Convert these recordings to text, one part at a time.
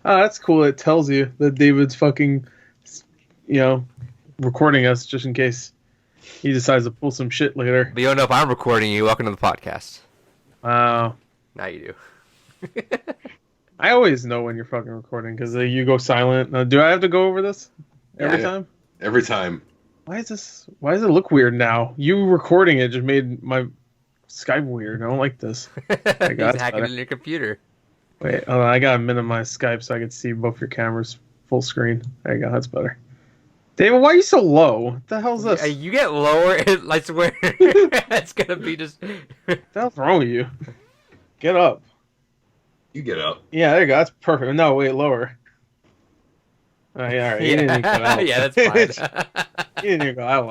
Oh, that's cool. It tells you that David's fucking, you know, recording us just in case he decides to pull some shit later. But you don't know if I'm recording you. Welcome to the podcast. Wow. Now you do. I always know when you're fucking recording because you go silent. Do I have to go over this every Yeah. time? Every time. Why is this? Why does it look weird now? You recording it just made my Skype weird. I don't like this. He's that's hacking better. in your computer. Wait, hold on, I gotta minimize Skype so I can see both your cameras full screen. There you go. That's better. David, why are you so low? What the hell's this? You get lower, I swear. That's gonna be just. What the hell's wrong with you? Get up. You get up. Yeah, there you go. That's perfect. No, wait, lower. Oh, yeah, all right. You didn't even go that low. Yeah, that's fine. You didn't even go that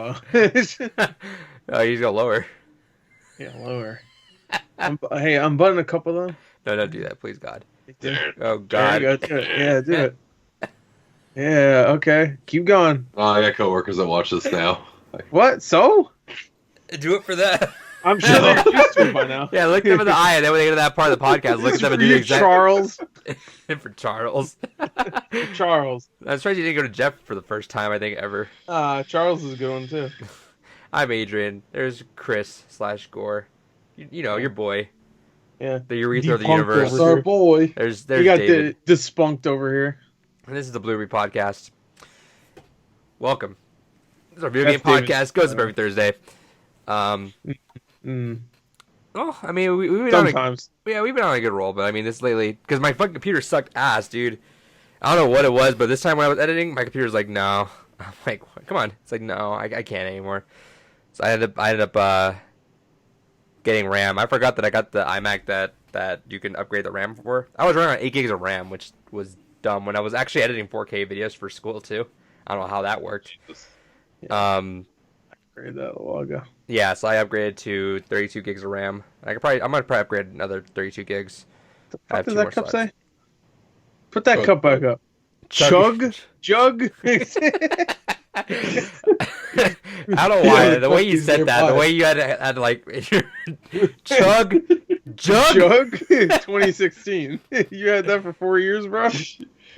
low. Oh, you go lower. Yeah, lower. Hey, unbutton a couple of them. No, don't do that, please, God. There. Oh, There God. you go. Do it. Yeah, do it. Yeah, okay. Keep going. Oh, I got coworkers that watch this now. What? So? Do it for that. I'm sure they're used to it by now. Yeah, look them in the eye, and then when they get to that part of the podcast, look at them and do the exact. Charles. For Charles. Charles. I'm surprised you didn't go to Jeff for the first time, I think, ever. Charles is a good one, too. I'm Adrian. There's Chris/Gore. You know, your boy. Yeah. The urethra of the Debunked universe. over here. Our boy. There's You got David. despunked over here. And this is the Blu-ray Podcast. Welcome. This is our video game That's David. podcast. Goes up every Thursday. Well, I mean, we've been Sometimes. we've been on a good roll, but I mean, this lately, because my fucking computer sucked ass, dude. I don't know what it was, but this time when I was editing, my computer's like, no. I'm like, come on. It's like, no, I can't anymore. So I ended up getting RAM. I forgot that I got the iMac that you can upgrade the RAM for. I was running on 8 gigs of RAM, which was dumb when I was actually editing 4K videos for school too. I don't know how that worked. I upgraded that a while ago. Yeah, so I upgraded to 32 gigs of RAM. I might probably upgrade another 32 gigs. The I fuck have does two that more cup slots. say? Put that cup back up. Chug? Jug? I don't know why. The way you He's said that, the nearby. way you had to like chug, jug. Jug? 2016. You had that for 4 years, bro?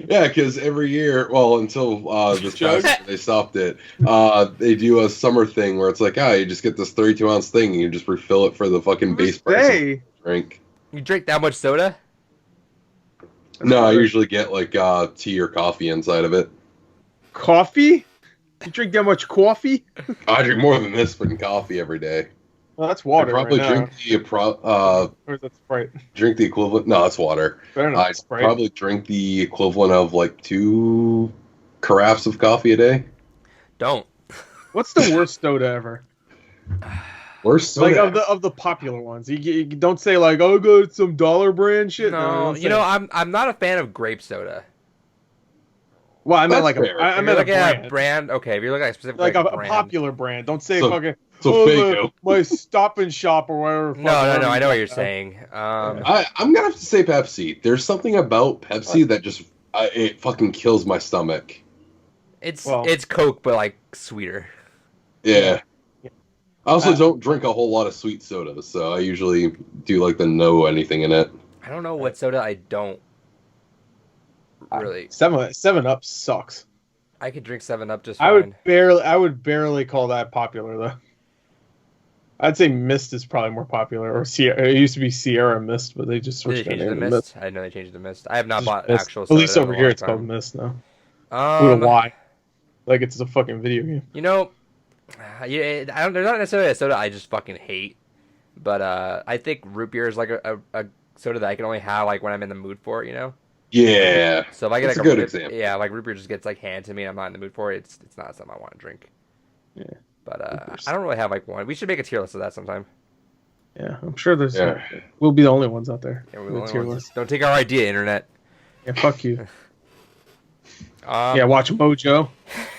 Yeah, because every year, well, until this Jug? past year they stopped it, they do a summer thing where it's like, you just get this 32-ounce thing and you just refill it for the fucking base price of the Hey, drink. You drink that much soda? No, I usually get like tea or coffee inside of it. coffee? You drink that much coffee? I drink more than this fucking coffee every day. Well, that's I water probably right now. Or is that Sprite? drink the equivalent. No, it's water. Better I not Sprite. probably drink the equivalent of like 2 carafes of coffee a day. Don't. What's the worst soda ever? Worst Like soda. of the popular ones. You don't say like, oh, go get some dollar brand shit. No, don't you know, say- I'm not a fan of grape soda. Well, I meant That's like fair. I If meant you're a looking brand. at brand, okay. If you're looking at a specific Like a brand. popular brand. Don't say So- fucking so the- Faygo. my Stop and Shop or whatever. No, I know what you're saying. I'm gonna have to say Pepsi. There's something about Pepsi that just it fucking kills my stomach. It's Well- Coke, but like sweeter. Yeah. Yeah. I also don't drink a whole lot of sweet sodas, so I usually do like the no anything in it. I don't know what soda I don't really. 7-Up sucks. I could drink 7-Up just I fine. would barely call that popular though. I'd say Mist is probably more popular, or Sierra. It used to be Sierra Mist, but they just Did they switched their change the name to mist? I know they changed the mist. I have not Just bought Mist. actual At soda. least in a over here, long it's called time. Mist now. With a Y, like it's a fucking video game. You know, there's not necessarily a soda I just fucking hate, but I think root beer is like a soda that I can only have like when I'm in the mood for it, you know. Yeah. So if I get That's like a good example. yeah, like root beer just gets like handed to me and I'm not in the mood for it. It's not something I want to drink. Yeah. But I don't really have like one. We should make a tier list of that sometime. Yeah, I'm sure there's. Yeah. We'll be the only ones out there. Yeah, we're with the a only tier ones. list. Don't take our idea, internet. Yeah, fuck you. Yeah. Yeah, watch Mojo.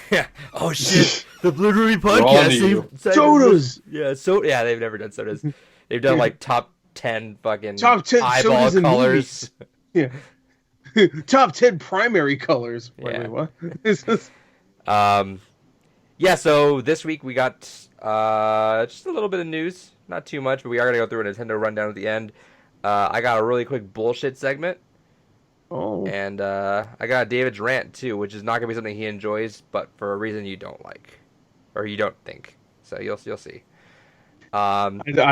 Yeah. Oh shit! The Blue Ruby We're on to podcast. you. Sodas. Yeah. Yeah, they've never done sodas. They've done like top 10 fucking Top 10 eyeball sodas and colors. movies. Yeah. Top 10 primary colors. Wait, Yeah. what? Is this? Yeah, so this week we got just a little bit of news. Not too much, but we are going to go through a Nintendo rundown at the end. I got a really quick bullshit segment. Oh. And I got David's rant too, which is not gonna be something he enjoys, but for a reason you don't like, or you don't think. So you'll see. I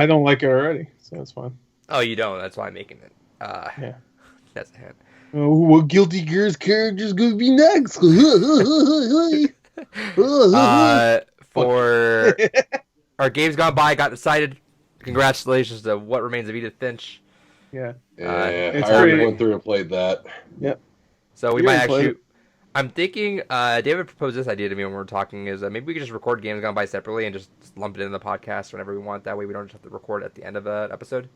don't like it already, so that's fine. Oh, you don't. That's why I'm making it. Yeah. That's a hint. Oh, what Guilty Gear's character's gonna be next? For our games gone by, got decided. Congratulations to What Remains of Edith Finch. Yeah. I already went through and played that. Yep. So we might actually. I'm thinking. David proposed this idea to me when we were talking. Is maybe we could just record games gone by separately and just lump it in the podcast whenever we want. That way we don't just have to record at the end of an episode.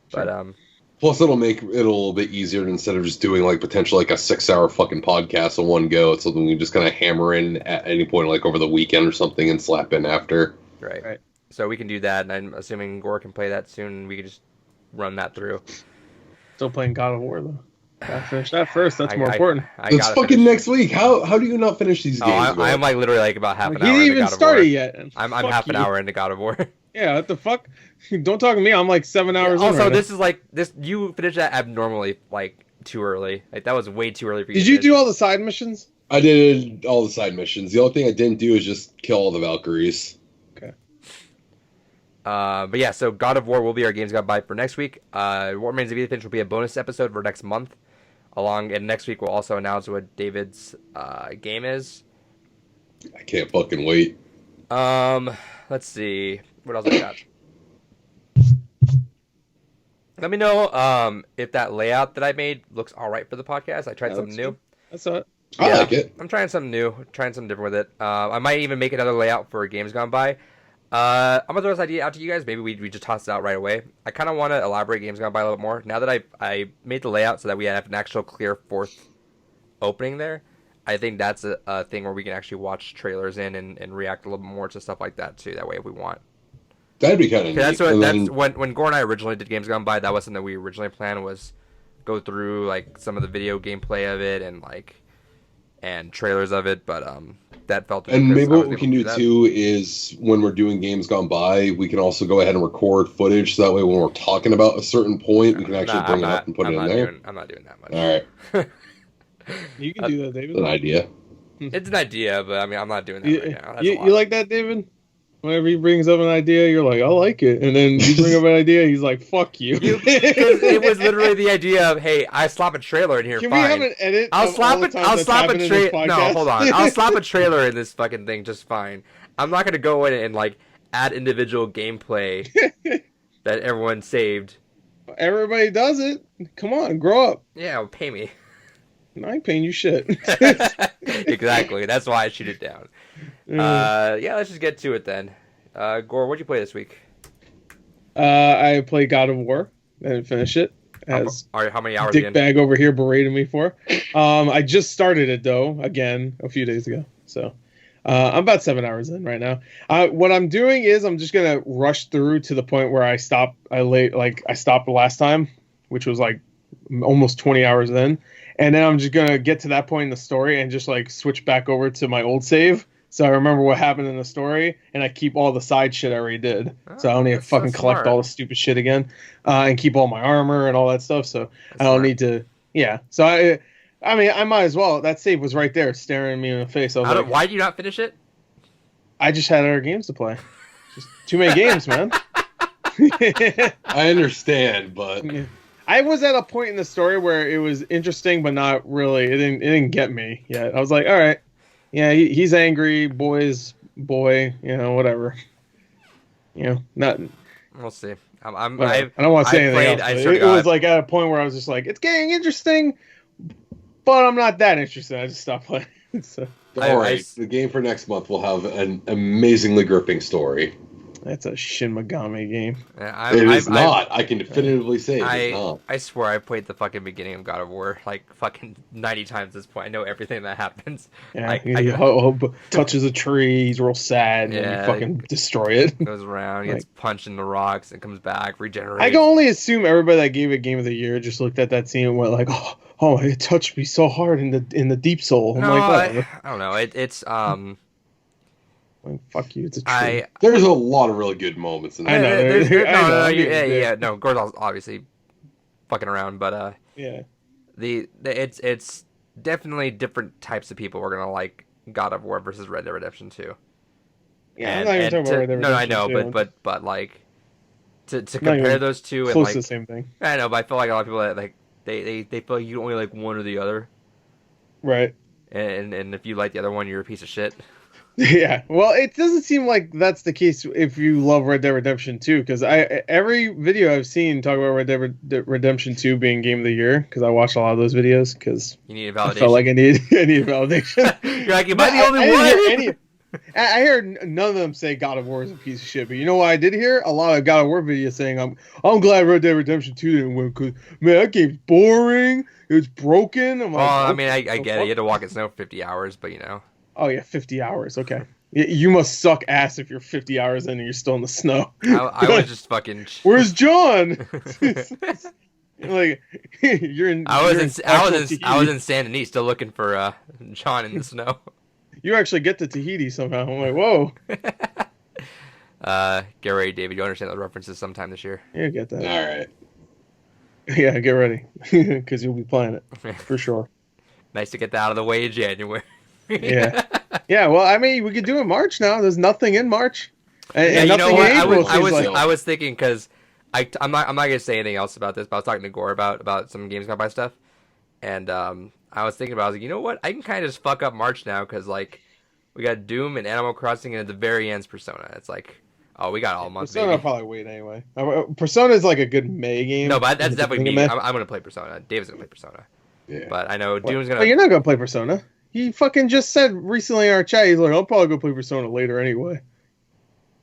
Sure. But Plus, it'll make it a little bit easier instead of just doing like potentially like a 6-hour fucking podcast in one go. It's something we can just kind of hammer in at any point, like over the weekend or something, and slap in after. Right. So we can do that, and I'm assuming Gore can play that soon. We can just run that through. Still playing God of War though. Gotta finish that first. That's more important. It's fucking next week. How do you not finish these games? I'm like literally like about half an hour. He didn't even start it yet. I'm half an hour into God of War. Yeah, what the fuck? Don't talk to me. I'm like 7 hours. Also, in right this is like this. You finished that abnormally, like too early. Like that was way too early for you. Did you do all the side missions? I did all the side missions. The only thing I didn't do is just kill all the Valkyries. Okay. But yeah, so God of War will be our games gone by for next week. What Remains of Edith Finch will be a bonus episode for next month. And next week we'll also announce what David's game is. I can't fucking wait. Let's see. What else I got? Let me know if that layout that I made looks all right for the podcast. I tried something new. That's it. I like it. I'm trying something new, trying something different with it. I might even make another layout for Games Gone By. I'm gonna throw this idea out to you guys. Maybe we just toss it out right away. I kind of want to elaborate Games Gone By a little bit more. Now that I made the layout so that we have an actual clear fourth opening there, I think that's a thing where we can actually watch trailers and react a little bit more to stuff like that too. That way, if we want. That'd be kind of neat. When Gore and I originally did Games Gone By, that was something that we originally planned was go through like some of the video gameplay of it and trailers of it, but that felt. And maybe what we can do too is when we're doing Games Gone By, we can also go ahead and record footage, so that way when we're talking about a certain point, we can actually bring it up and put it in there. I'm not doing that much. All right. You can do that, David. It's an idea. It's an idea, but I mean, I'm not doing that right now. You like that, David? Whenever he brings up an idea, you're like, I like it. And then you bring up an idea, he's like, fuck you. It was literally the idea of, hey, I slap a trailer in here. Can fine. we have an edit? I'll slap a trailer. No, hold on. I'll slap a trailer in this fucking thing just fine. I'm not gonna go in and like add individual gameplay that everyone saved. Everybody does it. Come on, grow up. Yeah, well, pay me. I ain't paying you shit. Exactly. That's why I shoot it down. Yeah, let's just get to it then. Gore, what'd you play this week? I played God of War. I didn't finish it. How many hours? Dickbag over here berated me for. I just started it though again a few days ago. So I'm about 7 hours in right now. What I'm doing is I'm just gonna rush through to the point where I stopped. I stopped the last time, which was like almost 20 hours in. And then I'm just going to get to that point in the story and just like switch back over to my old save. So I remember what happened in the story and I keep all the side shit I already did. So I don't need to fucking collect all the stupid shit again and keep all my armor and all that stuff. So I don't need to. Yeah. So I mean, I might as well. That save was right there staring me in the face. Why did you not finish it? I just had other games to play. Just too many games, man. I understand, but. Yeah. I was at a point in the story where it was interesting, but not really. It didn't get me yet. I was like, all right, yeah, he's angry, boy, whatever. Not. We'll see. I don't want to say anything else. It was like at a point where I was just like, it's getting interesting, but I'm not that interested. I just stopped playing. So. All right, the game for next month will have an amazingly gripping story. That's a Shin Megami game. It is not. I can definitively say it's not. I swear I played the fucking beginning of God of War like fucking 90 times at this point. I know everything that happens. Yeah, he touches a tree, he's real sad, and then you fucking destroy it. Goes around, gets punched in the rocks, and comes back, regenerates. I can only assume everybody that gave it Game of the Year just looked at that scene and went like, oh, it touched me so hard in the deep soul. I don't know. It's fuck you, it's a tree. There's a lot of really good moments in there. No, Gordon's obviously fucking around, but yeah. it's definitely different types of people who are gonna like God of War versus Red Dead Redemption 2. Yeah, I'm not even talking about Red Dead No, I Redemption know, 2. but like to Not compare even those two and close like to the same thing. I know, but I feel like a lot of people that like they feel like you only like one or the other, Right. and if you like the other one, you're a piece of shit. Yeah. Well, it doesn't seem like that's the case if you love Red Dead Redemption 2, because every video I've seen talk about Redemption 2 being game of the year, because I watched a lot of those videos because You need a I validation. felt like I needed validation. You're like, am I the only I didn't hear one? I heard none of them say God of War is a piece of shit, but you know what I did hear? A lot of God of War videos saying I'm glad Red Dead Redemption 2 didn't win because man, that game's boring. It was broken. I'm like, Well, I okay, mean, I so get it. You had to walk in snow for 50 hours, but you know. Oh yeah, 50 hours. Okay. You must suck ass if you're 50 hours in and you're still in the snow. I was just fucking. Where's John? Like you're in. I was in Tahiti. San Denis still looking for John in the snow. You actually get to Tahiti somehow. I'm like, whoa. Get ready, David. You understand the references sometime this year. You get that. All right. Yeah, get ready because you'll be playing it for sure. Nice to get that out of the way in January. Yeah. Yeah, well, I mean, we could do it in March now. There's nothing in March. And, Yeah, and you know nothing what? in April. I was thinking because I'm not gonna say anything else about this, but I was talking to Gore about some games got by stuff, and I was thinking about I was like, you know what? I can kind of just fuck up March now because like we got Doom and Animal Crossing, and at the very end's Persona. It's like, oh, we got all month. Persona baby. will probably wait anyway. Persona is like a good May game. No, but that's It's a definitely thing me. of May. I'm gonna play Persona. David's gonna play Persona. Yeah. But I know Doom's But gonna. you're not going to play Persona. He fucking just said recently in our chat, he's like, I'll probably go play Persona later anyway.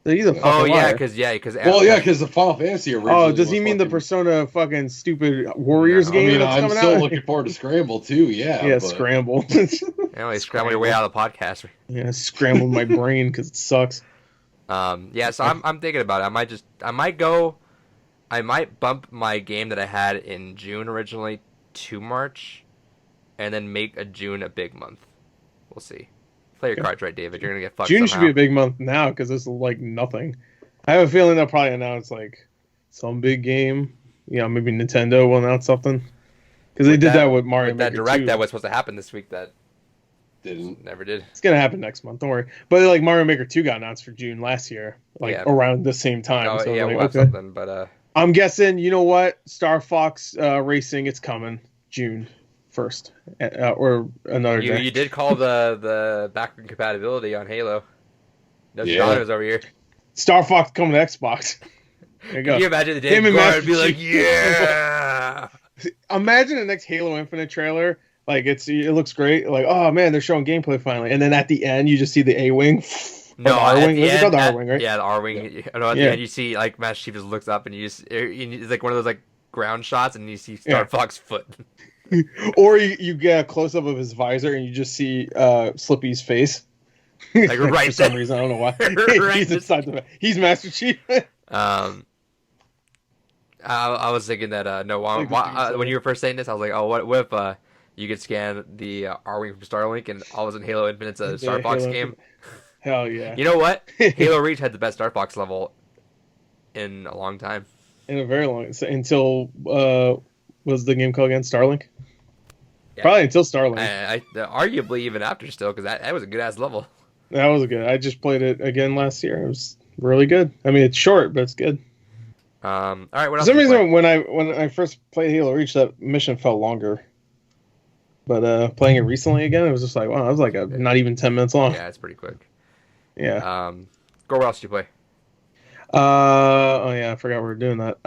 So he's a fucking Oh yeah, liar. because Well, yeah, because the Final Fantasy originally. Oh, does he was mean the fucking- Persona fucking stupid Warriors No. game I mean, that's I'm coming still out? looking forward to Scramble too. Yeah. Yeah, but- Scramble. Anyway, scramble your way out of the podcast. Yeah, scrambled my brain because it sucks. Yeah, so I'm thinking about it. I might bump my game that I had in June originally to March, and then make a June a big month. We'll see. Play your cards right, David. You're gonna get fucked. June somehow. should be a big month now because it's like nothing. I have a feeling they'll probably announce like some big game. Yeah, maybe Nintendo will announce something because they did that with Mario With that Maker direct 2. that was supposed to happen this week that Didn't. never did. It's gonna happen next month. Don't worry. But like Mario Maker 2 got announced for June last year, like Yeah. around the same time. Oh so yeah, like, we'll have okay. something, but I'm guessing. You know what? Star Fox Racing. It's coming June 1st or another day. you did call the backward compatibility on Halo. No Yeah. Stratos over here. Star Fox coming to Xbox. There you go. Can you imagine the Him David and Gore Master would be like, Chief. yeah. Imagine the next Halo Infinite trailer. Like it looks great. Like, oh man, they're showing gameplay finally. And then at the end, you just see the A-wing. No, the at R-wing. the What's it end, called? The R-wing, right? Yeah, the R-wing. No, at the Yeah. end, you see like Master Chief just looks up and it's like one of those like ground shots, and you see Star Yeah. Fox foot. Or you get a close up of his visor and you just see Slippy's face. Like, right for some there. reason, I don't know why. Right. He's inside the. He's Master Chief. I was thinking that no, Like the dude when you were first saying this, I was like, oh, what if you could scan the R-wing from Starlink, and all of a sudden Halo Infinite's a Star Fox Halo game? Hell yeah! You know what? Halo Reach had the best Star Fox level in a long time. In a very long until was the game called again? Starlink. Yeah. Probably until Starlink. Arguably even after still, because that was a good ass level. That was good. I just played it again last year. It was really good. I mean, it's short, but it's good. All right, what For else? some did you play? reason, when I first played Halo Reach, that mission felt longer. But playing it recently again, it was just like, wow, that was like not even 10 minutes long. Yeah, it's pretty quick. Yeah. Go, what else did you play? Oh yeah, I forgot we were doing that.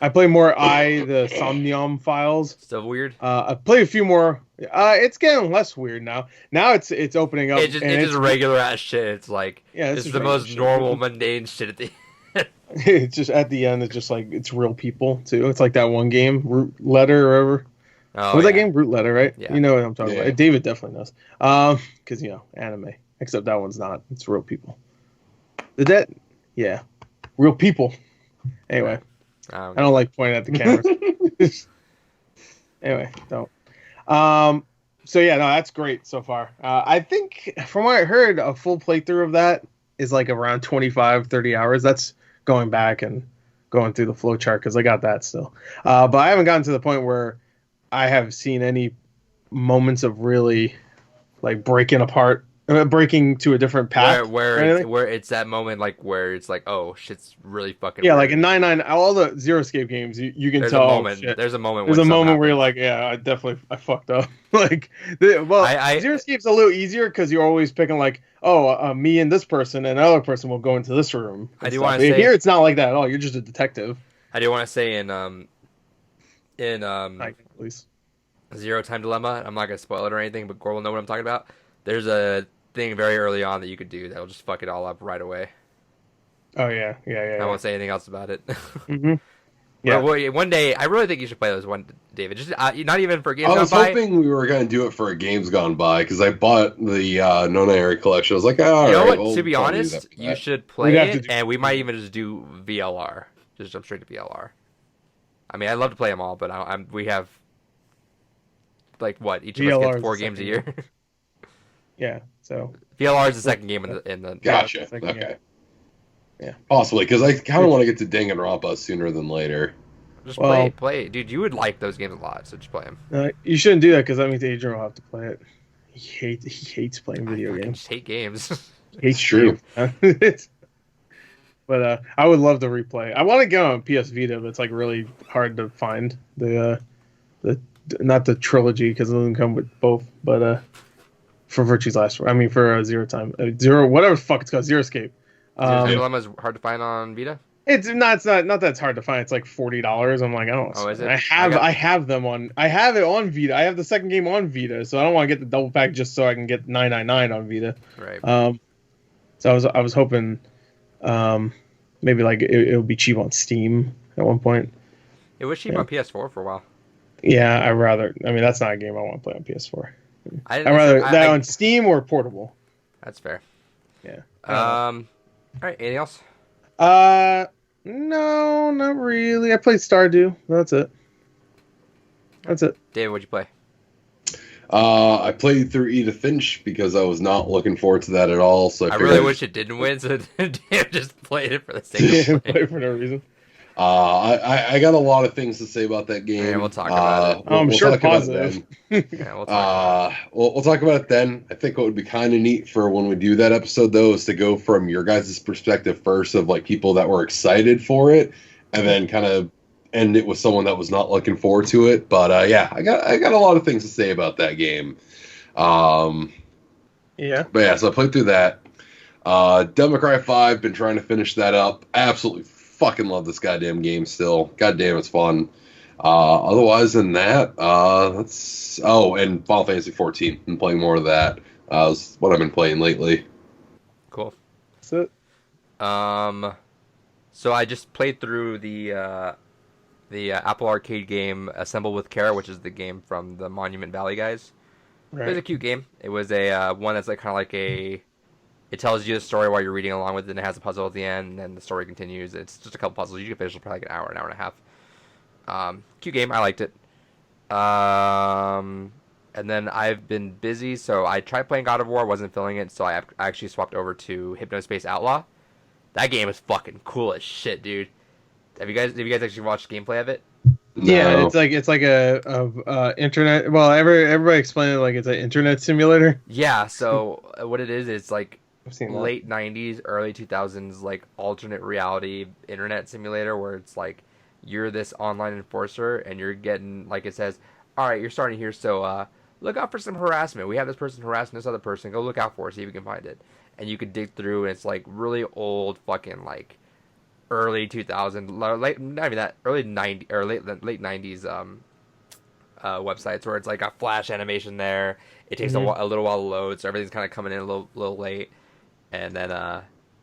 I played more the Somnium Files. Still weird? I played a few more. It's getting less weird now. Now it's opening up. It's just, and it's just regular ass shit. It's like, Yeah, it's just the regular most shit. normal, mundane shit at the It's just at the end. It's just like it's real people too. It's like that one game, Root Letter or whatever. Oh, What was yeah. that game? Root Letter, right? Yeah. You know what I'm talking Yeah. about. David definitely knows. Because anime. Except that one's not. It's real people. Did that? Yeah, real people. Anyway, I don't like pointing at the cameras. Anyway, don't. So yeah, no, that's great so far. I think from what I heard, a full playthrough of that is like around 25-30 hours. That's going back and going through the flowchart because I got that still. But I haven't gotten to the point where I have seen any moments of really like breaking to a different where path where or it's anything. where it's that moment like where it's like, oh shit's really fucking Yeah, like weird. in 9 all the Zero Escape games, you can There's a tell, oh moment. shit. There's a moment There's when a something moment where you're happens. like, yeah, I fucked up. Like, I Zero Escape's a little easier because you're always picking like, oh, me and this person and another person will go into this room I and do stuff. want to Here, say it's not like that at all. You're just a detective, in I think, at least. Zero Time Dilemma. I'm not gonna spoil it or anything, but Gore will know what I'm talking about. There's a thing very early on that you could do that'll just fuck it all up right away. Oh yeah, yeah, I yeah, won't say anything else about it. yeah. Yeah. Well, one day, I really think you should play those one, David. Just not even for games I gone was by. hoping we were going to do it for a Games Gone By because I bought the Non-Airy collection. I was like, all You know right, what? well, To we'll be probably do that honest, for you that. should We'd play have to it, do. and we might even just do VLR. Just jump straight to VLR. I mean, I'd love to play them all, but we have like what each of us gets VLR is the 4 games a second year. game. Yeah. So VLR is the second game in the yeah, Gotcha. second game. Okay. Yeah. Possibly, because I kind of want to get to Danganronpa sooner than later. Just Well, play it, dude. You would like those games a lot, so just play them. you shouldn't do that because that means Adrian will have to play it. He hates playing I video fucking games. just hate games. He hates It's true. games. But I would love to replay. I want to get on PS Vita, but it's like really hard to find the not the trilogy because it doesn't come with both. But for Virtue's Last, I mean for Zero Time, Zero whatever the fuck it's called, Zero Escape. Zero Time Yeah. Dilemma is hard to find on Vita. It's not that it's hard to find. It's like $40. I'm like, I don't. Oh, is it? I have them on. I have it on Vita. I have the second game on Vita, so I don't want to get the double pack just so I can get 999 on Vita. Right. So I was hoping, maybe like it would be cheap on Steam at one point. It was cheap Yeah. on PS4 for a while. Yeah, I mean, that's not a game I want to play on PS4. I I'd rather that I- on Steam or portable. That's fair. Yeah. All right. Anything else? No, not really. I played Stardew. That's it. That's it. David, what'd you play? I played through Edith Finch because I was not looking forward to that at all. So I figured really wish it didn't win, so David just played it for the sake of playing. Play for no reason. I got a lot of things to say about that game. Yeah, we'll talk about it. I'm sure talk about it positive. then. Yeah, we'll talk about it. We'll talk about it then. I think what would be kind of neat for when we do that episode, though, is to go from your guys' perspective first of like people that were excited for it, and then kind of end it with someone that was not looking forward to it. But yeah, I got a lot of things to say about that game. Yeah. But yeah, so I played through that. Devil May Cry 5, been trying to finish that up. Absolutely fucking love this goddamn game still. Goddamn, it's fun. Otherwise than that, that's... Oh, and Final Fantasy 14. Been playing more of that. Is what I've been playing lately. Cool. That's it. So I just played through the Apple Arcade game Assemble with Care, which is the game from the Monument Valley guys. It was a Right. cute game. It was a one that's like kind of like a... It tells you the story while you're reading along with it, and it has a puzzle at the end, and then the story continues. It's just a couple puzzles. You can finish it probably like an hour and a half. Cute game. I liked it. And then I've been busy, so I tried playing God of War. Wasn't feeling it, so I actually swapped over to Hypnospace Outlaw. That game is fucking cool as shit, dude. Have you guys actually watched gameplay of it? Yeah, No. it's like a internet. Well, everybody explained it like it's an internet simulator. Yeah. So what it is, it's like I've seen that. late '90s, early 2000s, like alternate reality internet simulator where it's like you're this online enforcer and you're getting, like it says, all right, you're starting here, so look out for some harassment. We have this person harassing this other person. Go look out for it, see if you can find it. And you could dig through, and it's like really old, fucking like early 2000s, late, not even that, early 90 or late 90s websites where it's like a flash animation there. It takes a little while to load, so everything's kind of coming in a little late. And then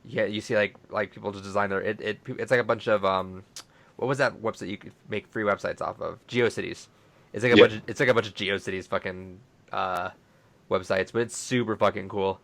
yeah, you see like people just design their it's like a bunch of what was that website you could make free websites off of? GeoCities. It's like a bunch of GeoCities fucking websites, but it's super fucking cool.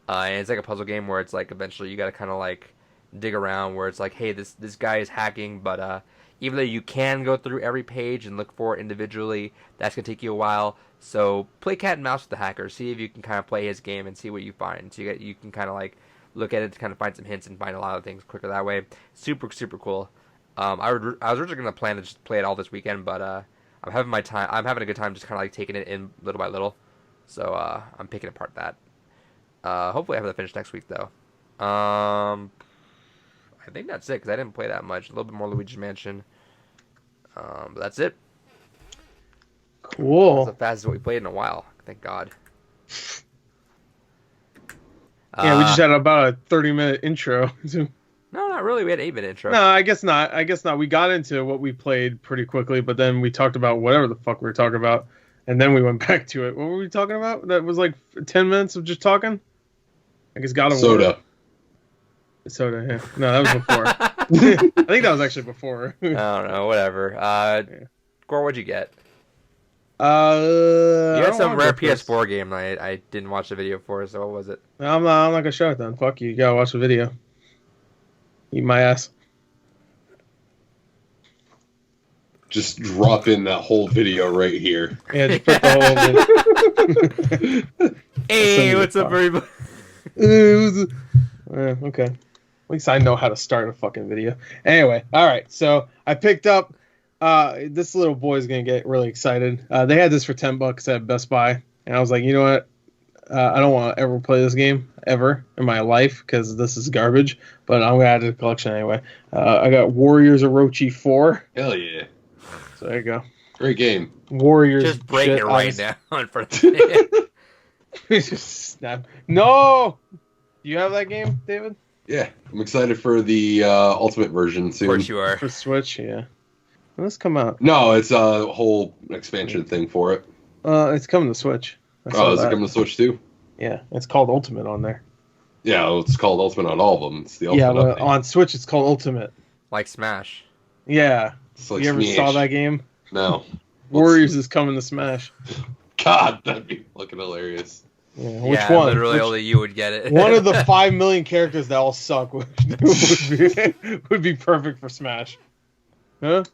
And it's like a puzzle game where it's like eventually you got to kind of like dig around where it's like, hey, this guy is hacking, but even though you can go through every page and look for it individually, that's gonna take you a while. So play cat and mouse with the hacker. See if you can kind of play his game and see what you find. So you can kind of like look at it to kind of find some hints and find a lot of things quicker that way. Super cool. I was originally gonna plan to just play it all this weekend, but I'm having my time. I'm having a good time just kind of like taking it in little by little. So I'm picking apart that. Hopefully I have that finished next week though. I think that's it because I didn't play that much. A little bit more Luigi's Mansion. But that's it. Cool. That's the fastest we played in a while. Thank God. Yeah, we just had about a 30-minute intro. No, not really. We had an 8-minute intro. No, I guess not. We got into what we played pretty quickly, but then we talked about whatever the fuck we were talking about, and then we went back to it. What were we talking about? That was like 10 minutes of just talking? I guess God of War. Soda, yeah. No, that was before. I think that was actually before. I don't know. Whatever. Gore, what'd you get? You had some rare PS4 game I didn't watch the video for, so what was it? I'm not gonna show it then. Fuck you. You gotta watch the video. Eat my ass. Just drop in that whole video right here. Yeah, just put the whole Hey, what's up, everybody? Okay. At least I know how to start a fucking video. Anyway, alright, so I picked up this little boy's gonna get really excited. They had this for $10 at Best Buy, and I was like, you know what? I don't want to ever play this game ever in my life because this is garbage. But I'm gonna add it to the collection anyway. I got Warriors Orochi 4. Hell yeah! So there you go. Great game. Warriors. Just break it right now in front of me. Just snap. No. Do you have that game, David? Yeah, I'm excited for the Ultimate version soon. Of course you are. For Switch, yeah. When does this come out? No, it's a whole expansion thing for it. It's coming to Switch. Oh, is it coming to Switch too? Yeah, it's called Ultimate on there. Yeah, well, it's called Ultimate on all of them. It's the Ultimate. Yeah, but on Switch it's called Ultimate. Like Smash. Yeah. It's like you ever Smash. saw that game? No. Warriors is coming to Smash. God, that'd be fucking hilarious. Yeah, which one? Literally only you would get it. One of the 5 million characters that all suck would be perfect for Smash. Huh?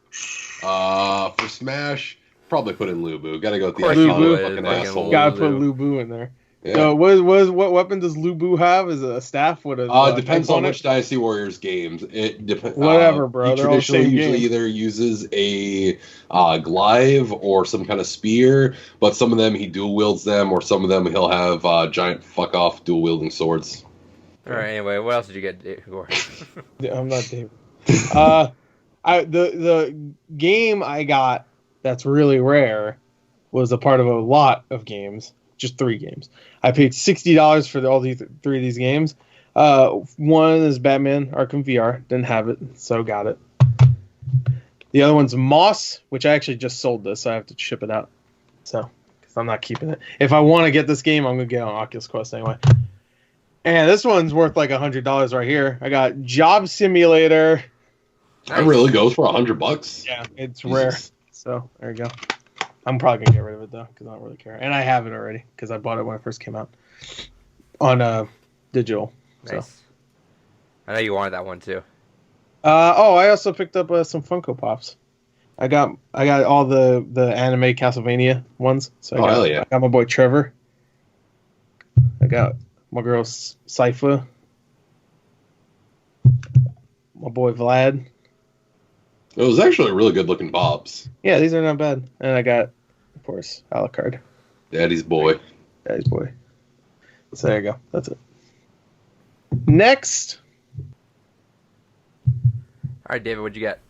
For Smash, probably put in Lubu. Gotta go with the Lu Bu. fucking asshole. Gotta put Lu Bu in there. Yeah. So what weapon does Lu Bu have? Is it a staff? What is depends on which Dynasty Warriors games. It depends. Whatever, bro. He traditionally usually either uses a glaive or some kind of spear, but some of them he dual wields them, or some of them he'll have giant fuck off dual wielding swords. All right. Anyway, what else did you get, Gore? I'm not David. The game I got that's really rare was a part of a lot of games. Just 3 games. I paid $60 for all these 3 of these games. One is Batman Arkham VR. Didn't have it, so got it. The other one's Moss, which I actually just sold this, so I have to ship it out. So, because I'm not keeping it. If I want to get this game, I'm going to get it on Oculus Quest anyway. And this one's worth like $100 right here. I got Job Simulator. That really goes for $100. Yeah, it's rare. So, there you go. I'm probably going to get rid of it, though, because I don't really care. And I have it already, because I bought it when it first came out on digital. Nice. So. I know you wanted that one, too. I also picked up some Funko Pops. I got all the anime Castlevania ones. So hell yeah. I got my boy Trevor. I got my girl Sypha. My boy Vlad. It was actually really good looking pops. Yeah, these are not bad. And I got, of course, Alucard. Daddy's boy. Daddy's boy. So there you go. That's it. Next. All right, David, what'd you get?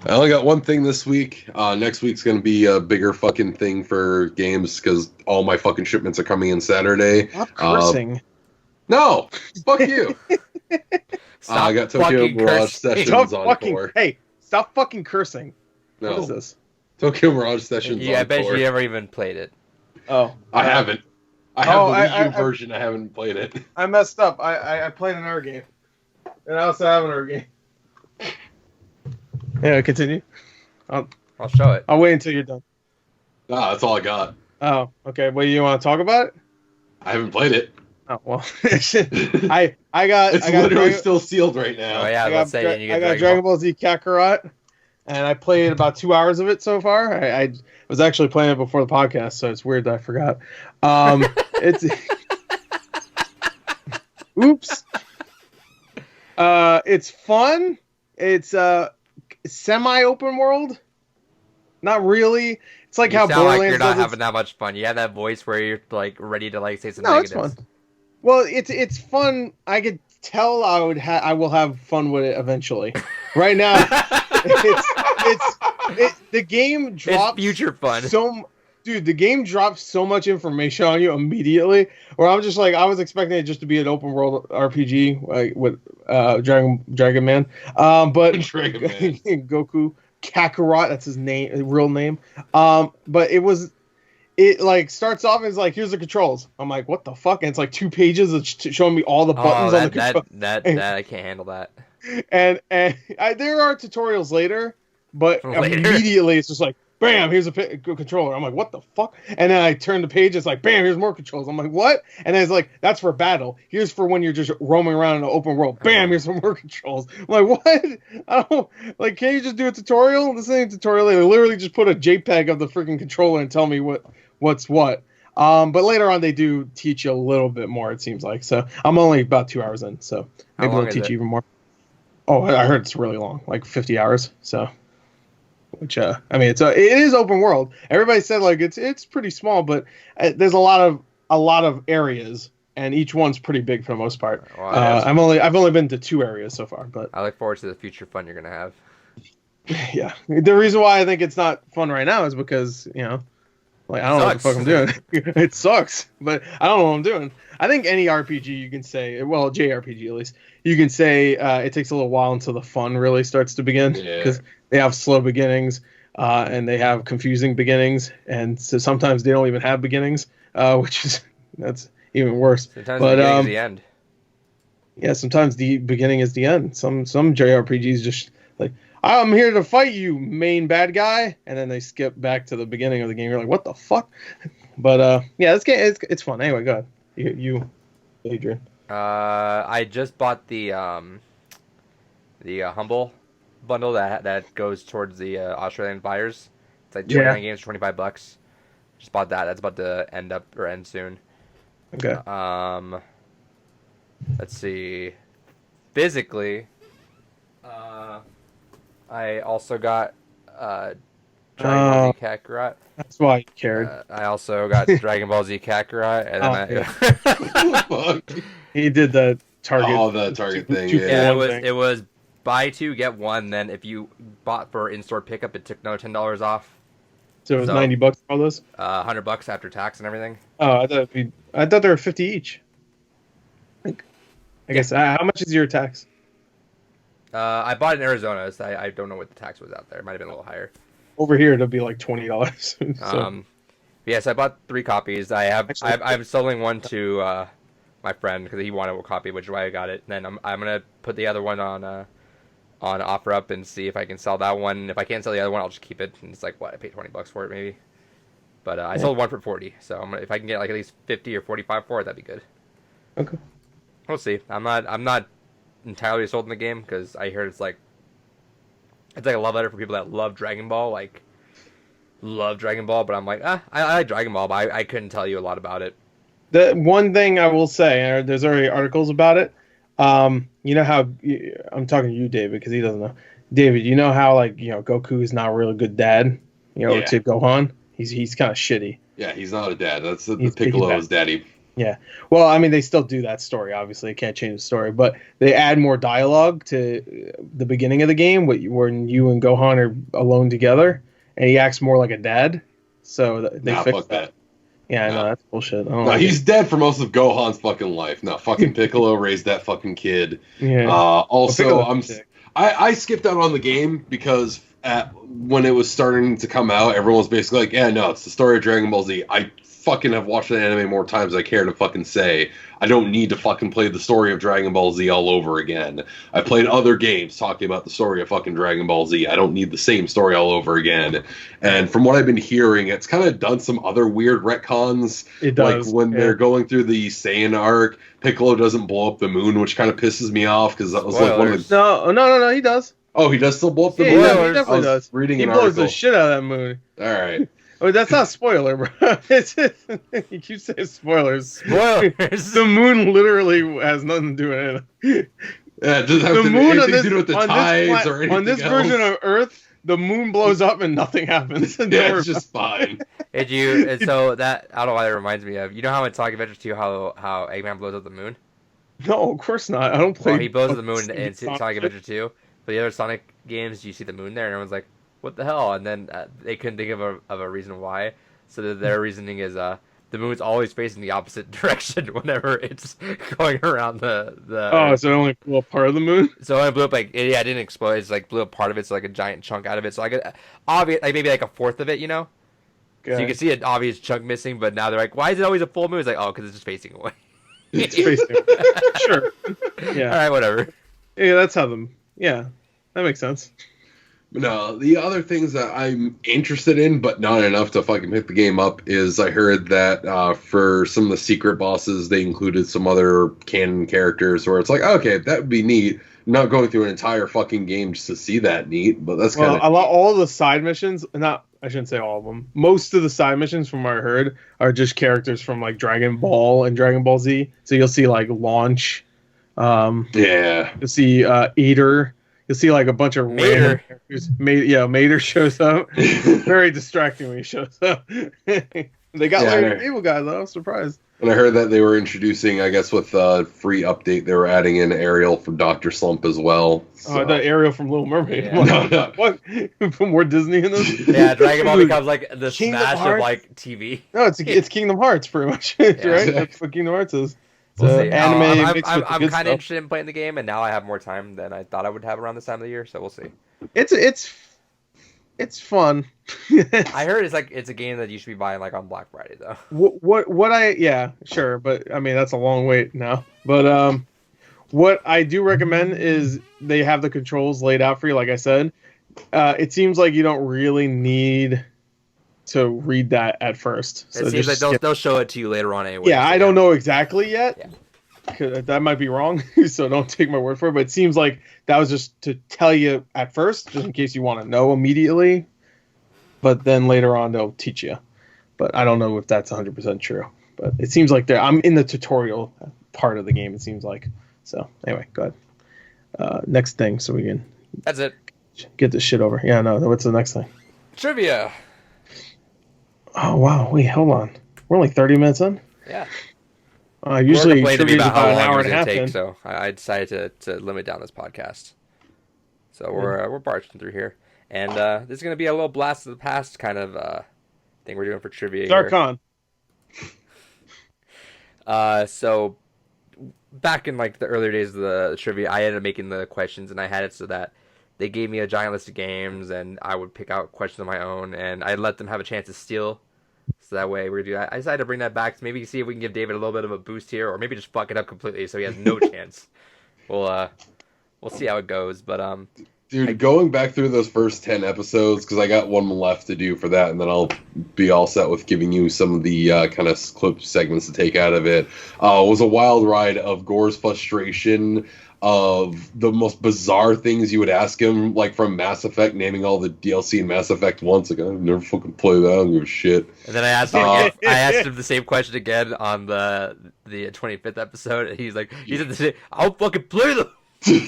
I only got one thing this week. Next week's going to be a bigger fucking thing for games because all my fucking shipments are coming in Saturday. Stop cursing. No! Fuck you! I got Tokyo Mirage Sessions on tour. Hey, stop fucking cursing. No. What is this? Tokyo Mirage Sessions on tour. I bet you never even played it. Oh. I haven't. I have the Wii U version. I haven't played it. I messed up. I played another game. And I also have another game. Yeah, continue. I'll show it. I'll wait until you're done. Nah, that's all I got. Oh, okay. Well, you want to talk about it? I haven't played it. Oh, well. I got... It's literally still sealed right now. Oh, yeah, I got Dragon Ball Z Kakarot, and I played about 2 hours of it so far. I was actually playing it before the podcast, so it's weird that I forgot. It's... Oops. It's fun. It's semi-open world. not really. It's like You how sound like Borderlands you're not does having that much fun. You have that voice where you're like ready to like say some No, it's negatives. fun. Well, it's fun. I could tell I will have fun with it eventually. Right now, the game drops It's future fun. Dude, the game drops so much information on you immediately. Where I'm just like, I was expecting it just to be an open world RPG like with Dragon Man, but Dragon Man. Goku Kakarot, that's his real name. But it like starts off as like, here's the controls. I'm like, what the fuck? And it's like 2 pages of showing me all the buttons on the control. That I can't handle that. And there are tutorials later, but immediately it's just like, bam, here's a controller. I'm like, what the fuck? And then I turn the page, it's like, bam, here's more controls. I'm like, what? And then it's like, that's for battle. Here's for when you're just roaming around in the open world. Bam, here's some more controls. I'm like, what? I don't, like, can't you just do a tutorial? This ain't a tutorial. They literally just put a JPEG of the freaking controller and tell me what's what. But later on, they do teach you a little bit more, it seems like. So I'm only about 2 hours in, so maybe they'll teach you even more. Oh, I heard it's really long, like 50 hours. So, which I mean, it is open world. Everybody said like it's pretty small, but there's a lot of areas, and each one's pretty big for the most part. Well, I've only been to 2 areas so far, but I look forward to the future fun you're gonna have. Yeah, the reason why I think it's not fun right now is because like I don't know what the fuck I'm doing. It sucks, but I don't know what I'm doing. I think any RPG you can say, well, JRPG at least, you can say it takes a little while until the fun really starts to begin because they have slow beginnings and they have confusing beginnings, and so sometimes they don't even have beginnings, that's even worse. Sometimes the beginning is the end. Yeah, sometimes the beginning is the end. Some JRPGs just like, I'm here to fight you, main bad guy, and then they skip back to the beginning of the game. You're like, what the fuck? But yeah, this game it's fun. Anyway, go ahead. You Adrian. I just bought the Humble bundle that goes towards the Australian buyers. It's like 29 games, $25. Just bought that. That's about to end soon. Okay. Let's see. Physically, I also got Dragon Ball Z Kakarot. That's why you cared. I also got Dragon Ball Z Kakarot, and then he did the Target. Oh, the Target thing. Yeah, it was buy 2 get 1. Then if you bought for in-store pickup, it took another $10 off. So it was $90 for all those. $100 after tax and everything. Oh, I thought they were 50 each. I guess how much is your tax? I bought it in Arizona, so I don't know what the tax was out there. It might have been a little higher. Over here, it'll be like $20. So. Yes, I bought 3 copies. I'm selling one to my friend because he wanted a copy, which is why I got it. And then I'm gonna put the other one on OfferUp and see if I can sell that one. If I can't sell the other one, I'll just keep it. And it's like, what, I paid $20 for it maybe. But I sold one for 40, so if I can get like at least 50 or 45 for it, that'd be good. Okay. We'll see. I'm not entirely sold in the game because I heard it's like a love letter for people that love Dragon Ball, but I'm like, I like Dragon Ball, but I couldn't tell you a lot about it. The one thing I will say, there's already articles about it. You know how I'm talking to you, David, because he doesn't know. David, you know how Goku is not a really good dad, to Gohan. He's kind of shitty. Yeah, he's not a dad. That's the Piccolo's daddy. Yeah. Well, I mean, they still do that story. Obviously, they can't change the story, but they add more dialogue to the beginning of the game when you and Gohan are alone together, and he acts more like a dad. So they fixed that. Yeah, no, that's bullshit. He's dead for most of Gohan's fucking life. No, fucking Piccolo raised that fucking kid. Yeah. Also, I skipped out on the game because when it was starting to come out, everyone was basically like, yeah, no, it's the story of Dragon Ball Z. I fucking have watched that anime more times than I care to fucking say. I don't need to fucking play the story of Dragon Ball Z all over again. I played other games talking about the story of fucking Dragon Ball Z. I don't need the same story all over again. And from what I've been hearing, it's kind of done some other weird retcons. It does. Like when they're going through the Saiyan arc, Piccolo doesn't blow up the moon, which kind of pisses me off because that was like one of the... No, he does. Oh, he does still blow up the moon? Yeah, he definitely does. Reading he an blows article. The shit out of that moon. All right. Oh, that's not a spoiler, bro. You keep saying spoilers. Spoilers. The moon literally has nothing to do with it. Yeah, it doesn't have anything to do with the tides or anything on this else. version of Earth, the moon blows up and nothing happens. Yeah, it's just fine. Did you? And so that I don't know why that reminds me of. You know how in Sonic Adventure 2 how Eggman blows up the moon? No, of course not. I don't play. Well, he blows up the moon in Sonic Adventure 2. But the other Sonic games, you see the moon there, and everyone's like, "What the hell?" And then they couldn't think of a reason why. So their reasoning is the moon's always facing the opposite direction whenever it's going around the. Oh, so it only blew up part of the moon? So it blew up it didn't explode. It's like blew up part of it, so like a giant chunk out of it. So like obvious, like maybe like a fourth of it, you know. Okay. So you can see an obvious chunk missing, but now they're like, "Why is it always a full moon?" It's like, "Oh, because it's just facing away." It's facing. Sure. Yeah. All right, whatever. Yeah, that's how them. Yeah, that makes sense. No, the other things that I'm interested in, but not enough to fucking pick the game up, is I heard that for some of the secret bosses, they included some other canon characters where it's like, okay, that would be neat. Not going through an entire fucking game just to see that neat, but that's kind of... all the side missions, I shouldn't say all of them. Most of the side missions, from what I heard, are just characters from like Dragon Ball and Dragon Ball Z. So you'll see like Launch. Yeah. You'll see Eater. You'll see like a bunch of random characters. Mater shows up. Very distracting when he shows up. They got Larry the Cable Guy though. I'm surprised. And I heard that they were introducing, I guess with a free update, they were adding in Ariel from Dr. Slump as well. So. Oh, I thought Ariel from Little Mermaid. Yeah. No. What? From more Disney in this? Yeah, Dragon Ball becomes like the Kingdom Smash Hearts? of like TV. No, it's Kingdom Hearts pretty much, right? That's what Kingdom Hearts is. We'll So see. anime I'm mixed with the kind good of stuff. interested in playing the game, and now I have more time than I thought I would have around this time of the year. So we'll see. It's fun. I heard it's a game that you should be buying like on Black Friday though. Yeah, sure, but I mean that's a long wait now. But what I do recommend is they have the controls laid out for you. Like I said, it seems like you don't really need to read that at first. So It seems like they'll show it to you later on anyway. Yeah, so I don't know exactly yet. Yeah. 'Cause that might be wrong, so don't take my word for it. But it seems like that was just to tell you at first, just in case you want to know immediately. But then later on, they'll teach you. But I don't know if that's 100% true. But it seems like I'm in the tutorial part of the game, it seems like. So anyway, go ahead. Next thing, so we can... That's it. Get this shit over. Yeah, no, what's the next thing? Trivia. Oh, wow. Wait, hold on. We're only 30 minutes in? Yeah. Usually We're complaining trivia's about how an long hour it was and a going half to in. take, so I decided to limit down this podcast. So we're barging through here, and this is going to be a little blast of the past kind of thing we're doing for trivia. Zarkon. So back in like the earlier days of the trivia, I ended up making the questions, and I had it so that they gave me a giant list of games, and I would pick out questions of my own, and I'd let them have a chance to steal. So that way we're gonna do that. I decided to bring that back to maybe see if we can give David a little bit of a boost here, or maybe just fuck it up completely so he has no chance. We'll see how it goes, but Dude, going back through those first 10 episodes, because I got one left to do for that, and then I'll be all set with giving you some of the kind of clip segments to take out of it. Was a wild ride of Gore's frustration of the most bizarre things you would ask him, like from Mass Effect, naming all the DLC in Mass Effect once. Like, I've never fucking played that. I don't give a shit. And then I asked him again, I asked him the same question again on the 25th episode, and he said the same, I'll fucking play them. And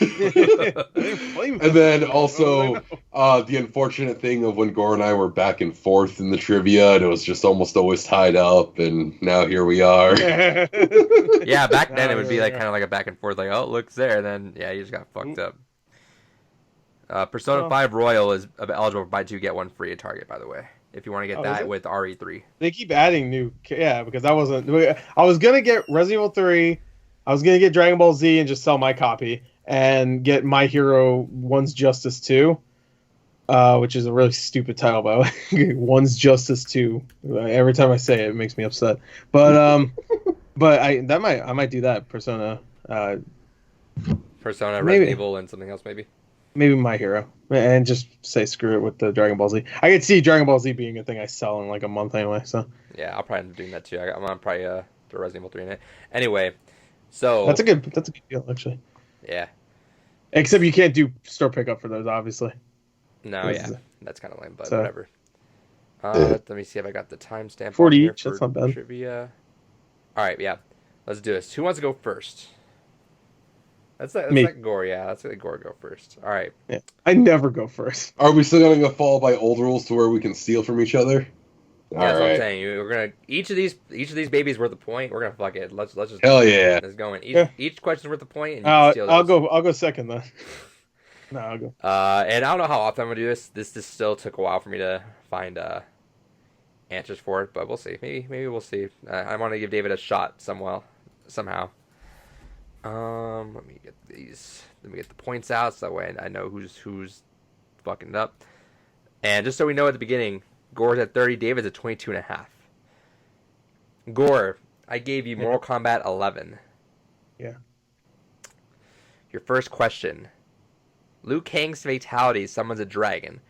then also the unfortunate thing of when Gore and I were back and forth in the trivia, and it was just almost always tied up, and now here we are. Yeah, back then it would be like kind of like a back and forth, like, oh, look, there, and then yeah, you just got fucked up. Persona 5 Royal is eligible for buy two get one free at Target, by the way, if you want to get that with RE3. They keep adding new, because I was gonna get Resident Evil 3, I was gonna get Dragon Ball Z and just sell my copy, and get My Hero One's Justice 2, which is a really stupid title, by the way. One's Justice 2. Every time I say it, it makes me upset. But I might do that. Persona, Resident Evil, and something else maybe. Maybe My Hero, and just say screw it with the Dragon Ball Z. I could see Dragon Ball Z being a thing I sell in like a month anyway. So yeah, I'll probably end up doing that too. I'm gonna probably throw Resident Evil 3 in it. Anyway, so that's a good deal actually. Yeah. Except you can't do store pickup for those, obviously. No, yeah. That's kind of lame, but whatever. Let me see if I got the timestamp. 40 each, that's not bad. Trivia. All right, yeah. Let's do this. Who wants to go first? Me. let Gore. Yeah, let's let Gore go first. All right. Yeah. I never go first. Are we still gonna go follow by old rules to where we can steal from each other? Yeah, that's what I'm saying. We're gonna each of these babies worth a point. We're gonna fuck it. Let's just Hell yeah. let's go in. Yeah. Each question's worth a point, and you can steal those. I'll go second then. No, I'll go. And I don't know how often I'm gonna do this. This still took a while for me to find answers for it, but we'll see. Maybe we'll see. I want to give David a shot somehow. Let me get these. Let me get the points out so that way I know who's fucking it up. And just so we know at the beginning, Gore's at 30, David's at 22.5. Gore, I gave you Mortal Kombat 11. Yeah. Your first question. Liu Kang's fatality summons a dragon.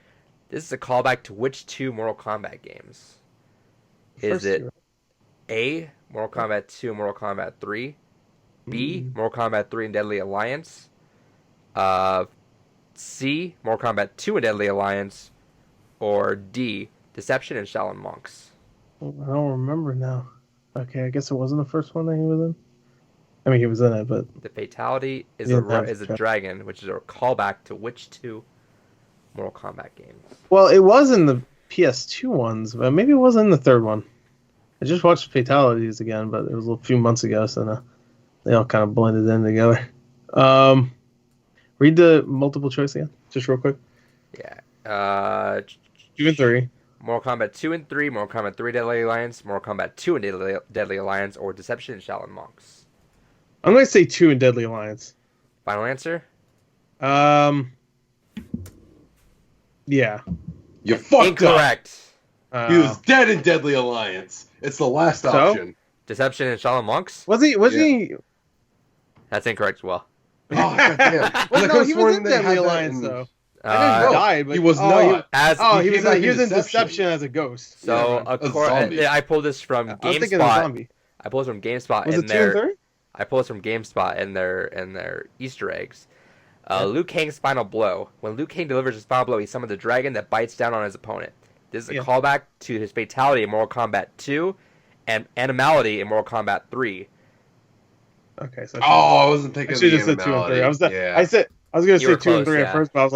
This is a callback to which two Mortal Kombat games? Is it A, Mortal Kombat 2 and Mortal Kombat 3? B, Mortal Kombat 3 and Deadly Alliance? C, Mortal Kombat 2 and Deadly Alliance? Or D, Deception and Shaolin Monks? I don't remember now. Okay, I guess it wasn't the first one that he was in. I mean, he was in it, but the fatality is a dragon, which is a callback to which two Mortal Kombat games? Well, it was in the PS2 ones, but maybe it wasn't in the third one. I just watched Fatalities again, but it was a few months ago, so they all kind of blended in together. Read the multiple choice again, just real quick. Yeah. 2 and 3. Mortal Kombat 2 and 3, Mortal Kombat 3 Deadly Alliance, Mortal Kombat 2 and Deadly Alliance, or Deception and Shaolin Monks? I'm going to say 2 and Deadly Alliance. Final answer? Yeah. You fucked Incorrect. Up. He was dead in Deadly Alliance. It's the last option. Deception and Shaolin Monks? Was he? That's incorrect as well. Oh, goddamn. Well, no, he was in Deadly Alliance, though. I know he died, but he was not. He was in Deception as a ghost. So, I pulled this from GameSpot. I pulled this from GameSpot. Was it 2 and 3? I pulled this from GameSpot and their Easter eggs. Liu Kang's final blow. When Liu Kang delivers his final blow, he summons a dragon that bites down on his opponent. This is a callback to his fatality in Mortal Kombat 2 and Animality in Mortal Kombat 3. Okay, so I wasn't thinking of the just said 2 and 3. I was going to say 2 and 3 at first, but I was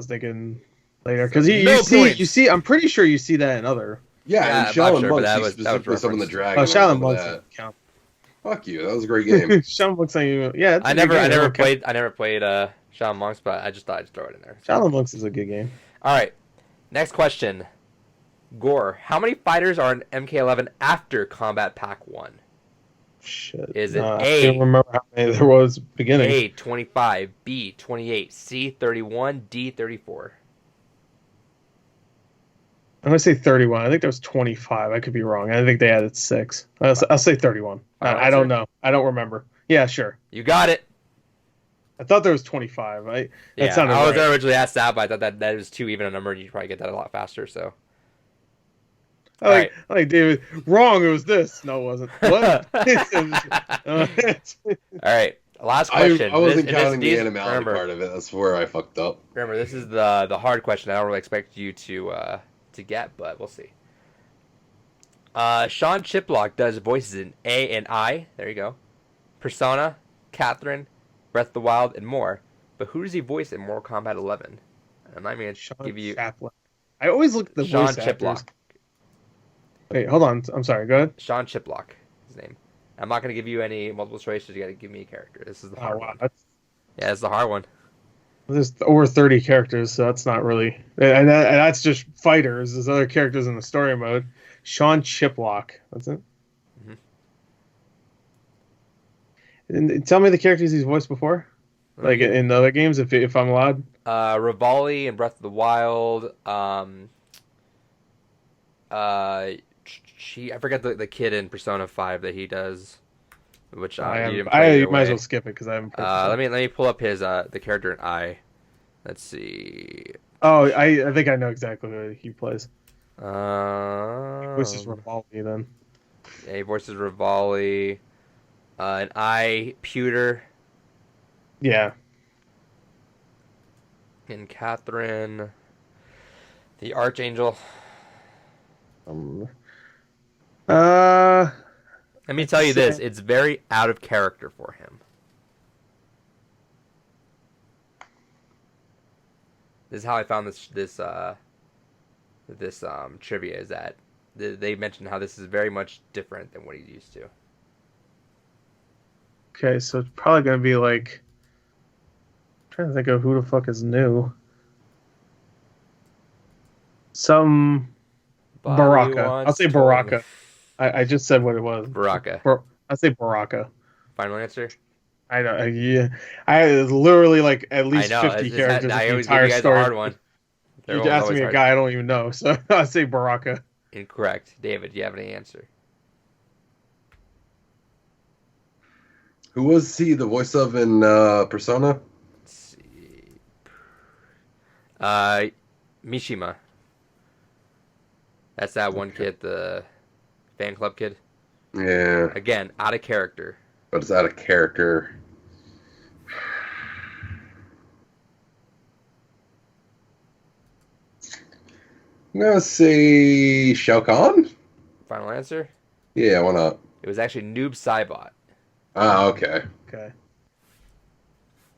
thinking later because you see, I'm pretty sure you see that in other. Yeah, and Shaolin Monks specifically some of the dragons. Oh, Shaolin Monks count. Fuck you, that was a great game. Shaolin Monks, I never played Shaolin Monks, but I just thought I'd throw it in there. Shaolin Monks is a good game. All right, next question. Gore, how many fighters are in MK11 after Combat Pack 1? Shit. Is it A? I can't remember how many there was beginning. A, 25, B, 28, C, 31, D, 34. I'm going to say 31. I think there was 25. I could be wrong. I think they added 6. I'll say 31. I don't know. I don't remember. Yeah, sure. You got it. I thought there was 25. I was originally asked that, but I thought that was too even a number, and you'd probably get that a lot faster, so. I like David. Wrong. It was this. No, it wasn't. What? All right. Last question. I wasn't counting the animality part of it. That's where I fucked up. Remember, this is the hard question. I don't really expect you to get, but we'll see. Sean Chiplock does voices in A and I. There you go. Persona, Catherine, Breath of the Wild, and more. But who does he voice in Mortal Kombat 11? I'm not going to give you. Chaplin. I always look at the Sean voice Chiplock. Actors. Wait, hold on. I'm sorry. Go ahead. Sean Chiplock, his name. I'm not going to give you any multiple choices. You got to give me a character. This is the hard one. Yeah, it's the hard one. There's over 30 characters, so that's not really... And that's just fighters. There's other characters in the story mode. Sean Chiplock. That's it? Mm-hmm. And tell me the characters he's voiced before. Like in other games, if I'm allowed. Rivali in Breath of the Wild. I forget the kid in Persona 5 that he does, which you might as well skip it because I haven't. Let me pull up his the character in I. Let's see. Oh, I think I know exactly who he plays. He voices Rivali then. Yeah, he voices Rivali. And I Pewter. Yeah. And Catherine, the Archangel. Let me tell you this: it's very out of character for him. This is how I found this trivia, is that they mentioned how this is very much different than what he's used to. Okay, so it's probably gonna be like. I'm trying to think of who the fuck is new. Some Bobby Baraka. I'll wants say to- Baraka. I just said what it was. Baraka. I'll say Baraka. Final answer? I know. Yeah, I literally like at least I know. 50 It's characters. I The always give entire you guys story. a hard one. You Everyone's asked always me a hard. guy I don't even know, so I say Baraka. Incorrect. David, do you have any answer? Who was he the voice of in Persona? Let's see. Mishima. That's that one kid, the fan club kid. Yeah, Again, out of character. but it's out of character. I'm gonna say Shao Kahn? Final answer? Yeah, why not? It was actually Noob Saibot. Ah, okay. Okay,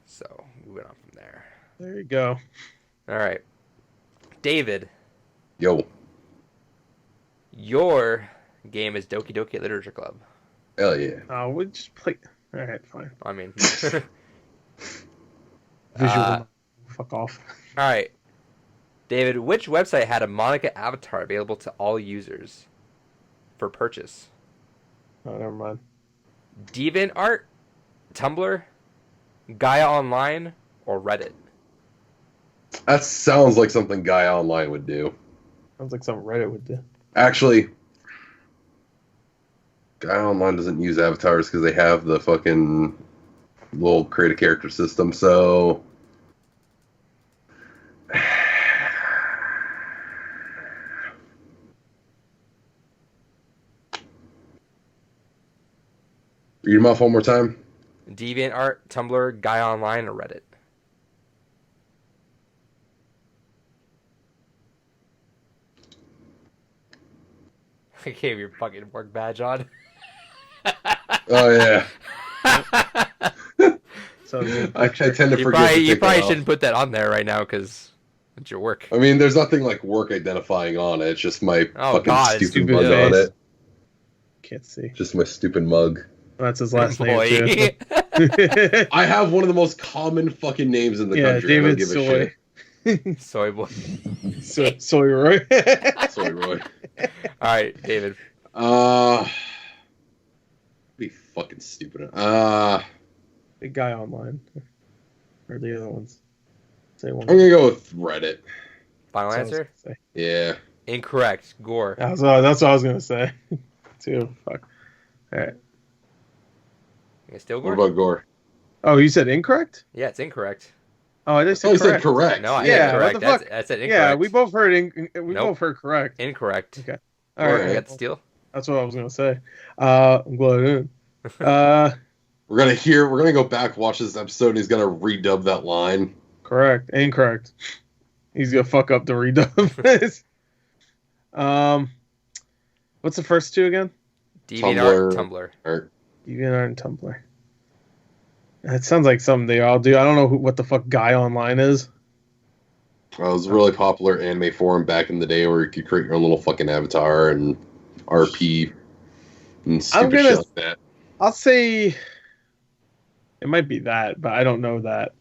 So, moving on from there. there you go. All right. David, Yo, your game is Doki Doki Literature Club. hell yeah. We just play. All right, fine. I mean, Visual. Fuck off. all right. David, which website had a Monica avatar available to all users for purchase? Oh, never mind. DeviantArt, Tumblr, Gaia Online, or Reddit? That sounds like something Guy Online would do. Sounds like something Reddit would do. Actually, Guy Online doesn't use avatars because they have the fucking little create a character system, so. Read them off one more time. DeviantArt, Tumblr, Gaia Online, or Reddit? I gave your fucking work badge on. Oh yeah, So I tend to You forget. probably, to you take probably that off. shouldn't put that on there right now because it's your work. I mean, there's nothing like work identifying on it. It's just my Oh, fucking God, it's stupid stupid mug on face. it. can't see. Just my stupid mug. That's his last Boy. name too. I have one of the most common fucking names in the Yeah, country. I don't David give a Soy. shit. Soy boy. Soy Roy. Sorry, Roy. All right, David. Be fucking stupid. The guy online. Or the other ones. Say one. I'm gonna go with Reddit. Final That's what I was answer? gonna say. Yeah. Incorrect. Gore. That's what I was gonna say. Too. Fuck. Alright. You still What Gore? about Gore? Oh, you said incorrect? Yeah, it's incorrect. Oh, I just Oh, said you said correct. correct. No, I Yeah, said what correct. the fuck? I said incorrect. Yeah, we both heard Nope. both heard correct. Incorrect. Okay. All All right, right. you got the steal. That's what I was gonna say. I'm glad I didn't. We're gonna go back, watch this episode, and he's gonna redub that line. Correct. Incorrect. He's gonna fuck up the redub. What's the first two again? DeviantArt, Tumblr. Or, DeviantArt and Tumblr. It sounds like something they all do. I don't know what the fuck Guy Online is. well, it was a really popular anime forum back in the day where you could create your own little fucking avatar and RP and stupid gonna- shit like that. I'll say it might be that, but I don't know that.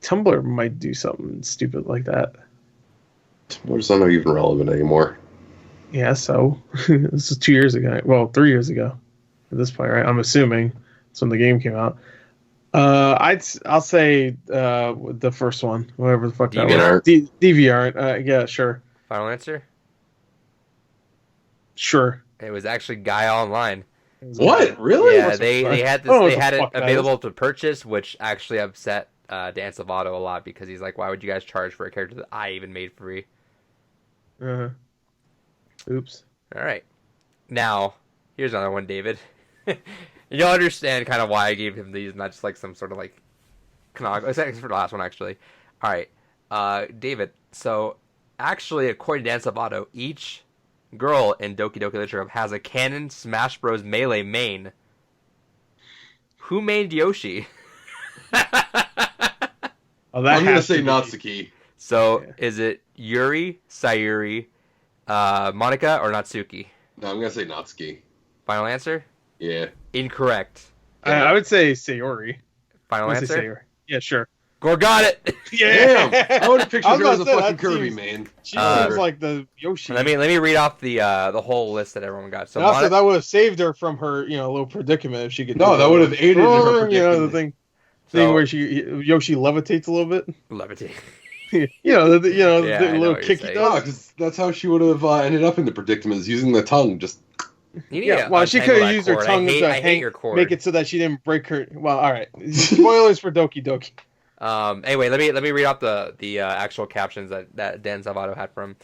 Tumblr might do something stupid like that. Tumblr's not even relevant anymore. Yeah, so this is 2 years ago. Well, 3 years ago at this point, right? I'm assuming that's when the game came out. I'll say the first one, whatever the fuck that DeviantArt. was. DeviantArt. Yeah, sure, Final answer? sure. It was actually Gaia Online. What? Really? Yeah, What's the they fuck? had this. I don't know They what had the it fuck that available to purchase, which actually upset Dan Salvato a lot because he's like, "Why would you guys charge for a character that I even made free?" Uh-huh. Oops. All right, now here's another one, David. You'll understand kind of why I gave him these, not just like some sort of like canog. Except for the last one, actually. All right, David. So actually, according to Dan Salvato, each girl in Doki Doki Literature Club has a canon Smash Bros. Melee main. Who made Yoshi? Oh, that I'm gonna has say to be- Natsuki. So Yeah. is it Yuri, Sayuri, Monica, or Natsuki? No, I'm gonna say Natsuki. Final answer? Yeah. Incorrect. I would say Sayori. Final I would say answer? Sayori. Yeah, sure. Gore got it. Damn! I would have pictured I was her about as a to say, fucking that Kirby, seems- man. She Uh, seems like the Yoshi. Let me read off the whole list that everyone got. So And also, Monica, that would have saved her from her, little predicament if she could. No, do that would have aided in her The predicament. thing so, where Yoshi levitates a little bit. levitate. The Yeah, I know little what kick you're he saying. No, does. because that's how she would have ended up in the predicament, is using the tongue. Just You need Yeah, to well, she untangle could have that used her cord. tongue I hate, to I hate your cord. make it so that she didn't break her. Well, all right. Spoilers for Doki Doki. Anyway, let me read off the actual captions that Dan Salvato had from.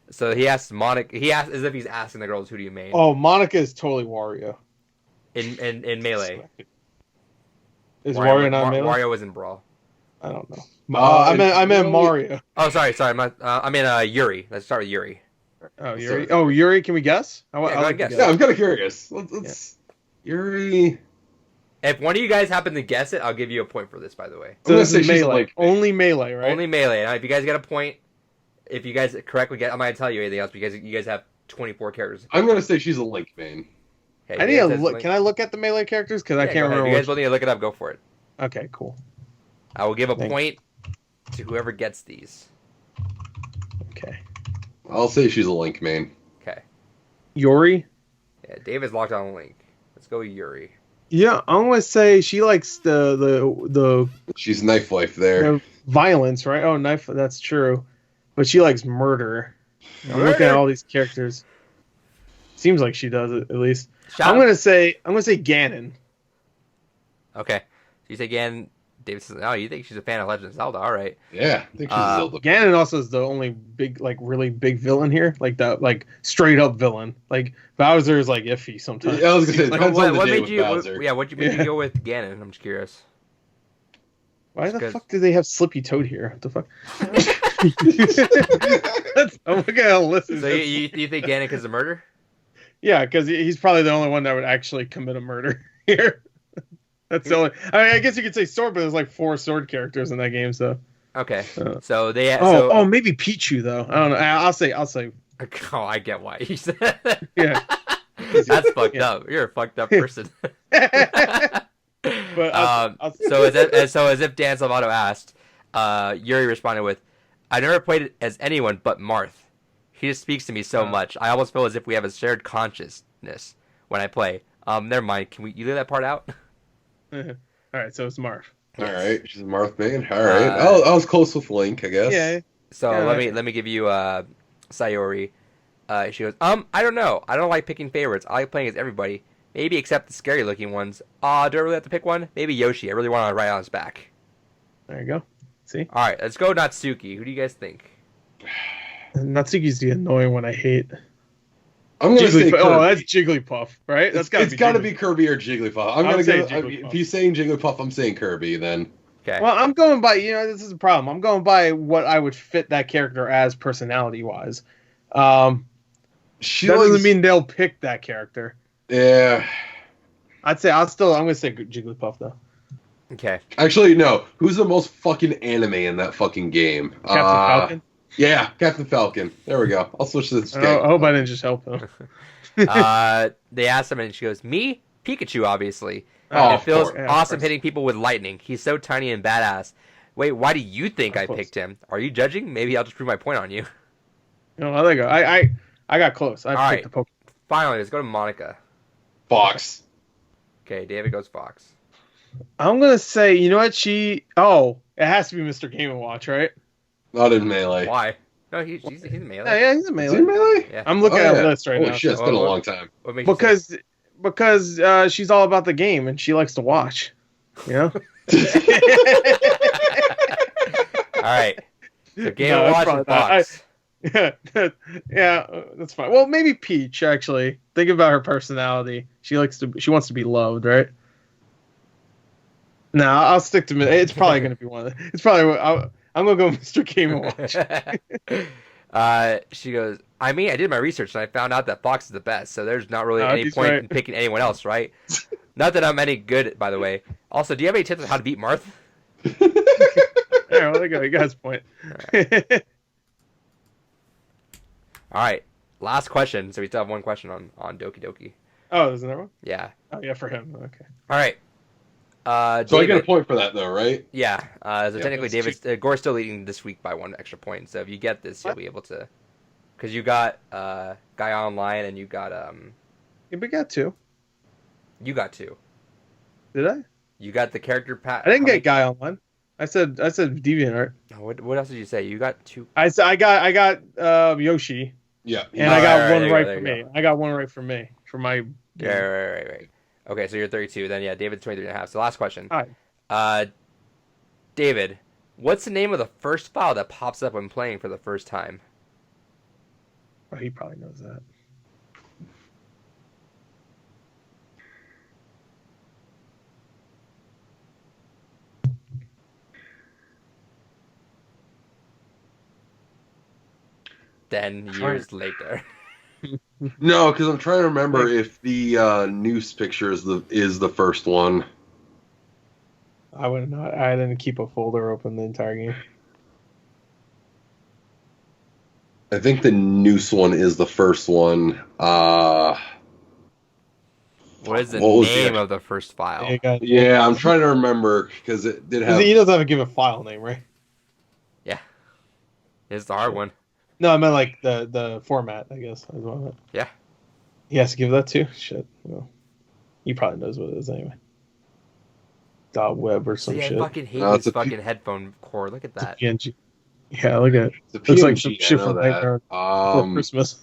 So he asked Monica. He asked as if he's asking the girls, "Who do you main?" Oh, Monica is totally Wario. In Melee. Is Wario not Melee? Wario was in Brawl. I don't know. I meant Mario. Oh, sorry. I'm not. I mean Yuri. Let's start with Yuri. Oh, Yuri. Oh, Yuri. Can we guess? go ahead, guess. yeah, I'm kind of curious. Let's Yuri. If one of you guys happen to guess it, I'll give you a point for this. By the way, I'm So gonna this say is she's Melee. like Only Melee, right? only Melee. Now, if you guys get a point, if you guys correctly get, I'm not gonna tell you anything else because you guys have 24 characters. I'm gonna say she's a Link main. Okay, I you need guys to have look. Link? Can I look at the Melee characters? Because I Yeah, can't go ahead. remember. If you guys which- want to look it up, go for it. Okay, cool. I will give a Thanks. point to whoever gets these. Okay. I'll say she's a Link main. Okay. Yuri. Yeah, David's locked on Link. Let's go Yuri. Yeah, I'm gonna say she likes the She's knife wife there. violence, right? Oh, knife. That's true, but she likes murder. I'm looking at all these characters. Seems like she does it at least. I'm gonna say Ganon. Okay. So you say again, David says, "Oh, you think she's a fan of Legend of Zelda? All right." Yeah, I think she's a Zelda. Ganon also is the only big, really big villain here. Like that, straight up villain. Like Bowser is like iffy sometimes. Yeah, I was gonna say, Like, depends on the what day made with you? Bowser. What made Yeah. you go with Ganon? I'm just curious. why the Because- fuck do they have Slippy Toad here? What the fuck? I'm looking at Alyssa. So you think Ganon is a murder? Yeah, because he's probably the only one that would actually commit a murder here. That's the only. I mean, I guess you could say sword, but there's like 4 sword characters in that game. So. Okay. Uh, So they. Oh, maybe Pichu though. I don't know. I'll say. Oh, I get why you said that. Yeah. That's fucked Yeah. up. You're a fucked up person. But So as if Dan Salvato asked, Yuri responded with, "I never played it as anyone but Marth. He just speaks to me so much. I almost feel as if we have a shared consciousness when I play." Never mind. Can you leave that part out? all right, so it's Marv. All right, she's a Marth main. All right, I was close with Link, I guess. Yeah. So Yeah. let me give you Sayori. She goes, I don't know. I don't like picking favorites. I like playing as everybody. Maybe except the scary looking ones. Do I really have to pick one? Maybe Yoshi. I really want to ride on his back. There you go. See, All right, let's go Natsuki. Who do you guys think? Natsuki's the annoying one I hate. I'm gonna say Jigglypuff. Kirby. Oh, that's Jigglypuff, right? That's It's gotta be Kirby or Jigglypuff. I'm I gonna would say go. Jigglypuff. If he's saying Jigglypuff, I'm saying Kirby. Then Okay. Well, I'm going by. This is a problem. I'm going by what I would fit that character as personality wise. she That doesn't likes- mean they'll pick that character. Yeah. I'm gonna say Jigglypuff though. Okay. Actually, no. Who's the most fucking anime in that fucking game? Captain Falcon. Yeah, Captain Falcon. There we go. I'll switch to this I game. hope I didn't just help him. They asked him, and she goes, "Me, Pikachu, obviously. Oh, It of feels course. Yeah, of awesome course. hitting people with lightning. He's so tiny and badass. Wait, why do you think I Of course. picked him? Are you judging? Maybe I'll just prove my point on you." No, there you go. I got close. I All picked the Pokemon. Finally, let's go to Monica. Fox. Okay, David goes Fox. I'm gonna say, you know what? It has to be Mr. Game & Watch, right? Not in Melee. Why? No, he's melee. Yeah, he's a Is melee. he Melee? Yeah. I'm looking Oh, at yeah. a list right Holy now. shit, it's so- been a long time. What makes you say- because she's all about the game and she likes to watch. You know? All right. So Game No, of that's Watch and probably not. Fox. yeah, that's fine. Well, maybe Peach actually. Think about her personality. She wants to be loved, right? No, I'll stick to. It's probably going to be one of the. It's probably. I'm going to go Mr. Game & Watch. She goes, I mean, I did my research and I found out that Fox is the best, so there's not really any he's point right. in picking anyone else, right? Not that I'm any good, by the way. Also, do you have any tips on how to beat Marth? All right, well, there you go. You got his point. All right, last question. So we still have one question on Doki Doki. Oh, there's another one? Yeah. Oh, yeah, for him. Okay. All right. So I David, get a point for that, though, right? Yeah. So Yeah, technically, that's David's Gore's still leading this week by 1 extra point. So if you get this, you'll be able to, because you got Guy Online and you got Yeah, we got 2. you got 2. Did I? You got the character pack. I didn't get Guy on one. I said DeviantArt. What else did you say? You got 2. I got Yoshi, Yeah. and I got Alright, one there you right go, for there you me. I got one right for me for my. Yeah, right. Okay, so you're 32. Then yeah, David's 23 and a half. So last question. Hi. David, what's the name of the first file that pops up when playing for the first time? Oh, he probably knows that. Years later. No, because I'm trying to remember if the news picture is the first one. I wouldn't know. I didn't keep a folder open the entire game. I think the noose one is the first one. What is the name of the first file? Yeah, I'm trying to remember because it did have. He doesn't have to give a file name, right? Yeah, it's the hard one. No, I meant like the format, I guess. As well. Yeah. He has to give that too? Shit. Well, he probably knows what it is anyway. .web or some shit. I fucking hate this fucking headphone cord. Look at that. PNG. Yeah, look at it. It's Looks like some shit from Nightmare that. Before Christmas.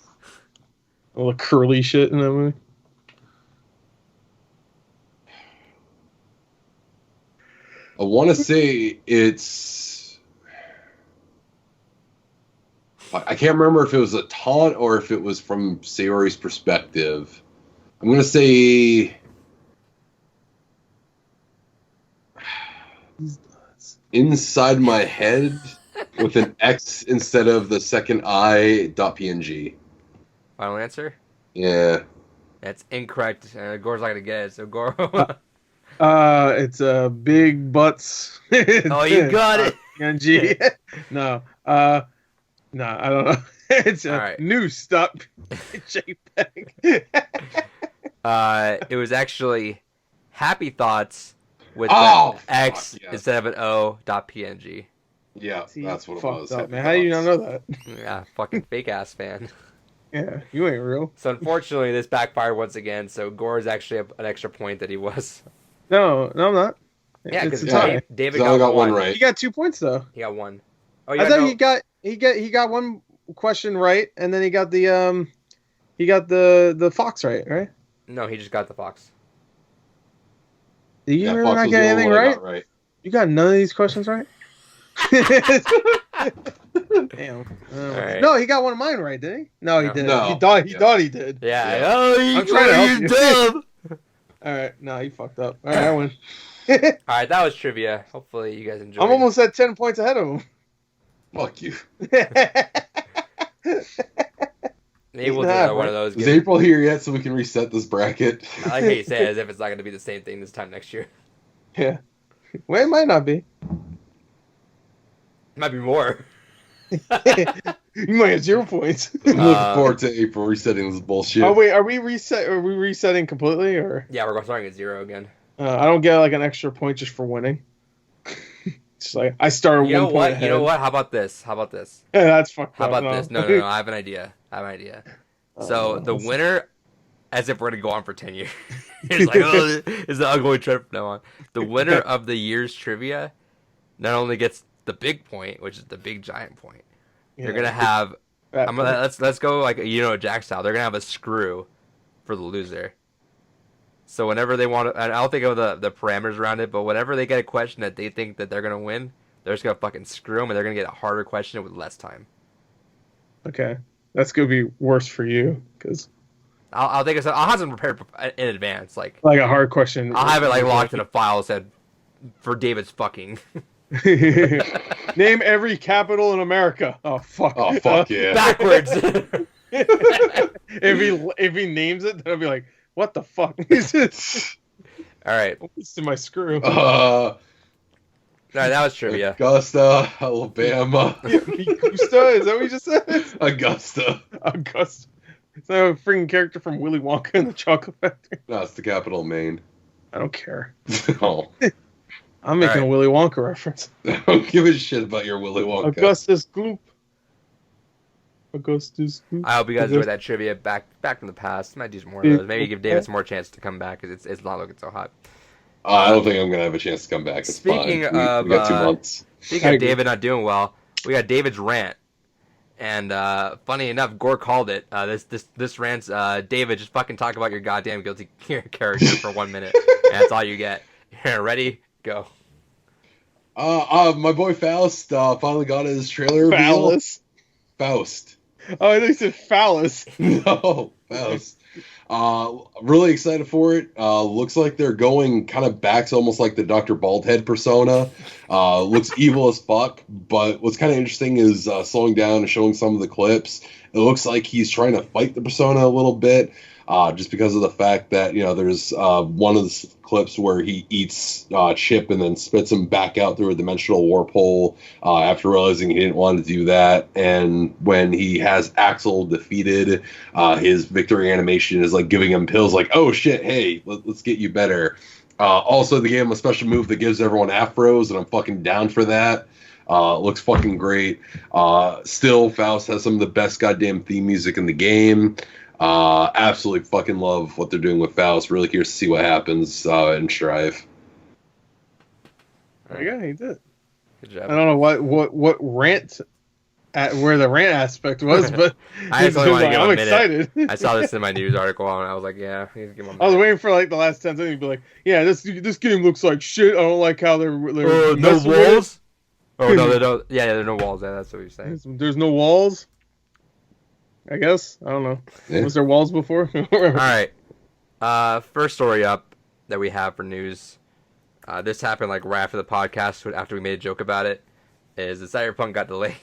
All the curly shit in that movie. I want to say it's. I can't remember if it was a taunt or if it was from Sayori's perspective. I'm going to say. Inside my head with an X instead of the second I.png. Final answer? Yeah. That's incorrect. Gore's not going to get it, so Gore. It's big butts. Oh, you got it. PNG. No. No, I don't know. It's a right. new stop JPEG. It was actually Happy Thoughts with X instead of an O.png. Yeah, See, that's what it fucked was. Up, man. How do you not know that? Yeah, fucking fake ass fan. Yeah, you ain't real. So unfortunately, this backfired once again. So Gore is actually an extra point that he was. No, I'm not. Yeah, because David got one right. He got 2 points though. He got 1. Oh, I thought he got one question right, and then he got the fox right? No, he just got the fox. Did you really not get anything right? You got none of these questions right? Damn. Right. No, he got one of mine right, didn't he? No, he didn't. No. He thought he did. Yeah. Oh, I'm trying to help you. dumb. All right, no, he fucked up. All right, I win. All right, that was trivia. Hopefully, you guys enjoyed. I'm almost at 10 points ahead of him. Fuck you. Maybe we'll do another one of those. Is April here yet so we can reset this bracket? I like how you say it as if it's not going to be the same thing this time next year. Yeah. Well, it might not be. It might be more. You might have 0 points. I'm looking forward to April resetting this bullshit. Oh wait, are we resetting completely or? Yeah, we're starting at 0 again. I don't get like an extra point just for winning. Just like I started. You know 1 what? point ahead. You know what? How about this? Yeah, that's fucked How up. about this? No. I have an idea. So the winner, as if we're gonna go on for 10 years. It's like, oh, it's the ongoing trend from now on. The winner of the year's trivia not only gets the big point, which is the big giant point. You're gonna have. Let's go like Jack style. They're gonna have a screw for the loser. So whenever they want to, and I don't think of the parameters around it, but whenever they get a question that they think that they're gonna win, they're just gonna fucking screw them, and they're gonna get a harder question with less time. Okay, that's gonna be worse for you because I'll think of some. I'll have some prepared in advance, like a hard question. I'll have it like locked in a file said for David's fucking. Name every capital in America. Oh fuck. Oh fuck yeah. Backwards. if he names it, then I'll be like, what the fuck is it? All right. It's to my screw. No, that was trivia. Augusta, Alabama. Augusta? Is that what you just said? Augusta. Augusta. Is that a freaking character from Willy Wonka and the Chocolate Factory? No, it's the capital of Maine. I don't care. Oh. I'm making a Willy Wonka reference. I don't give a shit about your Willy Wonka. Augustus Gloop. Augustus Gloop. I hope you guys enjoyed that trivia back from the past. Might do some more of those. Maybe give David some more chance to come back because it's not looking so hot. I don't think I'm gonna have a chance to come back. It's Speaking fine. of we got 2 months. Speaking of David not doing well, we got David's rant. And funny enough, Gore called it. This rant's David, just fucking talk about your goddamn guilty character for 1 minute. And that's all you get. Ready? Go. My boy Faust finally got his trailer reveal. Faust. Oh, I think you said phallus. No, Faust. Really excited for it. Looks like they're going kind of back to almost like the Dr. Baldhead persona. Looks evil as fuck, but what's kind of interesting is slowing down and showing some of the clips. It looks like he's trying to fight the persona a little bit, just because of the fact that, there's one of the clips where he eats Chip and then spits him back out through a dimensional warp hole after realizing he didn't want to do that. And when he has Axel defeated, his victory animation is like giving him pills like, oh shit, hey, let's get you better. Also, they gave him a special move that gives everyone afros, and I'm fucking down for that. Looks fucking great. Still, Faust has some of the best goddamn theme music in the game. Absolutely fucking love what they're doing with Faust. Really curious to see what happens in Strive. There you go, he did. Good job. I don't know what rant, where the rant aspect was, but I just only want to give him a I'm minute. excited. I saw this in my news article, and I was like, yeah, give him a minute. I was waiting for like the last 10 seconds to be like, yeah, this game looks like shit. I don't like how they're no messing with walls? Oh, no, there don't. Yeah, there are no walls. Yeah, that's what you're saying. There's no walls. I guess. I don't know. Yeah. Was there walls before? All right. First story up that we have for news. This happened like right after the podcast, after we made a joke about it. Is the Cyberpunk got delayed?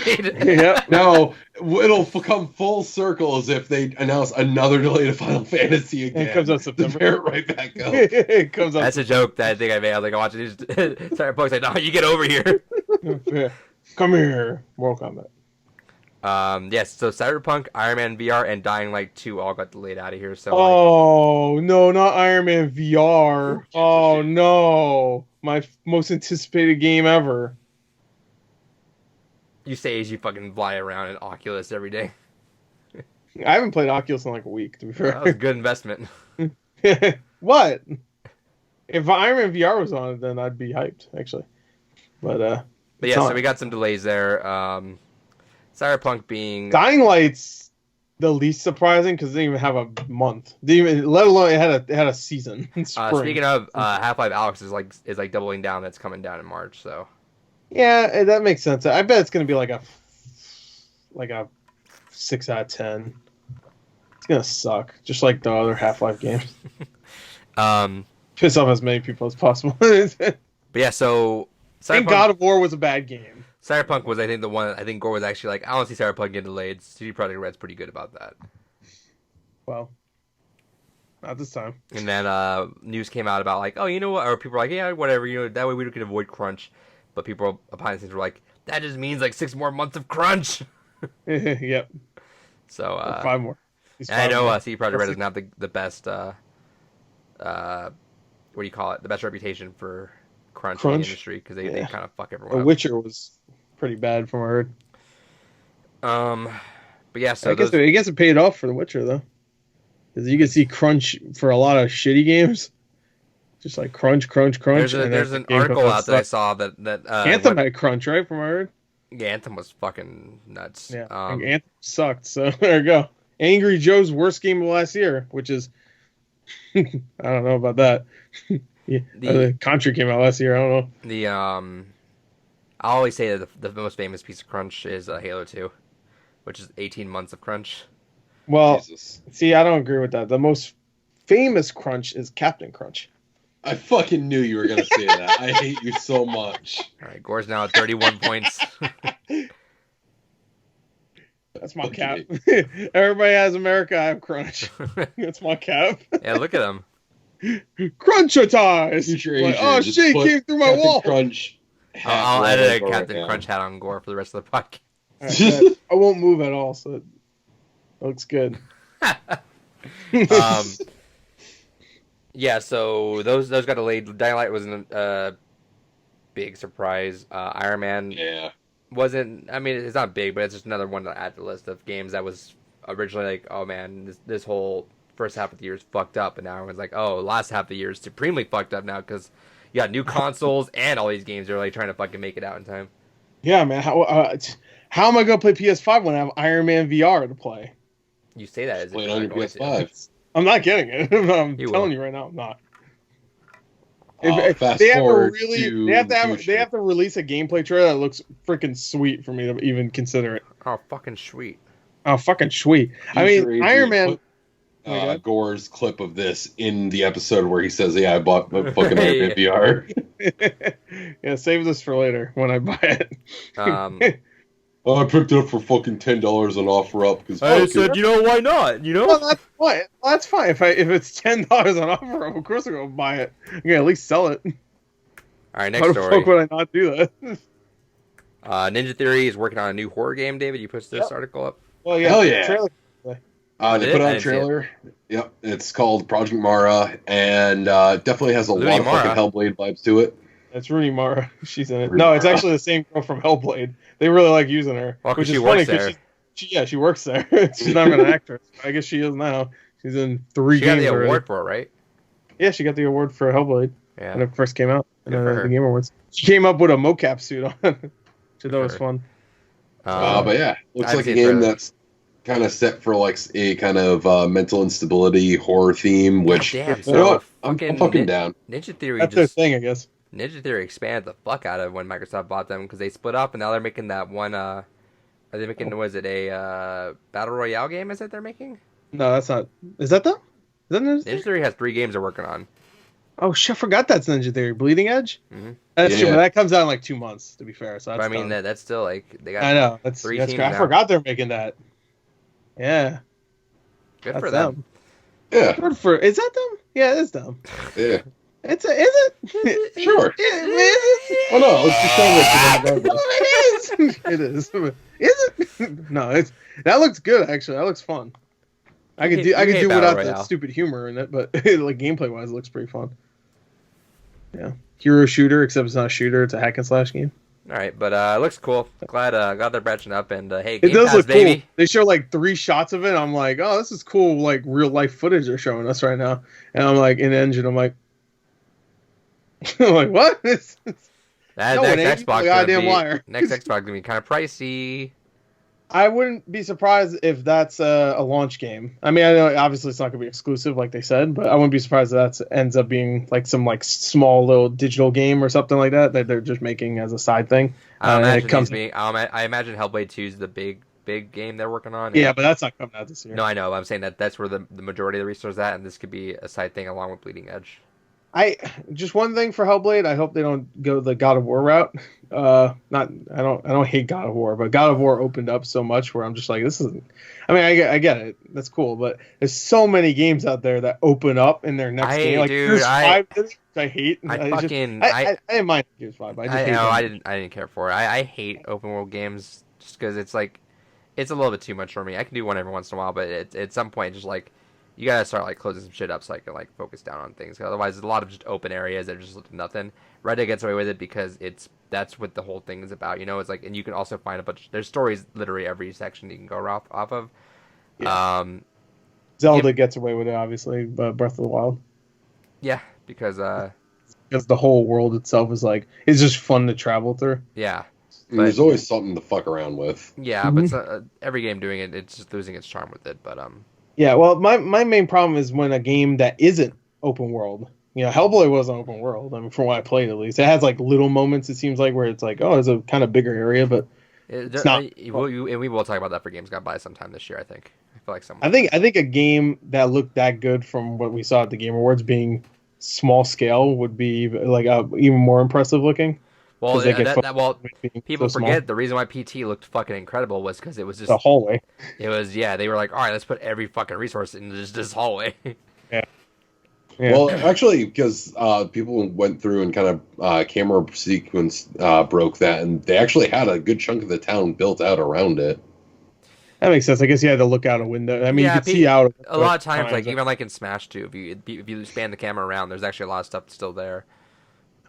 Yep. No, it'll come full circle as if they announce another delay to Final Fantasy again. It comes out September. Pair it right back up. It comes out. That's a joke that I think I made. I was like, I watch these Cyberpunk's like, no, you get over here. Yeah. Come here, Mortal Kombat. Yes. So Cyberpunk, Iron Man VR, and Dying Light 2 all got delayed out of here. So. Oh no, not Iron Man VR. Oh no, my most anticipated game ever. You say as you fucking fly around in Oculus every day. I haven't played Oculus in like a week, to be fair. That was a good investment. What? If Iron Man VR was on it, then I'd be hyped, actually. But yeah, so we got some delays there. Cyberpunk being Dying Light's the least surprising because it didn't even have a month. Didn't even, let alone it had a season. Speaking of Half-Life Alyx is like doubling down. That's coming down in March. So yeah, that makes sense. I bet it's gonna be like a 6 out of 10. It's gonna suck, just like the other Half-Life games. Piss off as many people as possible. But yeah, so and God of War was a bad game. Cyberpunk was, I think, the one. I think Gore was actually like, I don't see Cyberpunk getting delayed. CD Projekt Red's pretty good about that. Well, not this time. And then news came out about like, oh, you know what? Or people were like, yeah, whatever. That way we can avoid crunch. But people behind the scenes were like, that just means like 6 more months of crunch. Yep. So or 5 more. And I know CD Projekt Red is not the best. What do you call it? The best reputation for crunch in the industry because they kind of fuck everyone up. The Witcher was pretty bad from what I heard. But yeah, so I guess it paid off for The Witcher though, because you can see crunch for a lot of shitty games, just like crunch. There's an article out that I saw that Anthem had crunch, right? From what I heard. Yeah, Anthem was fucking nuts. Yeah, Anthem sucked. So there you go. Angry Joe's worst game of last year, which is I don't know about that. Yeah, the Contra came out last year. I don't know. I always say that the most famous piece of crunch is Halo 2, which is 18 months of crunch. Well, Jesus. See, I don't agree with that. The most famous crunch is Captain Crunch. I fucking knew you were going to say that. I hate you so much. All right, Gore's now at 31 points. That's my cap. Everybody has America, I have Crunch. That's my cap. Yeah, look at him. Crunchitize! Like, oh shit, came through my wall. Crunch I'll edit a Gore, Captain yeah. Crunch hat on Gore for the rest of the podcast. All right, good. I won't move at all, so it looks good. Yeah, so those got delayed. Dying Light wasn't a big surprise. Iron Man Yeah. wasn't. I mean, it's not big, but it's just another one to add to the list of games that was originally like, oh man, this whole first half of the year is fucked up, and now everyone's like, oh, last half of the year is supremely fucked up now because you got new consoles and all these games are like trying to fucking make it out in time. Yeah, man. How am I gonna play PS5 when I have Iron Man VR to play? You say that as if Playing you're on not your going to. PS5. I'm not getting it. I'm You telling will. you right now, I'm not. Fast They have to forward really, to they have to the have, future. they have to release a gameplay trailer that looks freaking sweet for me to even consider it. Oh, fucking sweet. Oh, fucking sweet! I Future mean, Adrian Iron Man. put, Oh my God. Gore's clip of this in the episode where he says, "Yeah, I bought my fucking Iron Man VR." Yeah, save this for later when I buy it. Oh, I picked it up for fucking $10 on OfferUp because I said, you know, why not? You know? Well, that's fine. Well, that's fine. If it's $10 on offer, of course I'm gonna buy it. I'm gonna at least sell it. All right, Why next the story. fuck would I not do that? Ninja Theory is working on a new horror game. David, you posted this article up. Well, yeah. Hell yeah. Trailer. They Did put it? I out a didn't see trailer. Yep, it's called Project Mara, and definitely has a Rooney lot of Mara. fucking Hellblade vibes to it. That's Rooney Mara. She's in it. Rooney No, it's Mara. actually the same girl from Hellblade. They really like using her, Well, 'cause which she is works funny there. she works there. She's not even an actress. I guess she is now. She's in 3 She got games the already. award for it, right? Yeah, she got the award for Hellblade Yeah. when it first came out in Good for her. the Game Awards. She came up with a mocap suit on, which I thought was her. fun. But yeah, looks I've like a seen game trailers. that's kind of set for like a kind of mental instability horror theme, which Damn, you know so what? I'm fucking down. Ninja Theory That's their just thing, I guess. Ninja Theory expanded the fuck out of when Microsoft bought them because they split up and now they're making that one. Are they making? Was it a battle royale game? Is it they're making? No, that's not. Is that them? Is that Ninja Ninja Theory? Theory has 3 games they're working on. Oh shit! I forgot that's Ninja Theory. Bleeding Edge. Mhm. That's true, Yeah. but that comes out in like 2 months. To be fair, so But that's I mean done. that's still like they got. I know that's 3 that's teams good. I now. forgot they're making that. Yeah, Good that's for them. Yeah, Good for is that them? Yeah, it is them. yeah, Is it? sure. Is Oh no, let's just show it. it is. It is. Is it? No, that looks good actually. That looks fun. I could You do hate Battle without Royale. that stupid humor in it, but like gameplay wise, it looks pretty fun. Yeah, hero shooter, except it's not a shooter; it's a hack and slash game. All right, but it looks cool. Glad they're branching up and hey, It Game does Pass, look baby. cool. They show like 3 shots of it. I'm like, oh, this is cool, like real life footage they're showing us right now. And I'm like, in engine, I'm like, I'm like, what? That No, it next ain't. Xbox You're a goddamn liar. Next Xbox gonna be kind of pricey. I wouldn't be surprised if that's a launch game. I mean, I know obviously it's not gonna be exclusive, like they said, but I wouldn't be surprised if that ends up being like some like small little digital game or something like that they're just making as a side thing. I And imagine it comes. I imagine Hellblade 2 is the big game they're working on. Yeah, but that's not coming out this year. No, I know. I'm saying that's where the majority of the resources at, and this could be a side thing along with Bleeding Edge. I just one thing for Hellblade. I hope they don't go the God of War route. I don't hate God of War, but God of War opened up so much where I'm just like, this isn't. I mean, I get it. That's cool, but there's so many games out there that open up in their next game. Like dude, Gears 5 did it, which I hate. I didn't mind Gears 5. I just hate know them. I didn't care for it. I hate open world games just because it's like it's a little bit too much for me. I can do one every once in a while, but at some point just like you gotta start like closing some shit up so I can like focus down on things. 'Cause otherwise, there's a lot of just open areas that just look nothing. Red Dead gets away with it because that's what the whole thing is about. You know, it's like, and you can also find a bunch. There's stories literally every section you can go off of. Yeah. Zelda gets away with it, obviously, but Breath of the Wild. Yeah, because the whole world itself is like it's just fun to travel through. yeah. And there's always something to fuck around with. Yeah, but every game doing it, it's just losing its charm with it. But Yeah, well, my main problem is when a game that isn't open world. You know, Hellblade wasn't open world. I mean, from what I played at least, it has like little moments. It seems like where it's like, oh, it's a kind of bigger area, but it's not. and we will talk about that for Games Gone By sometime this year. I think. I feel like someone. I think a game that looked that good from what we saw at the Game Awards being small scale would be like even more impressive looking. Well, being people so forget small. the reason why PT looked fucking incredible was because it was just The hallway. It was they were like, all right, let's put every fucking resource in this hallway. Yeah. Yeah. Well, actually, because people went through and kind of camera sequence broke that, and they actually had a good chunk of the town built out around it. That makes sense. I guess you had to look out a window. I mean, Yeah, you could see out a lot of times, like even like in Smash 2, if you span the camera around, there's actually a lot of stuff still there.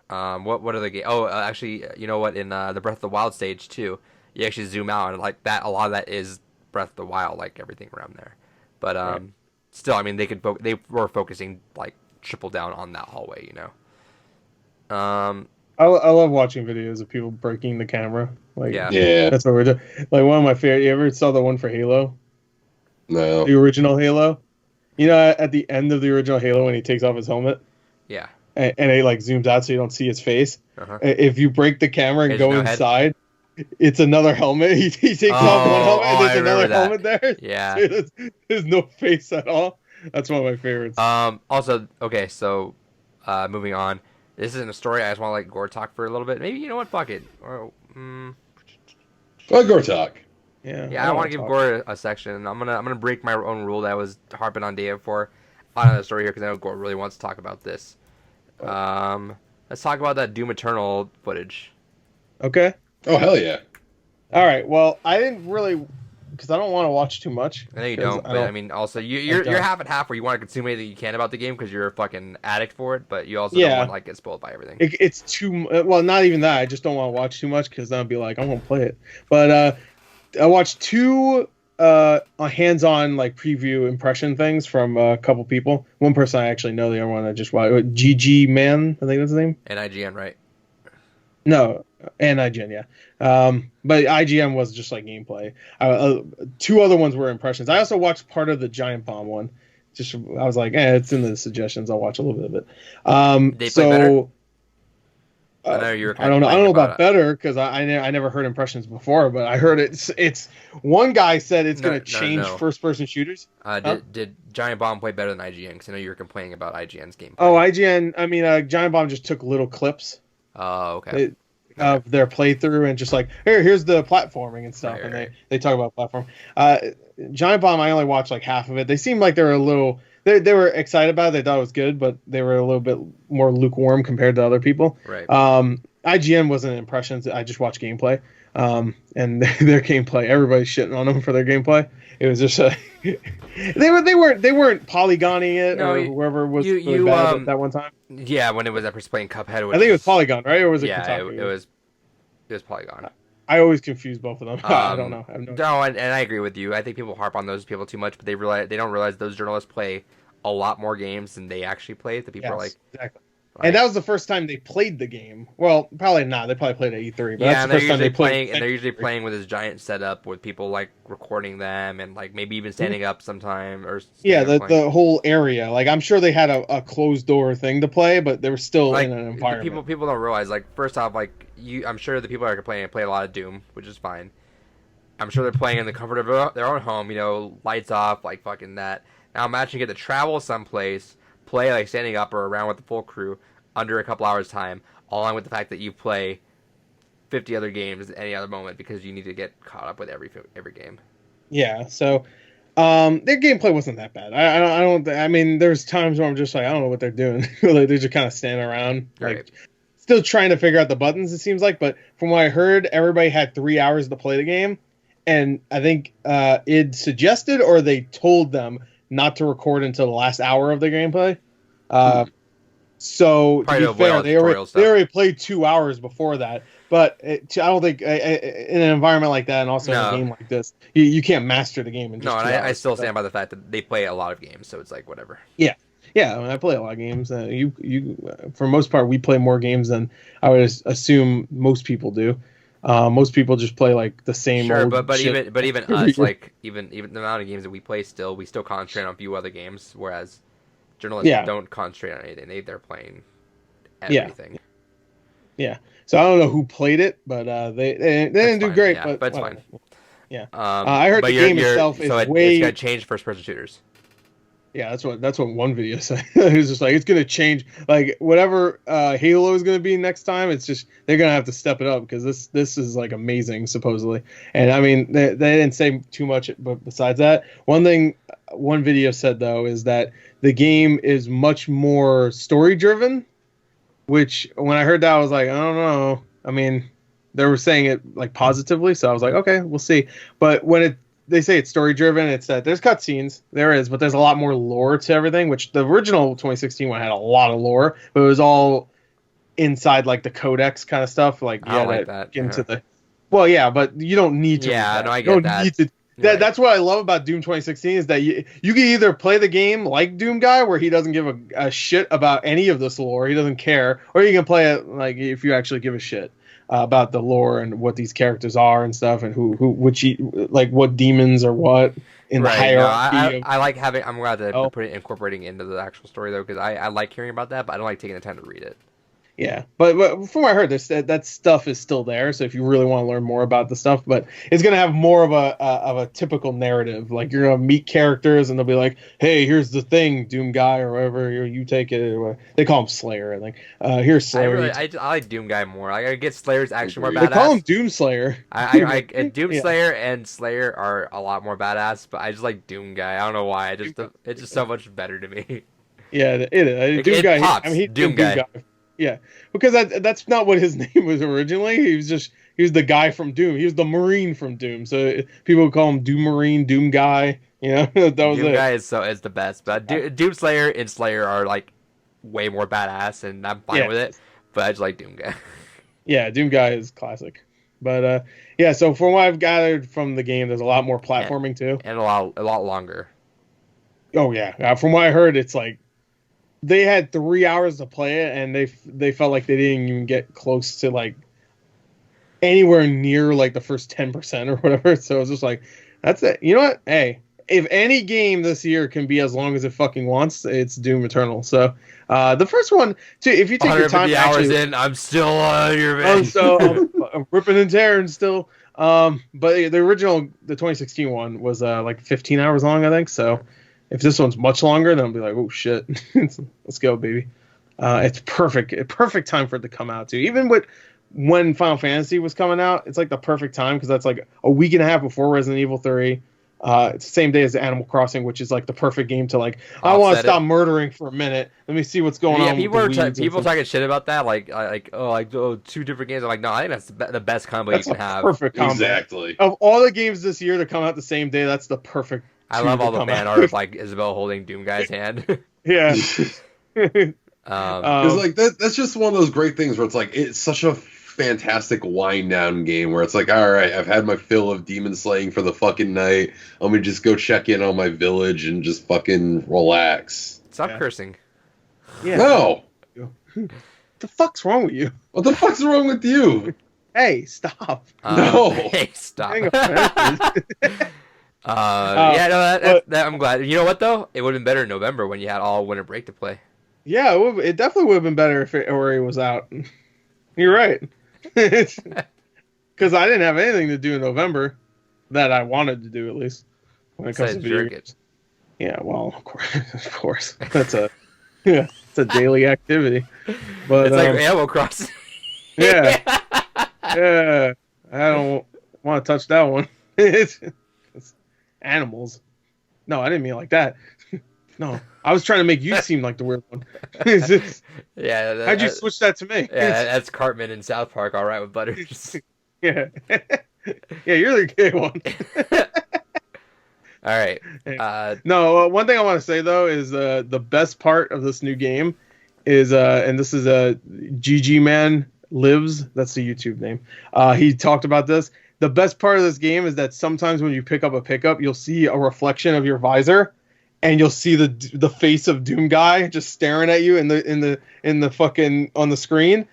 What are the games? Oh, actually, you know what? In the Breath of the Wild stage too, you actually zoom out and like that. A lot of that is Breath of the Wild, like everything around there. But Right. still, I mean, they were focusing like triple down on that hallway, you know. I love watching videos of people breaking the camera. Like, Yeah. Yeah, that's what we're doing. Like one of my favorite. You ever saw the one for Halo, no. the original Halo? You know, at the end of the original Halo, when he takes off his helmet Yeah. and it like zooms out so you don't see his face. Uh-huh. If you break the camera and There's go no head? inside, it's another helmet. He takes off one helmet and I there's another remember that. helmet there. Yeah. So there's no face at all. That's one of my favorites. Also, okay, so moving on. This isn't a story. I just want to let Gore talk for a little bit. Maybe, you know what? Fuck it. Or, Well, Gortok. yeah, I want to give Gore a section. I'm gonna break my own rule that I was harping on Dave for on another story here because I know Gore really wants to talk about this. Let's talk about that Doom Eternal footage. Okay. Oh, hell yeah. All right. Well, I didn't really, because I don't want to watch too much. I know you 'cause don't, but I mean, also you're half and half where you want to consume anything you can about the game because you're a fucking addict for it, but you also don't want to like get spoiled by everything. It's too well, not even that. I just don't want to watch too much because then I'll be like, I won't play it. But I watched two hands-on like preview impression things from a couple people. One person I actually know, the other one I just watched. GG Man, I think that's his name. And IGN, right? No, and IGN, yeah. But IGN was just like gameplay. Two other ones were impressions. I also watched part of the Giant Bomb one. Just I was like, it's in the suggestions. I'll watch a little bit of it. They play better? I know you were I don't know. I don't know about it. better because I never heard impressions before, but I heard it's one guy said it's going to change first-person shooters. Did Giant Bomb play better than IGN? Because I know you were complaining about IGN's gameplay. Oh, IGN. I mean, Giant Bomb just took little clips. Oh, okay. Of their playthrough and just like here's the platforming and stuff, right, and they talk about platform. Giant Bomb, I only watched like half of it. They seemed like they were a little. They were excited about it. They thought it was good, but they were a little bit more lukewarm compared to other people. Right. IGN wasn't impressions. I just watched gameplay. And their gameplay, everybody's shitting on them for their gameplay. It was just they weren't polygoning it or whoever was really bad at that one time. Yeah, when it was at first playing Cuphead. I think it was Polygon, right? Or was it? Yeah, Kotaku? it was Polygon. I always confuse both of them. I don't know. No, and I agree with you. I think people harp on those people too much, but they don't realize those journalists play a lot more games than they actually play. The people are like exactly. And that was the first time they played the game. Well, probably not. They probably played at E3. But yeah, that's the first time they played. And they're usually playing with this giant setup with people like recording them and like maybe even standing up sometime or. Yeah, the whole area. Like I'm sure they had a closed door thing to play, but they were still like, in an environment. People don't realize like first off like I'm sure the people that are playing play a lot of Doom, which is fine. I'm sure they're playing in the comfort of their own home. You know, lights off, like fucking that. Now imagine you get to travel someplace, play like standing up or around with the full crew. Under a couple hours time, along with the fact that you play 50 other games at any other moment because you need to get caught up with every game. Yeah, so their gameplay wasn't that bad. I mean, there's times where I'm just like, I don't know what they're doing. Like, they're just kind of standing around, like still trying to figure out the buttons. It seems like, but from what I heard, everybody had 3 hours to play the game, and I think it suggested or they told them not to record until the last hour of the gameplay. So to be fair, they already played 2 hours before that. But I don't think in an environment like that and also in a game like this, you can't master the game in just 2 hours. I still stand by the fact that they play a lot of games, so it's like whatever. Yeah. I mean, I play a lot of games. You for the most part, we play more games than I would assume most people do. Most people just play like the same. Sure, old but shit even us, like even the amount of games that we play, we still concentrate on a few other games, whereas journalists don't concentrate on anything. They're playing everything. Yeah. So I don't know who played it, but they didn't do great. Yeah, but it's fine. Yeah. I heard the game itself is way. It's got to change first-person shooters. Yeah, that's what one video said. It was just like it's gonna change, like whatever Halo is gonna be next time. It's just they're gonna have to step it up because this is like amazing supposedly. And I mean they didn't say too much, but besides that, one thing one video said though is that the game is much more story driven. Which when I heard that, I was like, I don't know. I mean, they were saying it like positively, so I was like, okay, we'll see. But when they say it's story driven, it's that there's cutscenes, there is, but there's a lot more lore to everything. Which the original 2016 one had a lot of lore, but it was all inside like the codex kind of stuff. Like I like that. Get into the. Well, yeah, but you don't need to. Yeah, read that. no, I You get don't that. need to. That's what I love about Doom 2016 is that you can either play the game like Doom Guy, where he doesn't give a shit about any of this lore, he doesn't care, or you can play it like if you actually give a shit about the lore and what these characters are and stuff, and like what demons or what in the hierarchy. I like having. I'm glad that put it incorporating into the actual story though, because I like hearing about that, but I don't like taking the time to read it. Yeah, but from what I heard, that stuff is still there. So if you really want to learn more about the stuff, but it's gonna have more of a typical narrative. Like you're gonna meet characters, and they'll be like, "Hey, here's the thing, Doom Guy, or whatever. You take it." Or they call him Slayer. I think. Here's Slayer. I like Doom Guy more. I get Slayer's actually more badass. They call him Doom Slayer. Doom Slayer and Slayer are a lot more badass, but I just like Doom Guy. I don't know why. It's just so much better to me. Yeah, it is. Doom Guy. Pops. Doom Guy. Yeah, because that's not what his name was originally. He was the guy from Doom. He was the Marine from Doom. So people would call him Doom Marine, Doom Guy. You know, that was Doom it. Guy is the best. But Doom Slayer and Slayer are like way more badass, and I'm fine with it. But I just like Doom Guy. Yeah, Doom Guy is classic. But yeah, so from what I've gathered from the game, there's a lot more platforming too, and a lot longer. Oh yeah, from what I heard, it's like. They had 3 hours to play it, and they felt like they didn't even get close to like anywhere near like the first 10% or whatever. So it was just like, that's it. You know what? Hey, if any game this year can be as long as it fucking wants, it's Doom Eternal. So the first one, too, if you take your time, hours in, I'm still on your man. Oh, so I'm ripping and tearing still. But the original, the 2016 one was like 15 hours long, I think. So. If this one's much longer, then I'll be like, oh shit, let's go, baby. It's perfect time for it to come out too. Even when Final Fantasy was coming out, it's like the perfect time because that's like a week and a half before Resident Evil 3. It's the same day as Animal Crossing, which is like the perfect game to like. I want to stop murdering for a minute. Let me see what's going on. Yeah, people talking shit about that, like two different games. I'm like, no, I think that's the best combo you can have. Perfect combo. Exactly. Of all the games this year to come out the same day, that's the perfect. I love all the fan art of like Isabel holding Doom Guy's hand. Yeah. Because like that's just one of those great things where it's like it's such a fantastic wind down game where it's like, all right, I've had my fill of demon slaying for the fucking night. Let me just go check in on my village and just fucking relax. Stop cursing. Yeah. No. What the fuck's wrong with you? What the fuck's wrong with you? Hey, stop. No. Hey, stop. That I'm glad. You know what though? It would have been better in November when you had all winter break to play. Yeah, it definitely would have been better if Ori was out. You're right. Because I didn't have anything to do in November that I wanted to do at least when it comes to video games. Yeah, well, of course, it's a daily activity. But it's like Animal Crossing. Yeah, I don't want to touch that one. It's animals. No, I didn't mean it like that. No, I was trying to make you seem like the weird one. Yeah. How'd you switch that to me? Yeah, that's Cartman in South Park. All right with Butters. Yeah. Yeah, you're the gay one. All right. No, one thing I want to say though is the best part of this new game is and this is GG Man Lives. That's the YouTube name. He talked about this. The best part of this game is that sometimes when you pick up a pickup, you'll see a reflection of your visor, and you'll see the face of Doom Guy just staring at you in the fucking on the screen,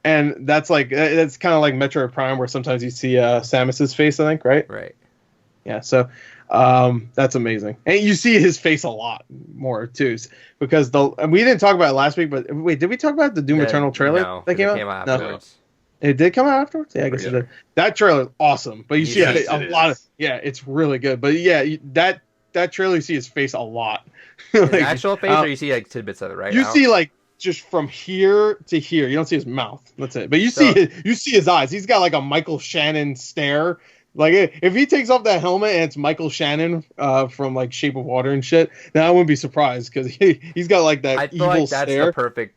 and that's kind of like Metroid Prime, where sometimes you see Samus's face, I think, right? Right. Yeah. So that's amazing, and you see his face a lot more too, because we didn't talk about it last week, but wait, did we talk about the Doom Eternal trailer that came out? Afterwards. It did come out afterwards? Yeah, I guess it did. That trailer is awesome. But you see a lot of... Yeah, it's really good. But yeah, that trailer, you see his face a lot. Like, actual face, or you see like tidbits of it, right? You see like just from here to here. You don't see his mouth. That's it. But you see his eyes. He's got like a Michael Shannon stare Like if he takes off that helmet and it's Michael Shannon from like Shape of Water and shit, then I wouldn't be surprised because he's got like that I feel evil like that's stare. the perfect.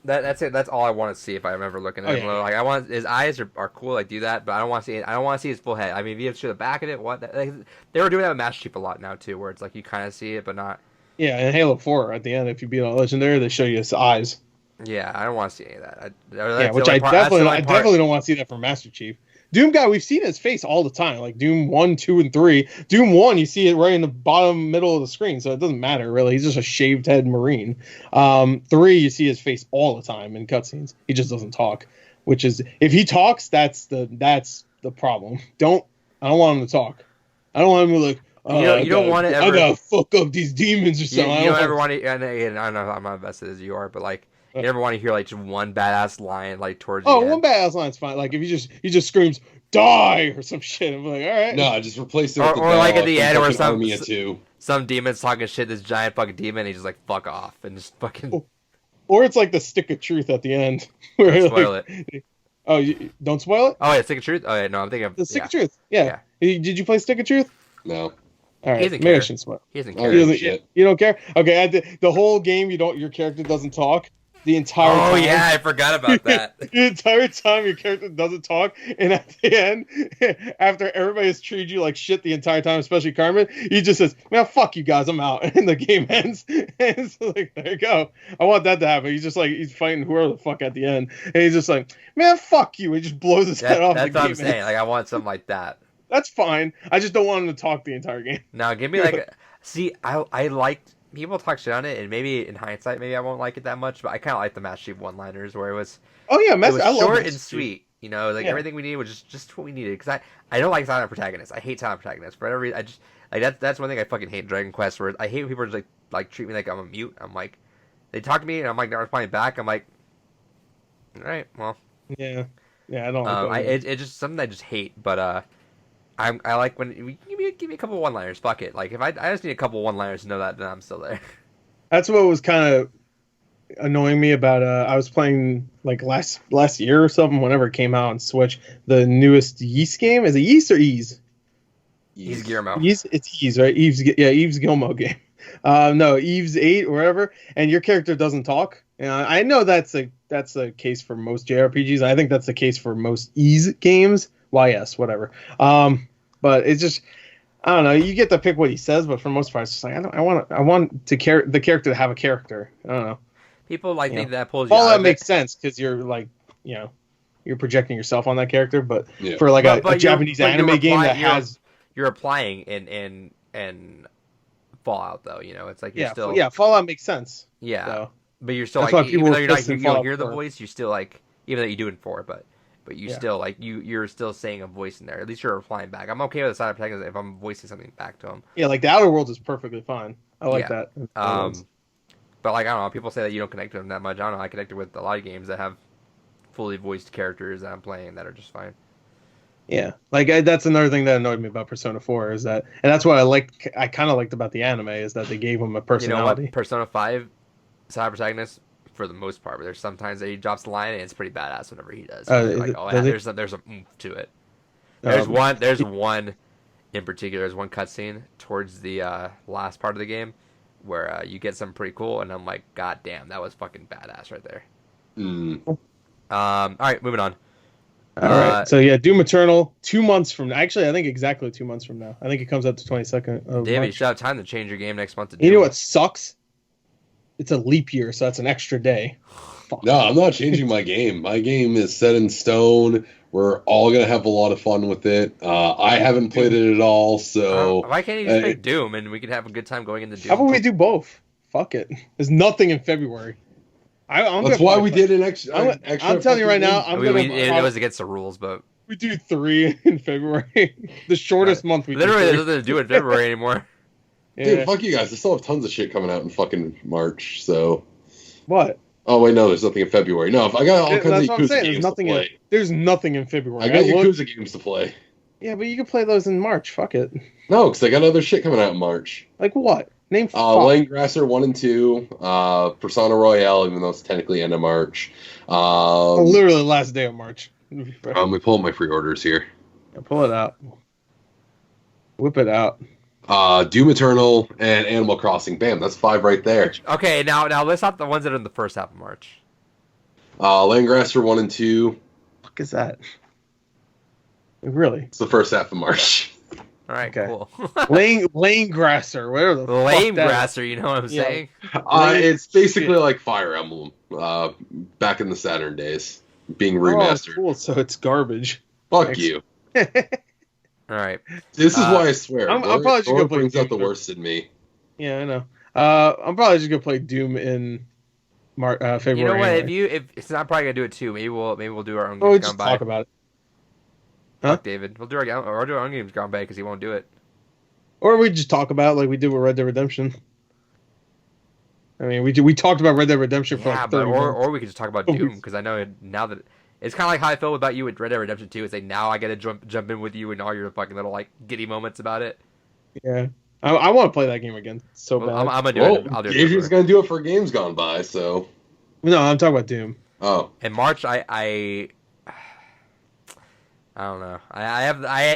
That's it. That's all I want to see if I'm ever looking at him. Yeah. Like I want his eyes are cool, like do that, but I don't want to see it. I don't want to see his full head. I mean, if you have to show the back of it, what? Like, they were doing that with Master Chief a lot now too, where it's like you kind of see it, but not. Yeah, in Halo 4 at the end, if you beat on Legendary, they show you his eyes. Yeah, I don't want to see any of that. Which I definitely don't want to see that from Master Chief. Doom guy, we've seen his face all the time, like Doom 1, 2, and 3. Doom 1, you see it right in the bottom middle of the screen, so it doesn't matter, really. He's just a shaved head Marine. 3, you see his face all the time in cutscenes. He just doesn't talk, which is, if he talks, that's the problem. I don't want him to talk. I don't want him to like, you don't want to ever. I gotta fuck up these demons or something. You don't ever want to, and I know I'm not invested as you are, but like, you never want to hear like just one badass line like towards the end. One badass line's fine. Like if he just screams "die" or some shit, I'm like, all right. No, just replace it with or like at the end where some demon's talking shit, this giant fucking demon, and he's just like fuck off and just fucking. Or it's like the stick of truth at the end. Where don't spoil it. Oh, don't spoil it. Oh yeah, stick of truth. Oh yeah, no, I'm thinking of the stick of truth. Yeah. Did you play Stick of Truth? No. All right, maybe I shouldn't spoil. He doesn't care. You don't care? Okay, the whole game, your character doesn't talk the entire time. Oh yeah, I forgot about that. The entire time your character doesn't talk, and at the end, after everybody has treated you like shit the entire time, especially Carmen, he just says, "Man, fuck you guys, I'm out," and the game ends. And so like, there you go. I want that to happen. He's just like he's fighting whoever the fuck at the end, and he's just like, "Man, fuck you," and he just blows his head off. That's what I'm saying. Like I want something like that. That's fine. I just don't want him to talk the entire game. Now, give me like, see, I liked people talk shit on it, and maybe in hindsight, maybe I won't like it that much, but I kind of like the Master Chief one-liners where it was, I was love short and sweet. You know, like everything we needed was just what we needed. Because I don't like silent protagonists. I hate silent protagonists. For whatever reason, I just like that's one thing I fucking hate in Dragon Quest. Where I hate when people just like treat me like I'm a mute. I'm like, they talk to me, and I'm like not responding back. I'm like, all right, well, yeah, I don't. Like it's just something I just hate, but I like when give me a couple one-liners. Fuck it. Like if I just need a couple one-liners to know that then I'm still there. That's what was kind of annoying me about. I was playing like last year or something. Whenever it came out on Switch, the newest Yeast game. Is it Yeast or Ease? Ease Guillermo. It's Ease, right? Eve's Gilmo game. No, Eve's 8 or whatever. And your character doesn't talk. I know that's a case for most JRPGs. I think that's the case for most Ease games. YS, whatever. But it's just, I don't know. You get to pick what he says, but for the most part, it's just like I want the character to have a character. I don't know. People like think that pulls you all out that of makes it. sense because you're like, you're projecting yourself on that character. But for like a Japanese anime game that has, you're applying in Fallout though. You know, it's like you're still Fallout makes sense. Yeah, so. But you're still That's like why people even though you don't hear the 4. voice, you're still like even though you do it in 4, but you still like you're still saying a voice in there. At least you're replying back. I'm okay with the side protagonist if I'm voicing something back to him. Yeah, like the Outer Worlds is perfectly fine. I like that. But like I don't know, people say that you don't connect to them that much. I don't know. I connected with a lot of games that have fully voiced characters that I'm playing that are just fine. Yeah, like that's another thing that annoyed me about Persona 4 is that, and that's what I kind of liked about the anime is that they gave him a personality. You know what? Persona 5 side protagonist. For the most part, but there's sometimes that he drops the line and it's pretty badass whenever he does. There's a oomph to it. There's one in particular. There's one cutscene towards the last part of the game where you get something pretty cool, and I'm like, God damn, that was fucking badass right there. All right, moving on. All right. So yeah, Doom Eternal 2 months from now. Actually, I think exactly 2 months from now. I think it comes out the 22nd of David, March. you should have time to change your game next month. To you know what sucks? It's a leap year, so that's an extra day. Fuck. No, I'm not changing my game. My game is set in stone. We're all going to have a lot of fun with it. I haven't played it at all, so... why can't you just play Doom, and we can have a good time going into Doom? How about we do both? Fuck it. There's nothing in February. That's why we did an extra... I'm telling you right now, it was against the rules, but... We do 3 in February. The shortest month we literally, there's nothing to do in February anymore. Dude, fuck you guys. I still have tons of shit coming out in fucking March, so... What? Oh, wait, no, there's nothing in February. No, I got all kinds of Yakuza games to play. There's nothing in February. I got Yakuza games to play. Yeah, but you can play those in March. Fuck it. No, because I got other shit coming out in March. Like what? Name 5. Langgrasser 1 and 2, Persona Royale, even though it's technically end of March. Literally last day of March. We pull up my pre-orders here. Pull it out. Whip it out. Doom Eternal and Animal Crossing. Bam, that's 5 right there. Okay, now let's not the ones that are in the first half of March. Landgrasser 1 and 2. Fuck is that? Really? It's the first half of March. All right, Okay. cool. Lane Grasser, whatever the Lame fuck that grasser, you know what I'm saying? It's basically like Fire Emblem, back in the Saturn days, being remastered. Oh, cool. So it's garbage. Fuck Thanks. you. All right. This is why I swear. I'm probably just gonna play brings out the Doom. worst in me. Yeah, I know. I'm probably just gonna play Doom in February. You know what? Anyway. If it's not probably gonna do it too. Maybe we'll do our own Oh, games we gone just by. talk about it. Fuck David. We'll do our own games gone by because he won't do it. Or we just talk about it like we did with Red Dead Redemption. I mean, we talked about Red Dead Redemption for like 30 minutes. Or we could just talk about Doom because I know now that it's kind of like how I feel about you with Red Dead Redemption 2. It's like now I get to jump in with you and all your fucking little like giddy moments about it. Yeah, I want to play that game again so bad. I'm gonna do it. I'll do it. Adrian's gonna do it for games gone by. So No, I'm talking about Doom. oh, In March, I don't know.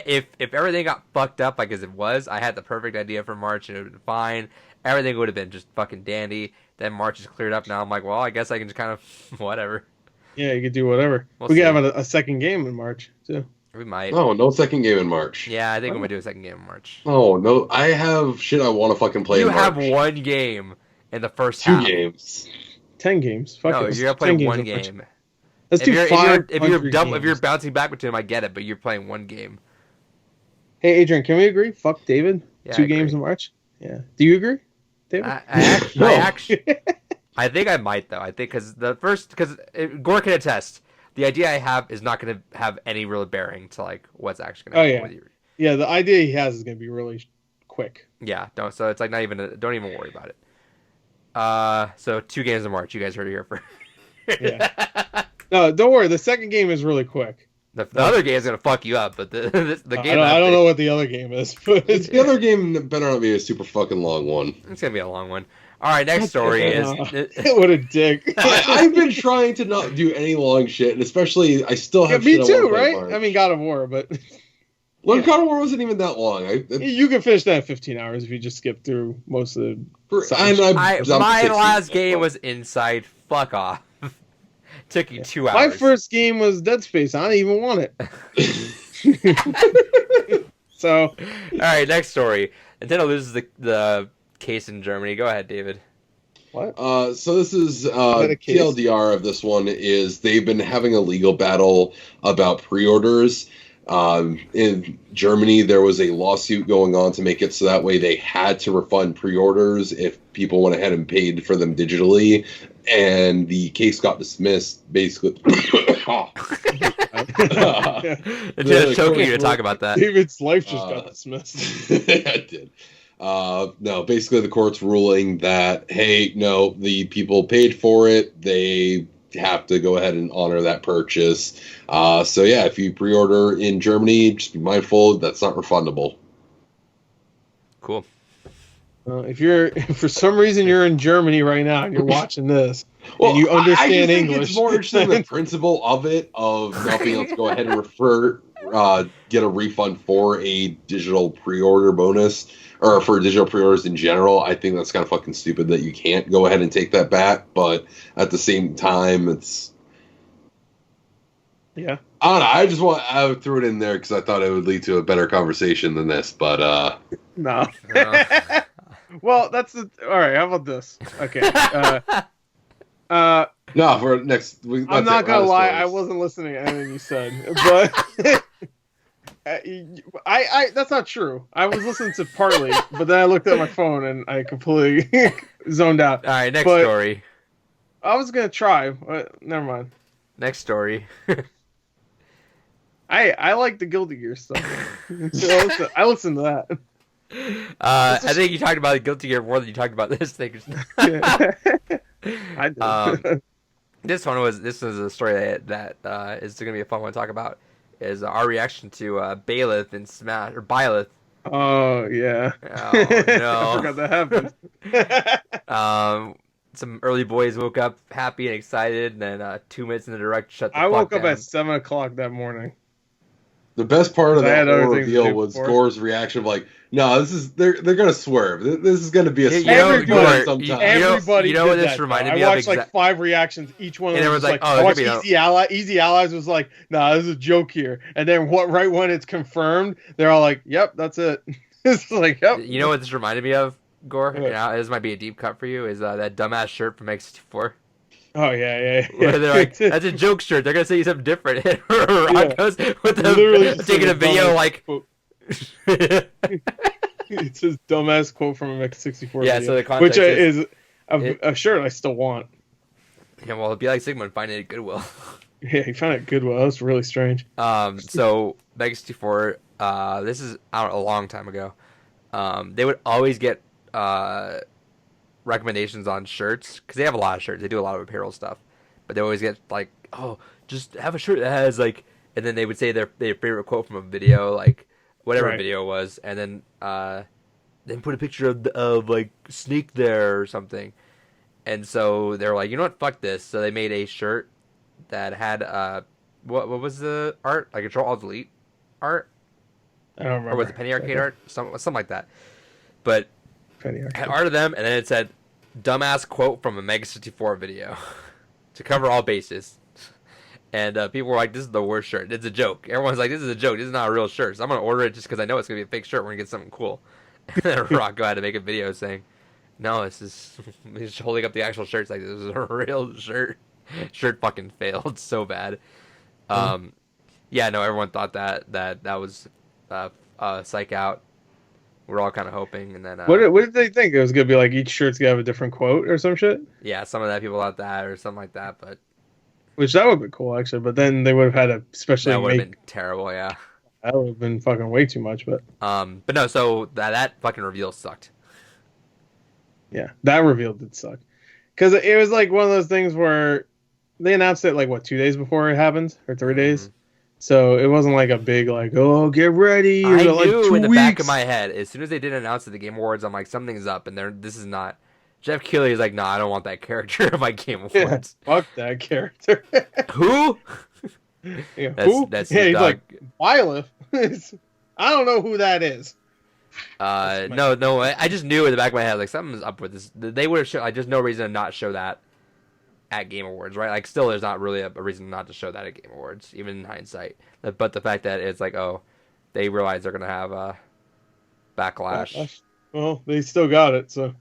If everything got fucked up like as it was, I had the perfect idea for March and it would have been fine. Everything would have been just fucking dandy. Then March is cleared up. Now I'm like, well, I guess I can just kind of whatever. Yeah, you could do whatever. We'll we see. could have a second game in March too. We might. no second game in March. Yeah, I think I'm gonna do a second game in March. Oh no, I have shit I want to fucking play. You in have March. one game in the first 2 half. games. 10 games. Fuck No, it. you're gonna play 10 games one in March. game. Let's If do you're, 5. if you're bouncing back between them, I get it, but you're playing one game. Hey, Adrian, can we agree? Fuck David. Yeah, 2 I agree. games in March. Yeah. Do you agree, David? I actually, I think I might though. I think because Gore can attest. The idea I have is not going to have any real bearing to like what's actually going to happen with you. Yeah, the idea he has is going to be really quick. Yeah, don't. So it's like not even. Don't even worry about it. So 2 games in March. You guys heard it here first. Yeah. No, don't worry. The second game is really quick. The other game is going to fuck you up, but the game. I don't know what the other game is, but The other game better not be a super fucking long one. It's going to be a long one. All right, next story is. What a dick. I've been trying to not do any long shit, and especially I still have. Me shit too, I wanna play right? in March. I mean, God of War, but Well, God of War wasn't even that long. you can finish that in 15 hours if you just skip through most of the. My last game was Inside. Fuck off. Took you 2 hours. My first game was Dead Space. I didn't even want it. So, all right, next story. Nintendo loses the case in Germany. Go ahead, David. what? So this is that a case? TLDR of this one is they've been having a legal battle about pre-orders. In Germany, there was a lawsuit going on to make it so that way they had to refund pre-orders if people went ahead and paid for them digitally, and the case got dismissed. Basically, It's just choking you to talk about that. David's life just got dismissed. I did. No, basically the court's ruling that, hey, no, the people paid for it. They have to go ahead and honor that purchase. So yeah, if you pre-order in Germany, just be mindful that's not refundable. Cool. If for some reason you're in Germany right now and you're watching this Well, and you I just understand think English, it's more interesting the principle of it, of not being able to go ahead and get a refund for a digital pre-order bonus, or for digital pre-orders in general. I think that's kind of fucking stupid that you can't go ahead and take that back, but at the same time, it's... yeah. I don't know, I threw it in there because I thought it would lead to a better conversation than this, but... No. Well, that's the... All right, how about this? Okay. No, for next... I'm not going to lie, I wasn't listening to anything you said, but... I that's not true. I was listening to partly, but then I looked at my phone and I completely zoned out. All right, next But story. I was gonna try, but never mind. Next story. I like the Guilty Gear stuff. So I listen to that. I think you talked about the Guilty Gear more than you talked about this thing. I did. This was a story that is going to be a fun one to talk about. Is our reaction to Byleth and Smash, or Byleth. Oh yeah. Oh no! I forgot that happened. Some early boys woke up happy and excited, and then 2 minutes in the direct shut the I fuck woke up down. at 7:00 that morning. The best part of I that had other whole things to reveal do was before. Gore's reaction of like, no, this is they're gonna swerve. This is gonna be a You swerve know, Everybody- sometime. Everybody you know what did this that, reminded though. me I of watched like 5 reactions. Each one And was everyone's just like, like, oh, I there's watched gonna be Easy Ally. Easy Allies was like, nah, this is a joke here. And then right when it's confirmed, they're all like, yep, that's it. It's like, yep. You know what this reminded me of, Gore? What? And this might be a deep cut for you. Is that dumbass shirt from X64? Oh yeah. Where they're like, that's a joke shirt. They're gonna say something different. And Rock goes with Literally them just taking says a video dumbass like. quote. It's his dumbass quote from a X64 Yeah, video, so the context which is a shirt I still want. Yeah, well, it'd be like Sigmund finding it at Goodwill. Yeah, he found it at Goodwill. That was really strange. So Mega 64, this is out a long time ago. They would always get recommendations on shirts because they have a lot of shirts. They do a lot of apparel stuff, but they always get like, oh, just have a shirt that has like, and then they would say their favorite quote from a video, like whatever Right. video it was, and then put a picture of like Snake there or something. And so they're like, you know what, fuck this. So they made a shirt that had what was the art? Like Control Alt Delete art? I don't remember. Or was it Penny Arcade art? Something like that. But Penny Arcade. had art of them, and then it said, dumbass quote from a Mega 64 video. To cover all bases. And people were like, this is the worst shirt. It's a joke. Everyone's like, this is a joke. This is not a real shirt. So I'm going to order it just because I know it's going to be a fake shirt. We're going to get something cool. And then Rock had to make a video saying, no, this is... He's holding up the actual shirt. It's like, this is a real shirt. Shirt fucking failed so bad. Yeah, no, everyone thought that was psych out. We're all kind of hoping, and then What did they think? It was gonna be like each shirt's gonna have a different quote or some shit. yeah, some of that people thought that or something like that, but Which that would have been cool actually. But then they would have had to especially that would have make been terrible. Yeah. that would have been fucking way too much. But No, so that fucking reveal sucked. yeah, that reveal did suck because it was like one of those things where they announced it like what 2 days before it happened or 3 days. So it wasn't like a big like, oh, get ready. I like knew 2 in the weeks. back of my head, as soon as they didn't announce at the Game Awards, I'm like, something's up, and this is not. Jeff Keighley is like, nah, I don't want that character in my Game Yeah, Awards. fuck that character. Who? Yeah, That's- who? that's Yeah, his he's dog. like Byleth. I don't know who that is. No, I just knew in the back of my head, like, something's up with this. They would have shown, like, there's no reason to not show that at Game Awards, right? Like, still, there's not really a reason not to show that at Game Awards, even in hindsight. But the fact that it's like, oh, they realize they're going to have a backlash. Well, they still got it, so.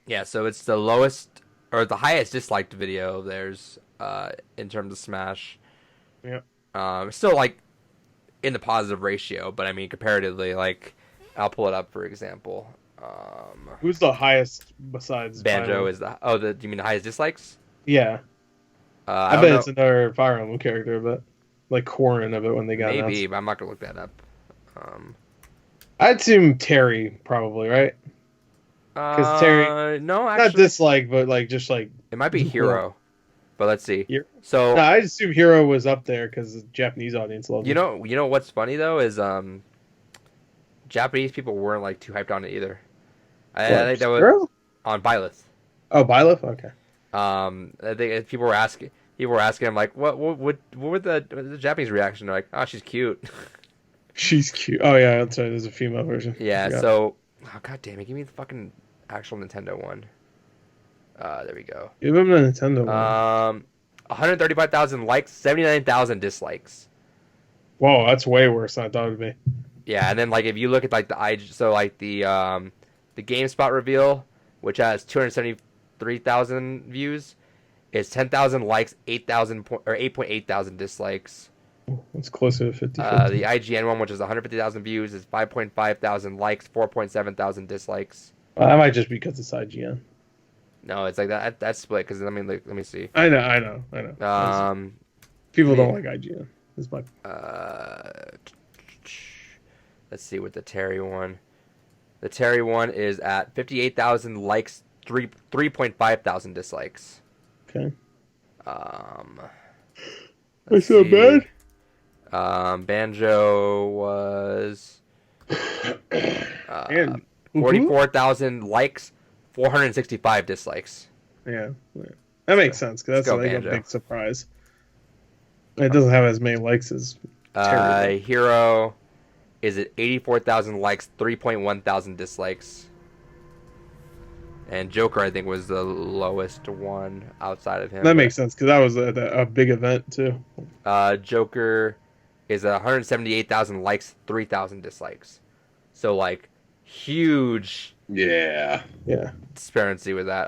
Yeah, so it's the lowest, or the highest disliked video of theirs in terms of Smash. Yeah. Still, like, in the positive ratio, but I mean, comparatively, like, I'll pull it up, for example. Who's the highest besides Banjo Byleth? is do you mean the highest dislikes? Yeah. I I don't bet know. it's another Fire Emblem character, but like Corrin of it when they got Maybe, announced. but I'm not gonna look that up. I'd assume Terry probably, right? Because Terry, no, not actually, dislike, but like just like it might be Hero. But let's see. Hero? So no, I'd assume Hero was up there because the Japanese audience loved you it. know what's funny though is Japanese people weren't like too hyped on it either. I think that was Hero? on Byleth. Oh, Byleth? Okay. I think people were asking him like, what would the Japanese reaction? They're like, oh, she's cute. She's cute. Oh yeah, that's right. There's a female version. Yeah. Forgot. So, oh, god damn it, give me the fucking actual Nintendo one. There we go. Give him the Nintendo one. 135,000 likes, 79,000 dislikes. Whoa, that's way worse than I thought it would be. Yeah, and then like if you look at like the GameSpot reveal, which has 273,000 views, is 10,000 likes, 8.8 thousand dislikes. It's closer to 50. The IGN one, which is 150,000 views, is 5.5 thousand likes, 4.7 thousand dislikes. Well, that might just be because it's IGN. No, it's like that. That's split because I mean, like, let me see. I know. People don't like IGN. It's my Let's see what the Terry one. The Terry one is at 58,000 likes, 3.5 thousand dislikes. okay. Let's That's not see. bad. Banjo was And 44,000 likes, 465 dislikes. yeah, that makes sense because Let's that's go like Banjo. a big surprise. It doesn't have as many likes as Terrible. Hero is at 84,000 likes, 3.1 thousand dislikes. And Joker, I think, was the lowest one outside of him. That makes sense because that was a big event too. Joker is 178,000 likes, 3,000 dislikes. So like huge Yeah. disparity with that.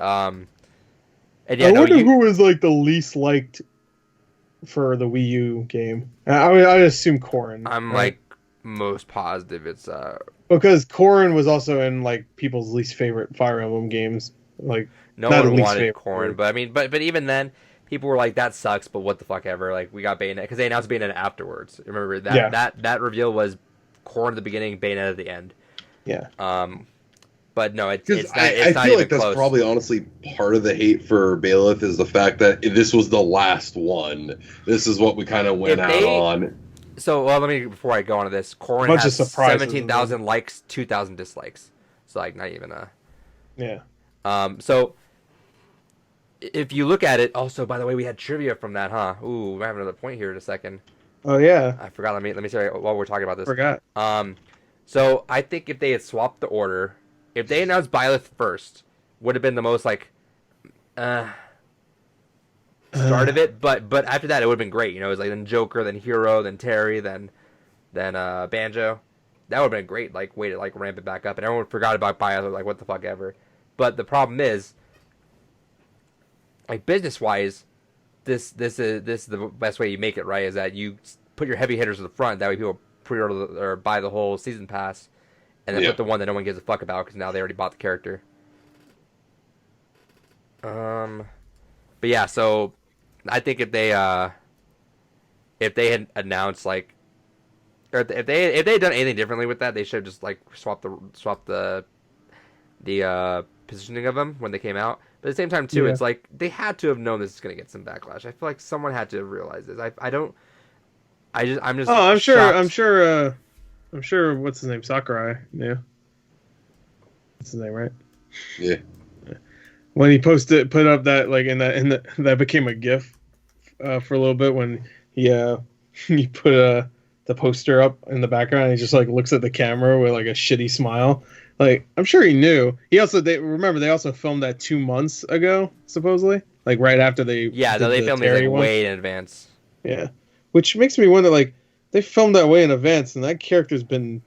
And I wonder who was like the least liked for the Wii U game. I assume Corrin. I'm right? like most positive it's because Corrin was also in like people's least favorite Fire Emblem games. Like no not one least wanted favorite. Corrin, but I mean, but even then, people were like, "That sucks," but what the fuck ever. Like we got Bayonetta because they announced Bayonetta afterwards. Remember that that reveal was Corrin at the beginning, Bayonetta at the end. Yeah. But no, it's not. I Not feel even like that's close. probably honestly part of the hate for Byleth is the fact that this was the last one. This is what we kind of went out on. So, well, let me before I go on to this. Corrin Bunch has of surprises 17,000 likes, 2,000 dislikes. So like not even a. Yeah. So if you look at it, also by the way, we had trivia from that, huh? Ooh, I have another point here in a second. Oh yeah. I forgot. Let me say while we're talking about this. Forgot. So I think if they had swapped the order, if they announced Byleth first, would have been the most like start of it. But after that, it would have been great. You know, it was like then Joker, then Hero, then Terry, then Banjo. That would have been a great like way to like ramp it back up, and everyone forgot about Byleth. Like what the fuck ever. But the problem is, like business wise, this is the best way you make it right. Is that you put your heavy hitters at the front. That way people pre-order or buy the whole season pass, and then put the one that no one gives a fuck about because now they already bought the character. But yeah, so I think if they had announced like, or if they had done anything differently with that, they should have just like swapped the positioning of them when they came out. But at the same time too, it's like they had to have known this is gonna get some backlash. I feel like someone had to have realized this. I'm just. Oh, I'm shocked. sure. What's his name? Sakurai. Yeah. That's his name, right? Yeah. When he put up that like that became a GIF for a little bit when he put the poster up in the background. And he just like looks at the camera with like a shitty smile. Like I'm sure he knew. They also filmed that 2 months ago supposedly, like right after they they filmed it like way in advance. Yeah, which makes me wonder like they filmed that way in advance and that character's been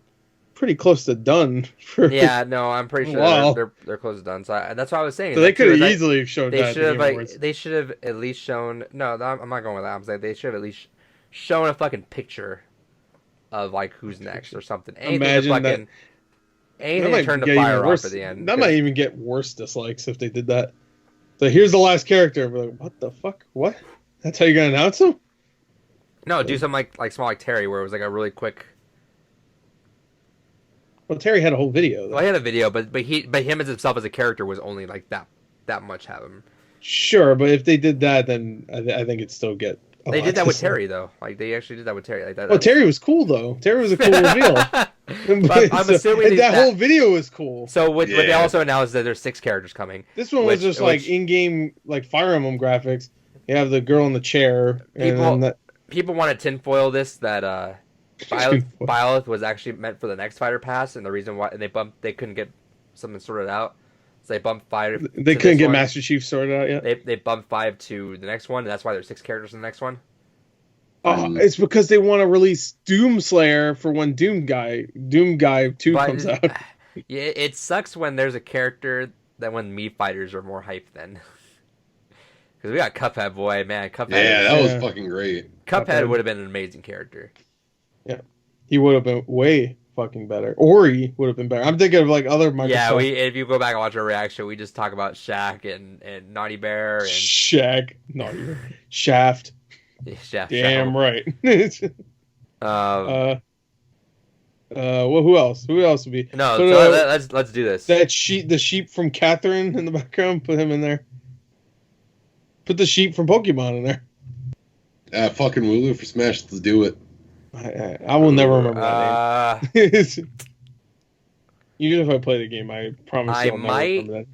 pretty close to done for I'm pretty sure they're close to done. So that's what I was saying. So they could have easily shown that. They should have at least shown. No, I'm not going with that. I'm saying they should have at least shown a fucking picture of like who's next or something. Anything to turn the fire off at the end. That might even get worse dislikes if they did that. So here's the last character. We're like, what the fuck? What? That's how you're gonna announce him? No, do something like small like Terry, where it was like a really quick. Well, Terry had a whole video. Though. Well, he had a video, but him as himself as a character was only like that much have him. Sure, but if they did that, then I think it'd still get. They did that with Terry though. Like they actually did that with Terry. Like that. Well, Terry was cool though. Terry was a cool reveal. I'm assuming that whole video was cool. So what they also announced that there's 6 characters coming. This one was just like in-game like Fire Emblem graphics. You have the girl in the chair. People want to tinfoil this that Byleth was actually meant for the next fighter pass, and the reason why they couldn't get something sorted out, so they bumped 5. They couldn't get Master Chief sorted out yet. They bumped 5 to the next one, and that's why there's 6 characters in the next one. Oh, it's because they want to release Doomslayer for when Doom Guy 2 comes out. Yeah, it sucks when there's a character that when Mii fighters are more hyped than. Because we got Cuphead, boy, man. Cuphead. Yeah, that was fucking great. Cuphead would have been an amazing character. Yeah, he would have been way fucking better. Ori would have been better. I'm thinking of like other Microsoft. Yeah, if you go back and watch our reaction, we just talk about Shaq and Naughty Bear and Shaq, Naughty Bear, Shaft. Yeah, Shaft. Damn right. Well, who else? Who else would be? No, let's do this. The sheep from Catherine in the background. Put him in there. Put the sheep from Pokemon in there. Fucking Wooloo for Smash. Let's do it. I will never remember that name. Even if I play the game, I promise I you'll might. never remember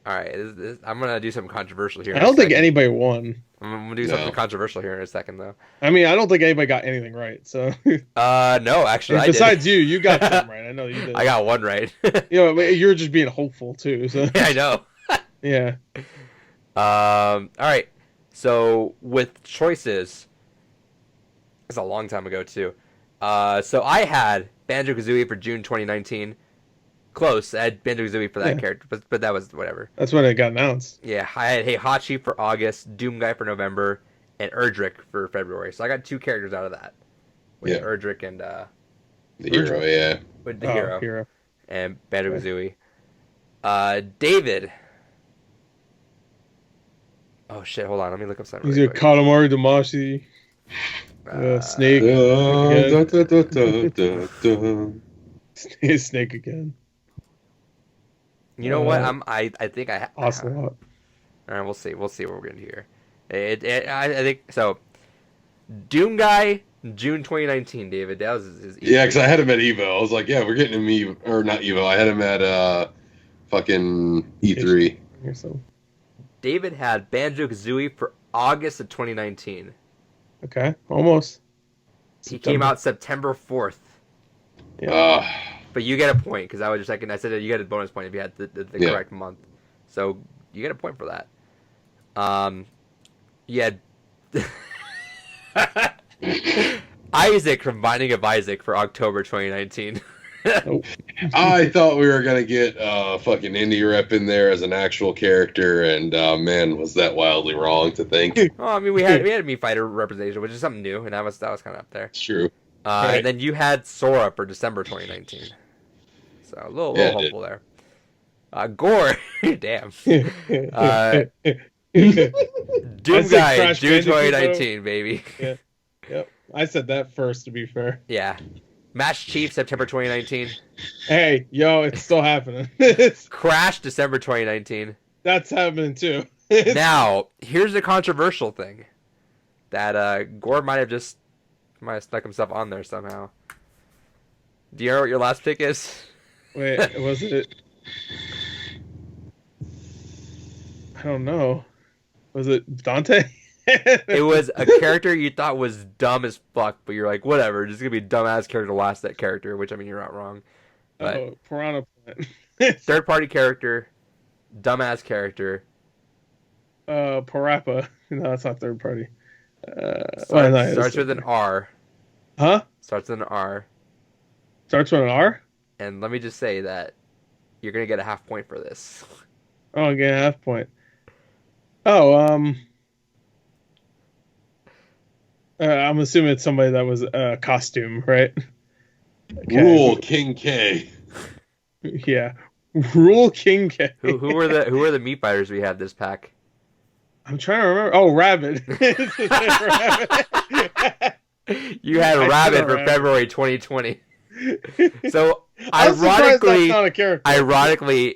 All right, I'm gonna do something controversial here. I don't think anybody won. I'm gonna do something controversial here in a second, though. I mean, I don't think anybody got anything right. So. No, actually, I did. Besides you got some right. I know you did. I got one right. You're just being hopeful too. So. Yeah, I know. Yeah. All right. So with choices, it's a long time ago too. So I had Banjo-Kazooie for June 2019. Close. I had Banjo-Kazooie for that character, but that was whatever. That's when it got announced. Yeah, I had Heihachi for August, Doomguy for November, and Erdrick for February. So I got 2 characters out of that. With Erdrick and the hero, yeah. With the hero. And Banjo-Kazooie. David. Oh shit! Hold on, let me look up something. He's a Katamari Damacy. Snake. Snake again. You know what? I think I. Ocelot. All right, we'll see. We'll see what we're gonna do here. I think so. Doomguy, June 2019. David, that was his. Yeah, because I had him at Evo. I was like, yeah, we're getting him Evo, or not Evo. I had him at fucking E3. So. David had Banjo-Kazooie for August of 2019. Okay, almost. He came out September 4th. Yeah. But you get a point, because I was just second. I said that you get a bonus point if you had the correct month. So you get a point for that. You had Isaac from Binding of Isaac for October 2019. I thought we were gonna get fucking indie rep in there as an actual character, and man, was that wildly wrong to think. Well, I mean, we had a Meat Fighter representation, which is something new, and that was kind of up there. It's true. And then you had Sora for December 2019. So a little hopeful there. Gore, damn. Doomguy, June 2019, baby. Yeah. Yep. I said that first, to be fair. Yeah. Match Chief, September 2019. Hey, yo, it's still happening. Crash, December 2019. That's happening too. Now, here's the controversial thing. That Gore might have stuck himself on there somehow. Do you know what your last pick is? Wait, was it? I don't know. Was it Dante? It was a character you thought was dumb as fuck, but you're like, whatever, just gonna be a dumbass character to last that character, which I mean, you're not wrong. But Piranha Plant. Third party character, dumbass character. Parappa. No, that's not third party. Starts with an R. Huh? Starts with an R. Starts with an R? And let me just say that you're gonna get a half point for this. Oh, I get a half point. Oh, I'm assuming it's somebody that was a costume, right? Okay. Rule King K. Yeah, Rule King K. Who were the meat fighters we had this pack? I'm trying to remember. Oh, Rabbit. You had Rabbit for February 2020. So ironically,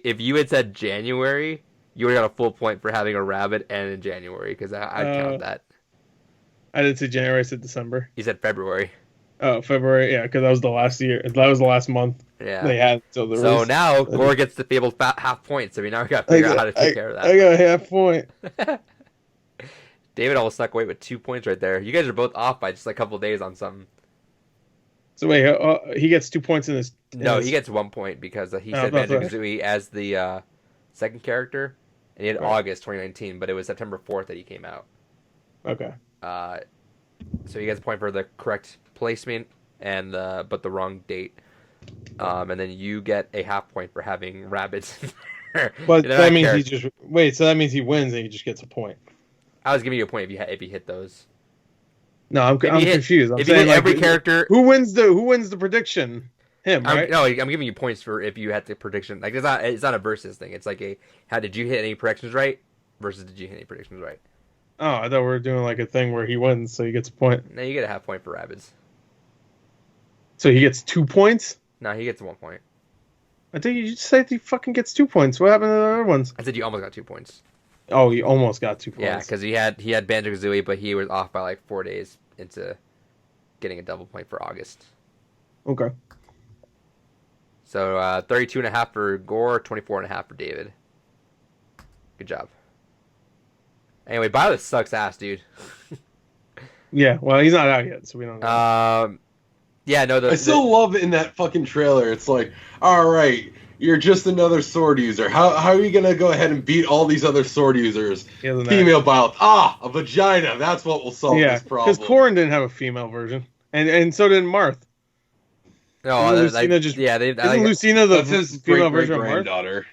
if you had said January, you would have got a full point for having a Rabbit and in January, because I'd count that. I didn't say January, I said December. You said February. Oh, February, yeah, because that was the last year. That was the last month they had. So now Gore gets the fabled half point, so we now got to figure out how to take care of that. I got a half point. David almost snuck away with 2 points right there. You guys are both off by just like a couple of days on something. So wait, he gets 2 points in his... He gets 1 point because he said Banjo-Kazooie as the second character, and he had August 2019, but it was September 4th that he came out. Okay. So he gets a point for the correct placement but the wrong date. And then you get a half point for having rabbits. But that means so that means he wins and he just gets a point. I was giving you a point if you hit those. No, I'm confused. If you hit every character, who wins the prediction? Him, right? I'm giving you points for if you had the prediction. Like it's not a versus thing. It's like how did you hit any predictions right versus did you hit any predictions right? Oh, I thought we were doing like a thing where he wins, so he gets a point. No, you get a half point for rabbits. So he gets 2 points? No, he gets 1 point. I think you just said he fucking gets 2 points. What happened to the other ones? I said you almost got 2 points. Oh, he almost got 2 points. Yeah, because he had Banjo-Kazooie, but he was off by like 4 days into getting a double point for August. Okay. So 32.5 for Gore, 24.5 for David. Good job. Anyway, Byleth sucks ass, dude. Yeah, well, he's not out yet, so we don't know. Yeah, no. I still love it in that fucking trailer. It's like, all right, you're just another sword user. How are you gonna go ahead and beat all these other sword users? Female Byleth. A vagina. That's what will solve this problem. Because Corrin didn't have a female version, and so didn't Marth. No, Lucina isn't Lucina the his female version of Marth? granddaughter.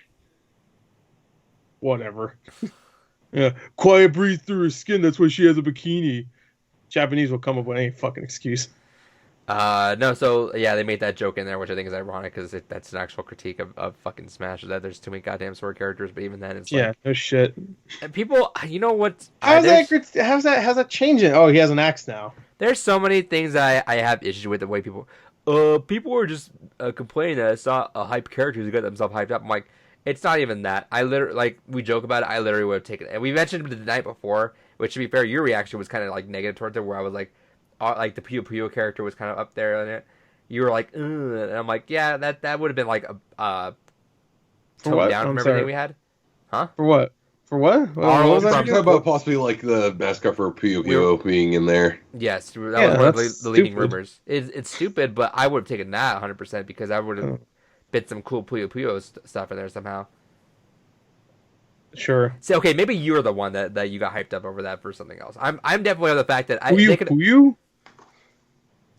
Whatever. Yeah, quiet breathe through her skin. That's why she has a bikini. Japanese will come up with any fucking excuse. No, so yeah, they made that joke in there, which I think is ironic because that's an actual critique of fucking Smash. That there's too many goddamn sword characters, but even then, it's like, no shit. And people, you know what? How's that changing? Oh, he has an axe now. There's so many things I have issues with the way people are just complaining that it's not a hype character who got themselves hyped up. I'm like, it's not even that. I literally, like, we joke about it. I literally would have taken it. And we mentioned it the night before, which, to be fair, your reaction was kind of like negative towards it, where I was like the Puyo Puyo character was kind of up there in it. You were like, ugh. And I'm like, yeah, that would have been like a tone down from everything we had. Huh? For what? For what? What was I talking about? Possibly like the mascot for Puyo Puyo being in there. Yes, that was one of the leading rumors. It's stupid, but I would have taken that 100% because I would have bit some cool Puyo Puyo stuff in there somehow. Sure. See, okay, maybe you're the one that you got hyped up over that for something else. I'm definitely on the fact that Puyo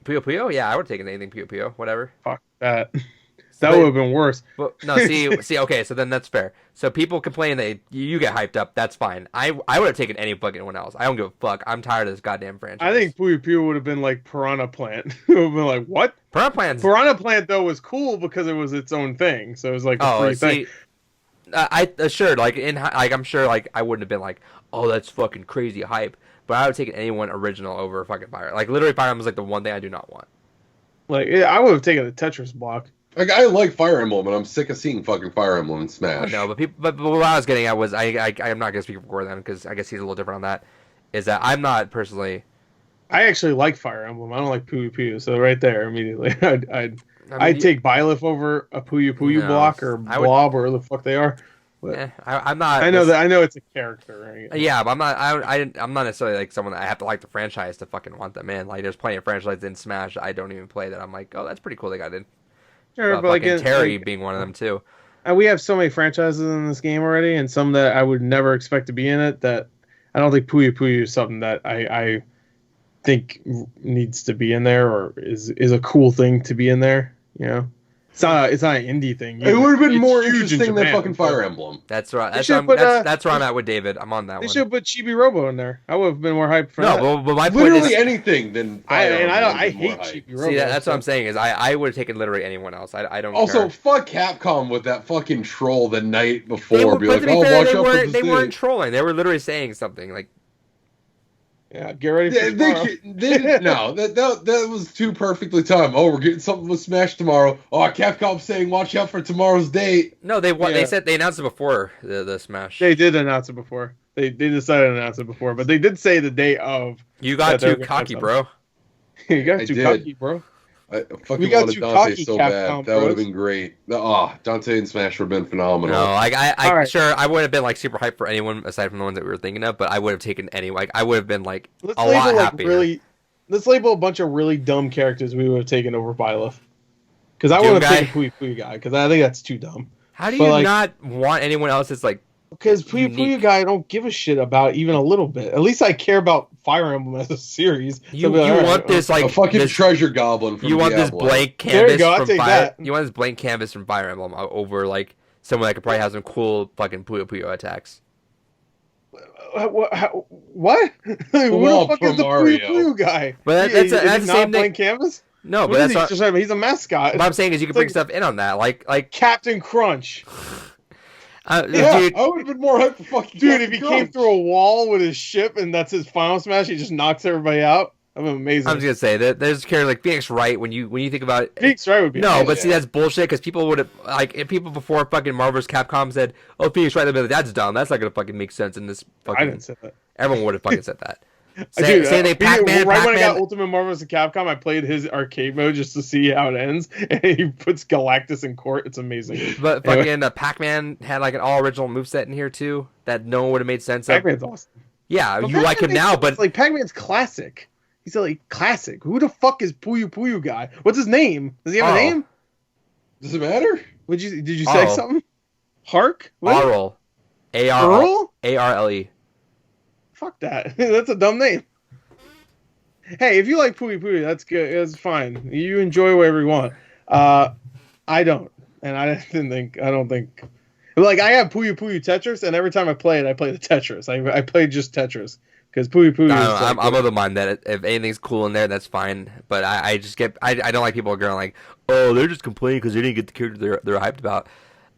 Puyo? Yeah, I would have taken anything Puyo Puyo, whatever. Fuck that. That would have been worse. But no, see, okay, so then that's fair. So people complain that you get hyped up, that's fine. I would have taken any fucking one else. I don't give a fuck. I'm tired of this goddamn franchise. I think Puyo Puyo would have been like Piranha Plant. It would have been like, what? Piranha Plant, though, was cool because it was its own thing. So it was like a free thing. I'm sure like I wouldn't have been like, oh, that's fucking crazy hype. But I would have taken anyone original over fucking Fire. Like, literally, Fire Emblem was like the one thing I do not want. Like, I would have taken the Tetris block. Like, I like Fire Emblem, and I'm sick of seeing fucking Fire Emblem in Smash. No, but what I was getting at was I'm not gonna speak for Gordon because I guess he's a little different on that. Is that I'm not personally. I actually like Fire Emblem. I don't like Puyo Puyo, so right there immediately, I'd take Byleth over a Puyo Puyo block or Blob or the fuck they are. But I'm not. I know it's a character. Right? Yeah, but I'm not necessarily like someone that I have to like the franchise to fucking want them in. Like, there's plenty of franchises in Smash I don't even play that I'm like, oh, that's pretty cool they got in. Sure, but like Terry being one of them too. We have so many franchises in this game already, and some that I would never expect to be in it. That I don't think Puyo Puyo is something that I think needs to be in there or is a cool thing to be in there. You know. It's not an indie thing. It would have been more interesting than fucking Fire Emblem. That's right. That's where I'm at with David. I'm on that one. They should put Chibi Robo in there. I would have been more hyped for that. No, but my point is anything than Fire Emblem. I hate Chibi Robo. See, that's what I'm saying is I would have taken literally anyone else. I don't. Also, care. fuck Capcom with that fucking troll the night before. They weren't trolling. They were literally saying something like. Yeah, get ready for No, that was too perfectly timed. Oh, we're getting something with Smash tomorrow. Oh, Capcom saying watch out for tomorrow's date. No, they said they announced it before the Smash. They did announce it before. They decided to announce it before, but they did say the day of. You got too cocky, bro. You got too cocky, bro. I fucking wanted Dante so bad. That would have been great. Dante and Smash would have been phenomenal. No, right. Sure, I wouldn't have been like super hyped for anyone aside from the ones that we were thinking of, but I would have taken any. Like, I would have been like a lot happier. Let's label a bunch of really dumb characters we would have taken over Byleth. Because I would have taken Puyo Puyo guy, because I think that's too dumb. How do you not want anyone else that's like. Because Puyo Puyo guy, I don't give a shit about even a little bit. At least I care about Fire Emblem as a series. You want this like a fucking treasure goblin from Diablo. This blank canvas from Fire. You want this blank canvas from Fire Emblem over like someone that could probably have some cool fucking Puyo Puyo attacks. What? Who the fuck is the Puyo Puyo guy? But that's the same blank canvas. No, but that's he's a mascot. What I'm saying is you can bring stuff in on that, like Captain Crunch. Dude, I would have been more hyped for fucking dude. If he came through a wall with his ship and that's his final smash, he just knocks everybody out. I'm amazing. I was gonna say that there's characters like Phoenix Wright. When you think about it, Phoenix Wright would be see that's bullshit because people would have if people before fucking Marvel vs. Capcom said, "Oh, Phoenix Wright," they'd be like, "That's dumb. That's not gonna fucking make sense in this." Fucking... I didn't say that. Everyone would have fucking said that. Dude, Pac-Man. Right when I got Pac-Man. Ultimate Marvel vs. Capcom, I played his arcade mode just to see how it ends, and he puts Galactus in court. It's amazing. But Anyway, fucking Pac-Man had like an all original moveset in here too that no one would have made sense of. Pac-Man's awesome. Yeah, But you like him now, but it's like Pac-Man's classic. He's like classic. Who the fuck is Puyo Puyo guy? What's his name? Does he have a name? Does it matter? Did you say something? Hark? What? Arl. Earl? A-R-L-E. Fuck that. That's a dumb name. Hey, if you like Puyo Puyo, that's good. That's fine. You enjoy whatever you want. I don't, and I don't think. Like I have Puyo Puyo Tetris, and every time I play it, I play the Tetris. I play just Tetris because Puyo Puyo. I'm of the mind that if anything's cool in there, that's fine. But I don't like people going like, oh, they're just complaining because they didn't get the character they're hyped about.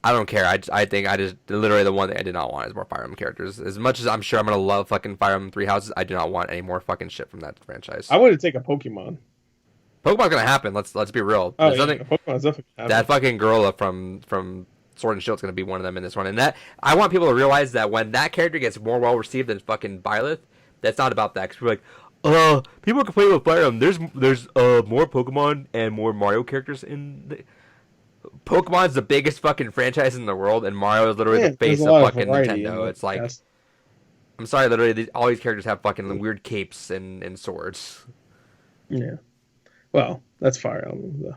I don't care. I think literally the one thing I did not want is more Fire Emblem characters. As much as I'm sure I'm gonna love fucking Fire Emblem Three Houses, I do not want any more fucking shit from that franchise. I would take a Pokemon. Pokemon's gonna happen. Let's be real. Oh, yeah, Pokemon's definitely happen. That fucking gorilla from Sword and Shield's gonna be one of them in this one. And that I want people to realize that when that character gets more well received than fucking Byleth, that's not about that. Because we're like, people complain about Fire Emblem. There's more Pokemon and more Mario characters in the. Pokemon's the biggest fucking franchise in the world, and Mario is literally the face of fucking Nintendo. It's like, I'm sorry, literally, all these characters have fucking weird capes and swords. Yeah. Well, that's Fire Emblem, though.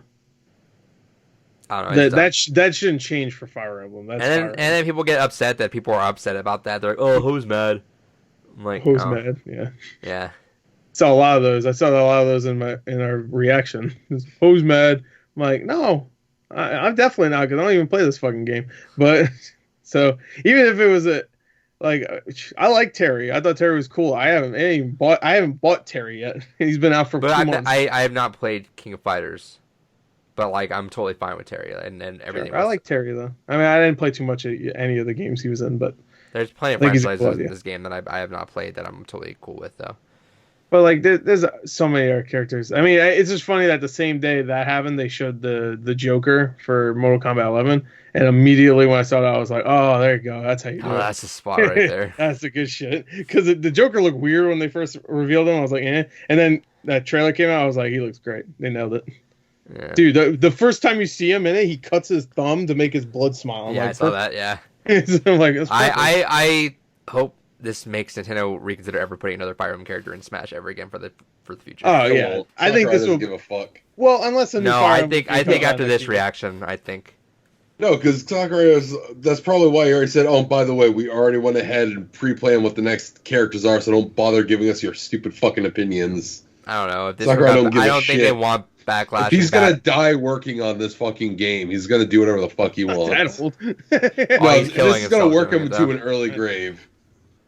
I don't know. That shouldn't change for Fire Emblem. That's and then people get upset that people are upset about that. They're like, oh, who's mad? I'm like, who's mad? Yeah. Yeah. Saw a lot of those. I saw a lot of those in our reaction. Who's mad? I'm like, no. I'm definitely not, because I don't even play this fucking game. But so even if it was I like Terry. I thought Terry was cool. I haven't bought Terry yet. He's been out for 2 months. I have not played King of Fighters, but like I'm totally fine with Terry and everything. Sure. I like Terry though. I mean, I didn't play too much of any of the games he was in, but there's plenty of franchises in this game that I have not played that I'm totally cool with though. But like, there's so many other characters. I mean, it's just funny that the same day that happened, they showed the Joker for Mortal Kombat 11, and immediately when I saw that, I was like, "Oh, there you go. That's how you do it." That's the spot right there. That's the good shit. Because the Joker looked weird when they first revealed him. I was like, "eh," and then that trailer came out. I was like, "He looks great. They nailed it." Yeah. Dude, the first time you see him in it, he cuts his thumb to make his blood smile. I saw that. Yeah. So I'm like, that's I hope this makes Nintendo reconsider ever putting another Fire Emblem character in Smash ever again for the future. Oh yeah, I think this will give a fuck. Well, unless I think after this reaction, I think. No, because Sakurai that's probably why he already said, "Oh, by the way, we already went ahead and pre-planned what the next characters are, so don't bother giving us your stupid fucking opinions." I don't know if this. Sakurai don't give I don't a think shit. They want backlash. If he's gonna die working on this fucking game, he's gonna do whatever the fuck he wants. old. No, this is gonna work him to an early grave.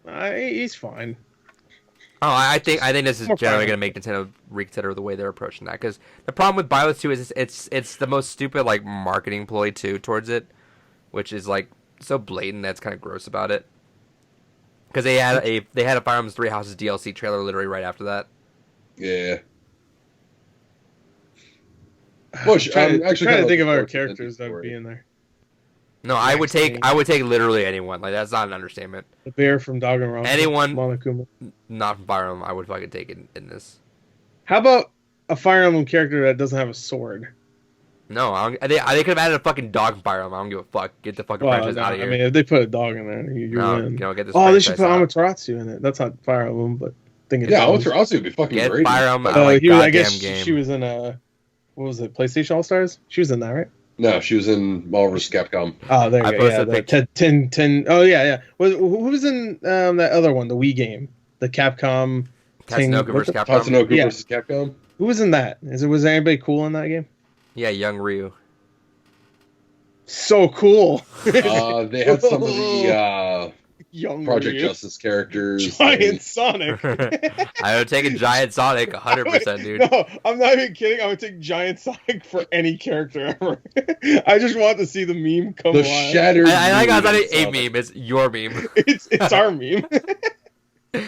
He's fine. Oh, I think this is generally going to make Nintendo reconsider the way they're approaching that. Because the problem with Byleth 2 is it's the most stupid like marketing ploy too towards it, which is like so blatant that's kind of gross about it. Because they had a Fire Emblem Three Houses DLC trailer literally right after that. Yeah. I'm trying to think of other characters that would be in there. No, I would take literally anyone. Like that's not an understatement. The bear from Danganronpa. Anyone Monokuma. Not from Fire Emblem, I would fucking take it in this. How about a Fire Emblem character that doesn't have a sword? No, they could have added a fucking dog from Fire Emblem. I don't give a fuck. Get the fucking franchise out of here. I mean, if they put a dog in there, you win. Get this. Oh, they should put Amaterasu in it. That's not Fire Emblem, but Amaterasu would be fucking great. Fire Emblem. I guess she was in a what was it? PlayStation All Stars. She was in that, right? No, she was in Marvel vs. Capcom. Oh, there you go. Yeah, the 10. Oh, yeah. Who was in that other one, the Wii game? The Capcom. Tatsunoko vs. Capcom. Tatsunoko vs. Capcom. Who was in that? Was there anybody cool in that game? Yeah, young Ryu. So cool. They had some of the young Project Ryu. Justice characters. Giant Sonic. I would take a Giant Sonic 100%, dude. No, I'm not even kidding. I would take Giant Sonic for any character ever. I just want to see the meme come alive. Shattered. I got not a meme. It's your meme. It's our meme. I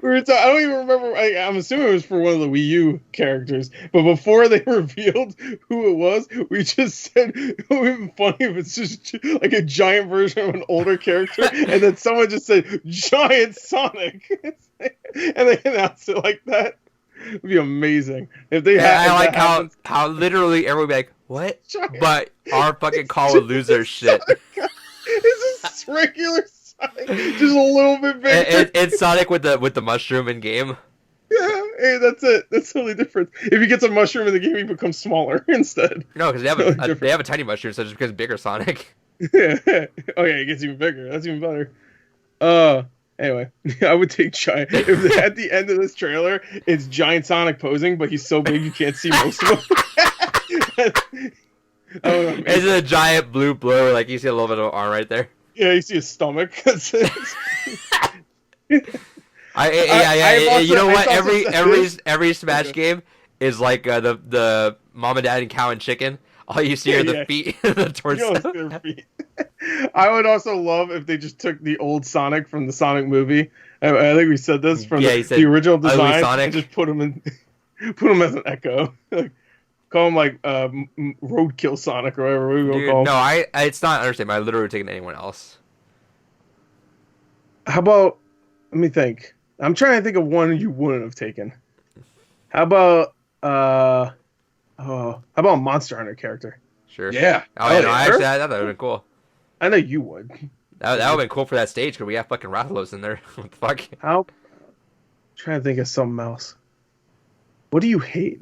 don't even remember. I'm assuming it was for one of the Wii U characters. But before they revealed who it was, we just said it would have been funny if it's just like a giant version of an older character, and then someone just said Giant Sonic. and they announced it like that. It'd be amazing if they. I like how literally everyone would be like, "What?" But our fucking call would lose their shit. It's just regular Sonic, just a little bit bigger. It's Sonic with the mushroom in game. Yeah, hey, that's it. That's the only difference. If he gets a mushroom in the game, he becomes smaller instead. No, because they have a tiny mushroom, so it just becomes bigger Sonic. Yeah. Oh yeah, it gets even bigger. That's even better. Anyway, I would take giant. If at the end of this trailer, it's giant Sonic posing, but he's so big you can't see most of him. It's a giant blue blur, like you see a little bit of arm right there. Yeah, you see his stomach. That's it. You know what? Every Smash game is like the mom and dad and cow and chicken. All you see are the feet, the torso. Their feet. I would also love if they just took the old Sonic from the Sonic movie. I think we said this from the original design and just put him as an Echo. Like, call him like Roadkill Sonic or whatever we will call him. No, it's not understandable. I literally taken anyone else. How about? Let me think. I'm trying to think of one you wouldn't have taken. How about how about a Monster Hunter character? Sure. Yeah. Actually, that would have been cool. I know you would. That would have been cool for that stage because we have fucking Rathalos in there. What the fuck? I'm trying to think of something else. What do you hate?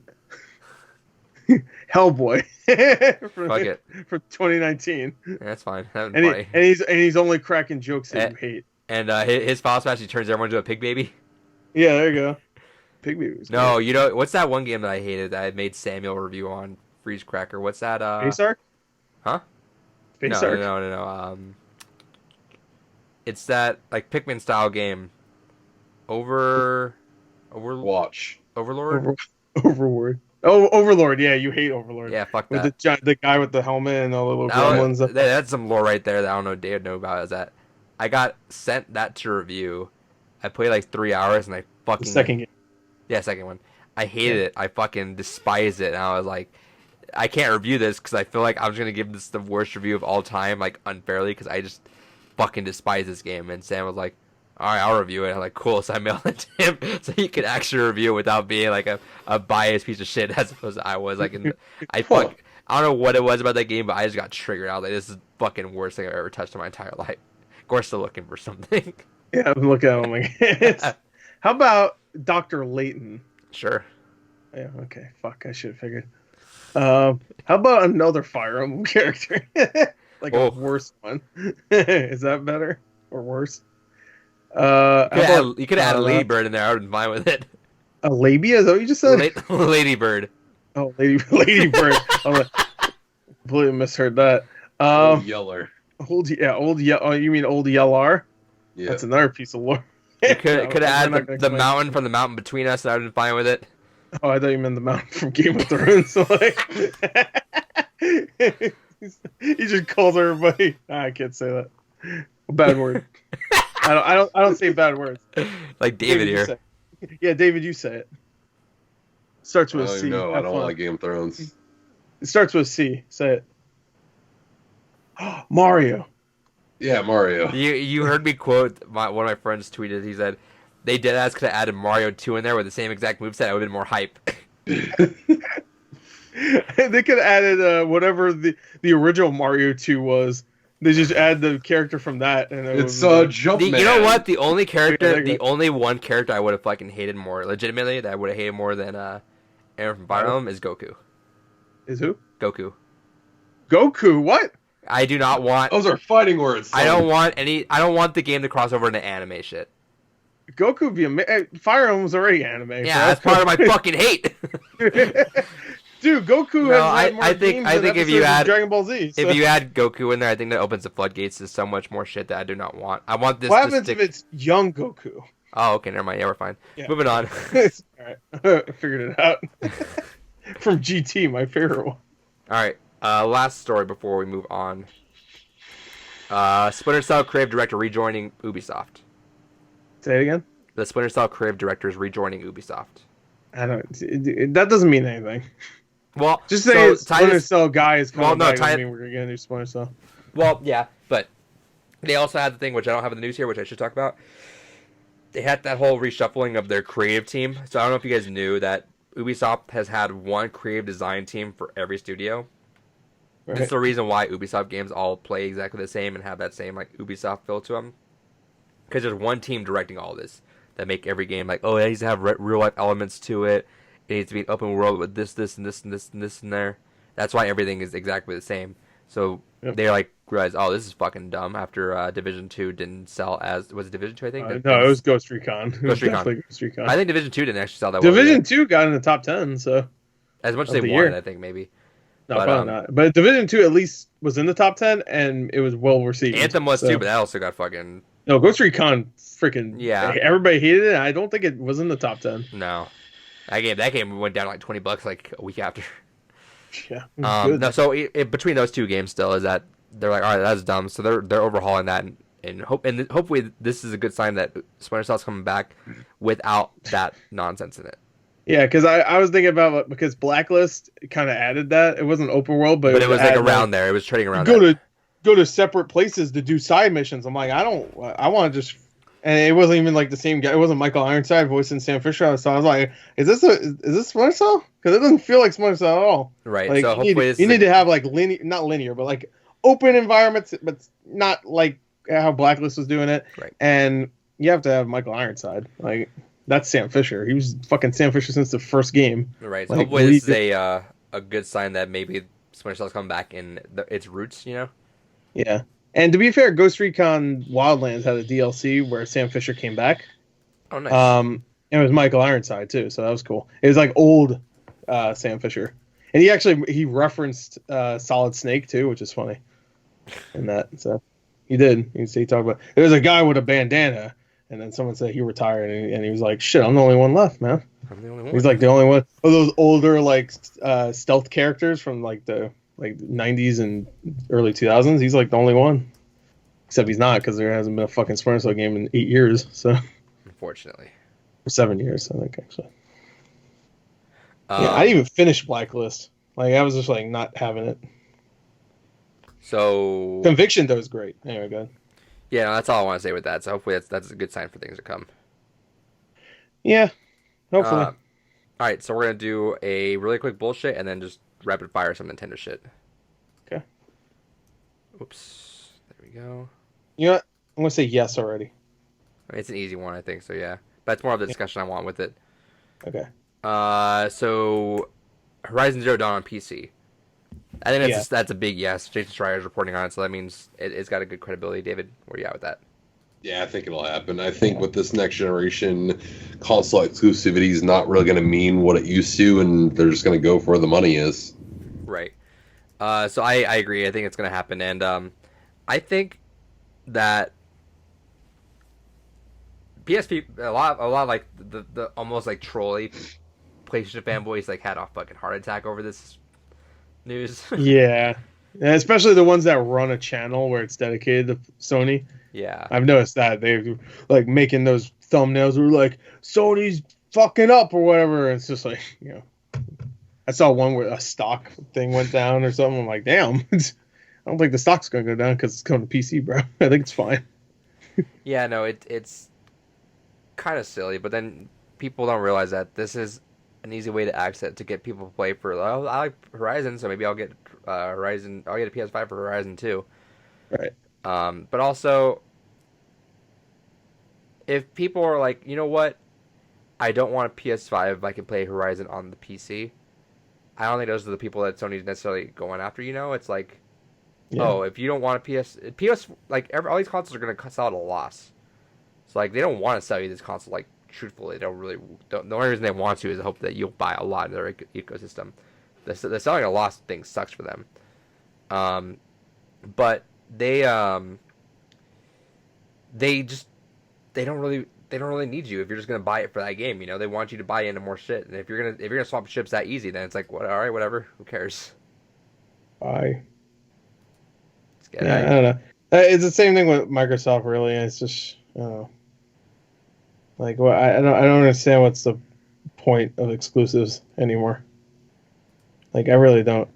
Hellboy. Fuck it. For 2019. Yeah, that's fine. That would funny. And he's only cracking jokes that you hate. And his Faust match, he turns everyone into a pig baby. Yeah, there you go. Pig baby. No, great. You know what's that one game that I hated that I made Samuel review on Freeze Cracker? What's that? Space Ark? Huh? Space Ark? No. It's that like Pikmin style game. Overlord. Overlord. Oh, Overlord. Yeah, you hate Overlord. Yeah, fuck with that. The guy with the helmet and all the little gremlins. That's some lore right there that I don't know Dave know about. Is that I got sent that to review. I played like 3 hours and I fucking second game. Yeah, second one. I hated it. I fucking despise it. And I was like, I can't review this because I feel like I'm just gonna give this the worst review of all time, like unfairly, because I just fucking despise this game. And Sam was like, all right, I'll review it. I'm like, cool. So I mailed it to him so he could actually review it without being like a biased piece of shit as opposed to I was. Like, I don't know what it was about that game, but I just got triggered. I was like, this is the fucking worst thing I've ever touched in my entire life. Of course, still looking for something. Yeah, I'm looking at him like, how about Dr. Layton? Sure. Yeah, okay. Fuck, I should have figured. How about another Fire Emblem character? Like a worse one. Is that better or worse? You could add a ladybird in there. I would have been fine with it. A labia? Is that what you just said? Ladybird. Oh, ladybird. I completely misheard that. Old Yeller. Old Yeller. Oh, you mean Old Yeller? Yeah. That's another piece of lore. You could add the mountain from the mountain between us, and I would have been fine with it. Oh, I thought you meant the mountain from Game of Thrones. So like, he just calls everybody. I can't say that. A bad word. I don't say bad words. Like David here. Yeah, David, you say it. Starts with a C. No, I don't like Game of Thrones. It starts with C. Say it. Mario. Yeah, Mario. You heard me quote one of my friends tweeted. He said they dead ass could have added Mario 2 in there with the same exact moveset. I would have been more hype. They could have added whatever the original Mario 2 was. They just add the character from that, and it's Jumpman. You know what? The only one character I would have fucking hated more, legitimately, that I would have hated more than Aaron from Fire Emblem is Goku. Is who? Goku. Goku? What? I do not want. Those are fighting words. Son. I don't want the game to cross over into anime shit. Goku would be Fire Emblem's already anime. Yeah, that's part of my fucking hate. Dude, Goku has more I think if you add Dragon Ball Z. So. If you add Goku in there, I think that opens the floodgates to so much more shit that I do not want. I want this. What happens if it's young Goku? Oh, okay, never mind. Yeah, we're fine. Yeah. Moving on. All right, I figured it out. From GT, my favorite one. All right, last story before we move on. Splinter Cell creative director rejoining Ubisoft. Say it again. The Splinter Cell creative director is rejoining Ubisoft. That doesn't mean anything. Well, just say Splinter Cell guy is coming back. Doesn't mean we're gonna do Splinter Cell. Well, yeah, but they also had the thing which I don't have in the news here, which I should talk about. they had that whole reshuffling of their creative team. So I don't know if you guys knew that Ubisoft has had one creative design team for every studio. Right. That's the reason why Ubisoft games all play exactly the same and have that same like Ubisoft feel to them. Because there's one team directing all this that make every game like, oh, it needs to have real life elements to it. It needs to be an open world with this, and this, and this, and this, and there. That's why everything is exactly the same. So they like realized, oh, this is fucking dumb. After Division 2 didn't sell as was it Division 2? I think no, it was Ghost Recon. Ghost Recon. Ghost Recon. I think Division 2 didn't actually sell that Division well. Division 2 got in the top 10, so as much as they wanted, I think maybe. No, probably not. But Division 2 at least was in the top 10, and it was well received. Anthem was too, but that also got fucking. No, Ghost Recon freaking. Yeah. Everybody hated it. I don't think it was in the top 10. No. That game went down like $20 like a week after. Yeah. No, so between those two games still is that they're like, all right, that's dumb. So they're overhauling that, and hopefully this is a good sign that Splinter Cell's coming back without that nonsense in it. Yeah, because I was thinking about because Blacklist kind of added that. It wasn't open world, but it was like around there. It was trading around. Go to separate places to do side missions. I'm like, I want to just. And it wasn't even like the same guy. It wasn't Michael Ironside voicing Sam Fisher. So I was like, is this Splinter Cell? Because it doesn't feel like Splinter Cell at all. Right. Like, so hopefully you need to have like not linear, but like open environments, but not like how Blacklist was doing it. Right. And you have to have Michael Ironside. Like that's Sam Fisher. He was fucking Sam Fisher since the first game. Right. So hopefully this is a good sign that maybe Splinter Cell's coming back in its roots. You know. Yeah. And to be fair, Ghost Recon Wildlands had a DLC where Sam Fisher came back. Oh, nice. And it was Michael Ironside too, so that was cool. It was like old Sam Fisher, and he referenced Solid Snake too, which is funny. In that, so he did. He talked about there was a guy with a bandana, and then someone said he retired, and he was like, "Shit, I'm the only one left, man." I'm the only one. He's like the only one of those older like stealth characters from like the 90s and early 2000s. He's like the only one, except he's not because there hasn't been a fucking Splinter Cell game in 8 years. So unfortunately, or 7 years, I think actually. Yeah, I didn't even finish Blacklist. Like I was just like not having it. So Conviction though is great. Anyway, go ahead. Yeah, no, that's all I want to say with that. So hopefully that's a good sign for things to come. Yeah, hopefully. All right, so we're gonna do a really quick bullshit and then just rapid fire some Nintendo shit. Okay. Oops. There we go. You know what? I'm gonna say yes already. I mean, it's an easy one, I think. So yeah, but it's more of the discussion I want with it. Okay. So Horizon Zero Dawn on PC. I think that's a big yes. Jason Schreier is reporting on it, so that means it's got a good credibility. David, where are you at with that? Yeah, I think it'll happen. I think with this next generation, console exclusivity is not really going to mean what it used to, and they're just going to go for where the money is. Right. So I agree. I think it's going to happen, and I think that PSP a lot like the almost like trolly PlayStation fanboys like had a fucking heart attack over this news. Yeah, and especially the ones that run a channel where it's dedicated to Sony. Yeah, I've noticed that they're like making those thumbnails where like Sony's fucking up or whatever. It's just like, you know, I saw one where a stock thing went down or something. I'm like, damn, I don't think the stock's gonna go down because it's going to PC, bro. I think it's fine. Yeah, no, it's kind of silly, but then people don't realize that this is an easy way to access to get people to play for. Oh, I like Horizon, so maybe I'll get Horizon. I'll get a PS5 for Horizon 2. Right. But also, if people are like, you know what, I don't want a PS5 if I can play Horizon on the PC. I don't think those are the people that Sony's necessarily going after. You know, it's like, oh, if you don't want a PS, like all these consoles are gonna sell at a loss. It's like they don't want to sell you this console. Like truthfully, they don't really. The only reason they want to is hope that you'll buy a lot in their ecosystem. The selling a loss thing sucks for them. But they don't really need you if you're just gonna buy it for that game. You know, they want you to buy into more shit. And if you're gonna swap ships that easy, then it's like, what? All right, whatever. Who cares? Bye. I don't know. It's the same thing with Microsoft, really. It's just, I don't know. Like, what? I don't understand what's the point of exclusives anymore. Like, I really don't.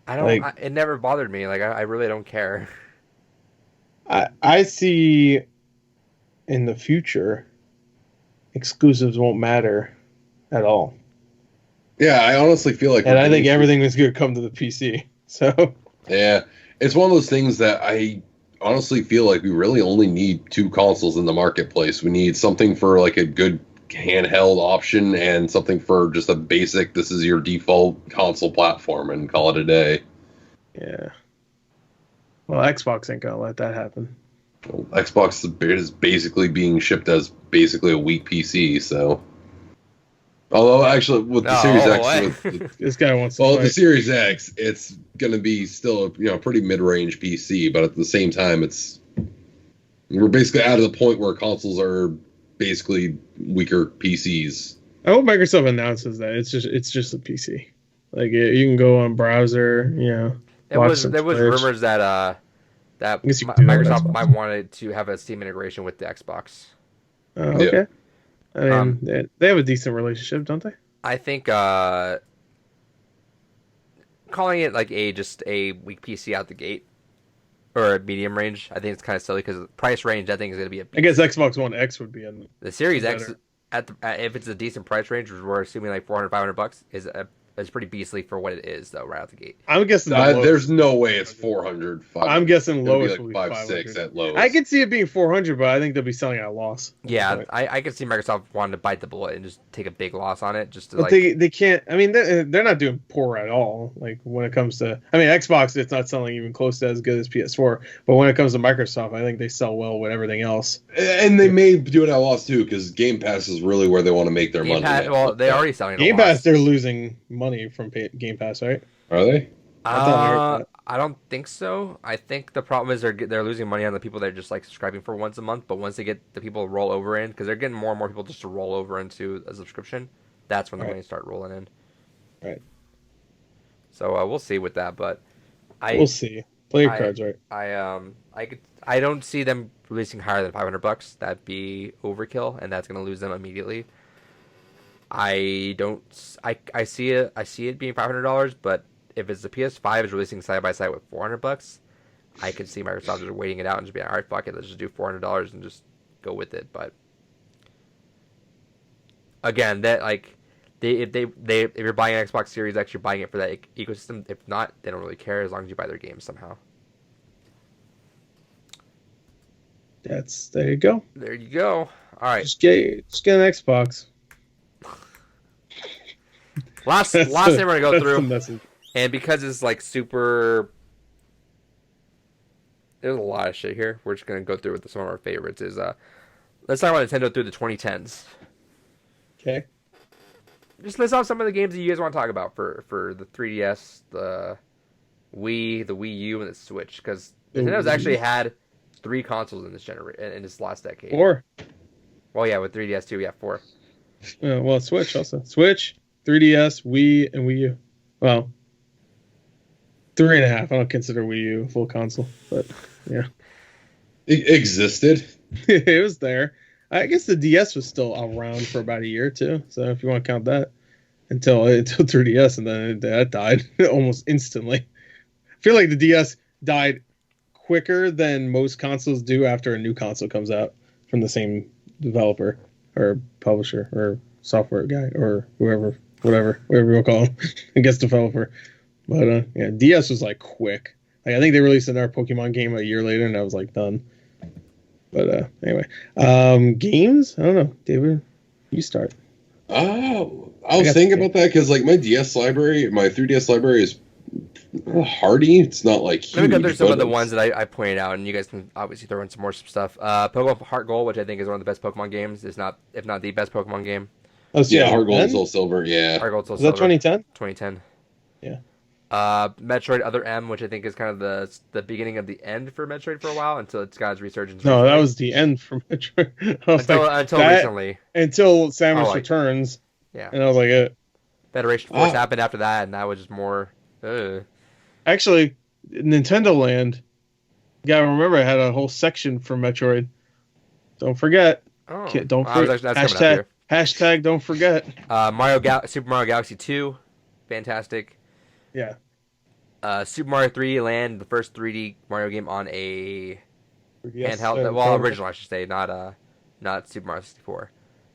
I don't. Like, it never bothered me. Like, I really don't care. I see in the future exclusives won't matter at all. Yeah, I honestly feel like, and I think everything is going to come to the PC. So yeah, it's one of those things that I honestly feel like we really only need 2 consoles in the marketplace. We need something for like a good handheld option and something for just a basic, this is your default console platform, and call it a day. Yeah. Well, Xbox ain't going to let that happen. Well, Xbox is basically being shipped as basically a weak PC, so. Although, actually, with the Series X, this guy wants to well, fight. the Series X, it's going to be still a pretty mid-range PC, but at the same time, we're basically out of the point where consoles are basically weaker PCs. I hope Microsoft announces that it's just a PC. Like you can go on browser, There was rumors that Microsoft might want to have a Steam integration with the Xbox. Oh, okay. Yeah. I mean, they have a decent relationship, don't they? I think calling it like just a weak PC out the gate or a medium range, I think it's kind of silly because price range I think is going to be I guess Xbox One X would be in the Series X if it's a decent price range, which we're assuming like $400-$500 is pretty beastly for what it is though right out the gate. I'm guessing there's no way it's 400. I'm guessing lowest will be 500-6 at lowest. I could see it being 400, but I think they'll be selling at a loss. Yeah, I could see Microsoft wanting to bite the bullet and just take a big loss on it, just to but they can't. I mean, they're not doing poor at all. Like when it comes to, I mean, Xbox, it's not selling even close to as good as PS4. But when it comes to Microsoft, I think they sell well with everything else. And they may do it at a loss too, because Game Pass is really where they want to make their money. Well, they're already selling Game Pass. They're losing money from Game Pass, right? Are they? I don't think so. I think the problem is they're losing money on the people that are just like subscribing for once a month. But once they get the people to roll over in, because they're getting more and more people just to roll over into a subscription, that's when the money start rolling in. Right. So we'll see with that, but we'll see. Play your cards right. I don't see them releasing higher than $500. That'd be overkill, and that's going to lose them immediately. I see it being $500, but if it's the PS5 is releasing side by side with $400, I could see Microsoft just waiting it out and just being, all right, fuck it, let's just do $400 and just go with it. But again, that like if you're buying an Xbox Series X, you're buying it for that ecosystem. If not, they don't really care as long as you buy their games somehow. There you go. There you go. All right, just get an Xbox. Last thing we're gonna go through, and because it's like super, there's a lot of shit here. We're just gonna go through with some of our favorites. Let's talk about Nintendo through the 2010s. Okay. Just list off some of the games that you guys want to talk about for the 3DS, the Wii, the Wii U, and the Switch, because Nintendo's actually had 3 consoles in this last decade. 4. Well, yeah, with 3DS too, we have 4. Well, Switch also. Switch, 3DS, Wii, and Wii U. Well, 3.5. I don't consider Wii U a full console, but yeah. It existed. It was there. I guess the DS was still around for about a year or two. So if you want to count that, until 3DS, and then that died almost instantly. I feel like the DS died quicker than most consoles do after a new console comes out from the same developer or publisher or software guy or whoever, whatever you call him. I guess developer. But yeah, DS was like quick. Like I think they released another Pokemon game a year later, and I was like done. But anyway, games. I don't know, David. You start. Oh, I was thinking about that because like my DS library, my 3DS library is hardy. It's not like huge. Let me go through some of the ones that I pointed out, and you guys can obviously throw in some more stuff. Pokemon Heart Gold, which I think is one of the best Pokemon games, if not the best Pokemon game. Oh, so yeah, Heart Gold and Soul Silver. Yeah, Heart Gold, Soul Silver. Is that 2010? 2010. Yeah. Metroid Other M, which I think is kind of the beginning of the end for Metroid for a while until it's got its resurgence. No, that was the end for Metroid. Until recently. Until Samus Returns. Yeah. And I was like, Federation Force happened after that, and that was just more. Actually, Nintendo Land. You gotta remember, I had a whole section for Metroid. Don't forget. Oh. Don't forget. Hashtag don't forget. Super Mario Galaxy 2. Fantastic. Yeah. Super Mario 3 Land, the first 3D Mario game on a handheld. Original, I should say, not Super Mario 64.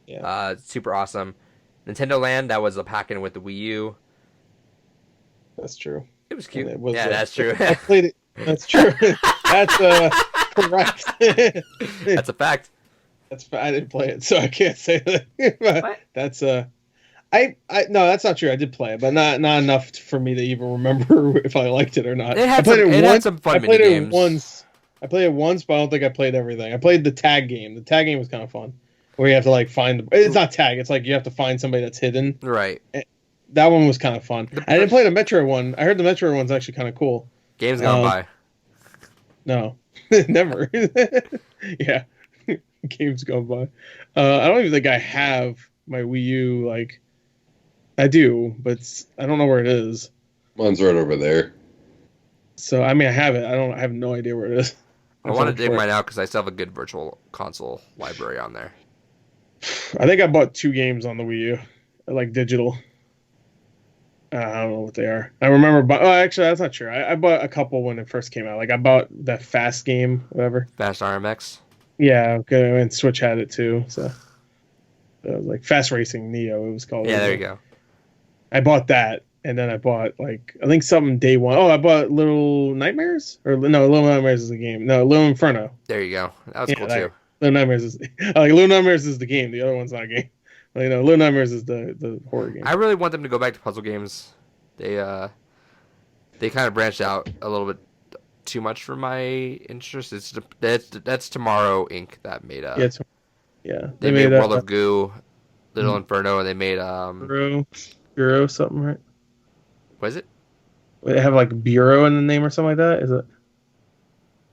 Yeah. Super awesome. Nintendo Land, that was a pack-in with the Wii U. That's true. It was cute. And it was, Yeah, that's true. I played it. That's true. That's correct. That's a fact. I didn't play it, so I can't say that. What? That's I no, that's not true. I did play it, but not enough for me to even remember if I liked it or not. I played it once. Had some fun I played mini games. it once. I played it once, but I don't think I played everything. I played the tag game. The tag game was kind of fun, where you have to like find. It's not tag. It's like you have to find somebody that's hidden. Right. That one was kind of fun. I didn't play the Metro one. I heard the Metro one's actually kind of cool. Games gone by. No, never. Yeah, games gone by. I don't even think I have my Wii U. Like, I do, but I don't know where it is. Mine's right over there. So I mean, I have it. I have no idea where it is. I want to dig mine out because I still have a good virtual console library on there. I think I bought 2 games on the Wii U, like digital. I don't know what they are. I remember, actually, that's not true. I bought a couple when it first came out. Like I bought that Fast game, whatever. Fast RMX. Yeah, okay, and Switch had it too. So it was like Fast Racing Neo. It was called. Yeah, there you go. I bought that, and then I bought like I think something day one. Oh, I bought Little Nightmares, or no, Little Nightmares is the game. No, Little Inferno. There you go. That was cool too. Little Nightmares is like Little Nightmares is the game. The other one's not a game. Like, no, Little Nightmares is the horror game. I really want them to go back to puzzle games. They kind of branched out a little bit too much for my interest. That's Tomorrow Inc. that made They made World of Goo, Little Inferno, and they made Bureau something, right? What is it? They have like Bureau in the name or something like that. Is it?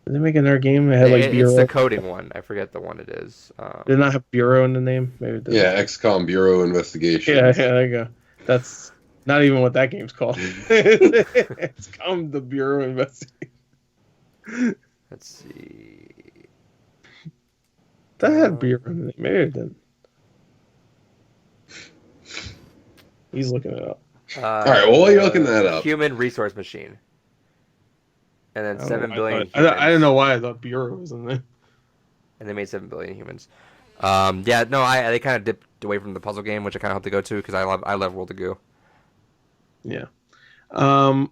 Did they make another game that had like Bureau? It's the coding one. I forget the one it is. Did not have Bureau in the name? Maybe it does. Yeah, XCOM Bureau Investigation. Yeah, there you go. That's not even what that game's called. XCOM the Bureau Investigation. Let's see. That had Bureau in the name. Maybe it didn't. He's looking it up. All right, well, while you're looking that up. Human Resource Machine. And then 7 billion. I didn't know why I thought Bureau was in there. And they made 7 billion humans. They kind of dipped away from the puzzle game, which I kind of hope to go to because I love World of Goo. Yeah. I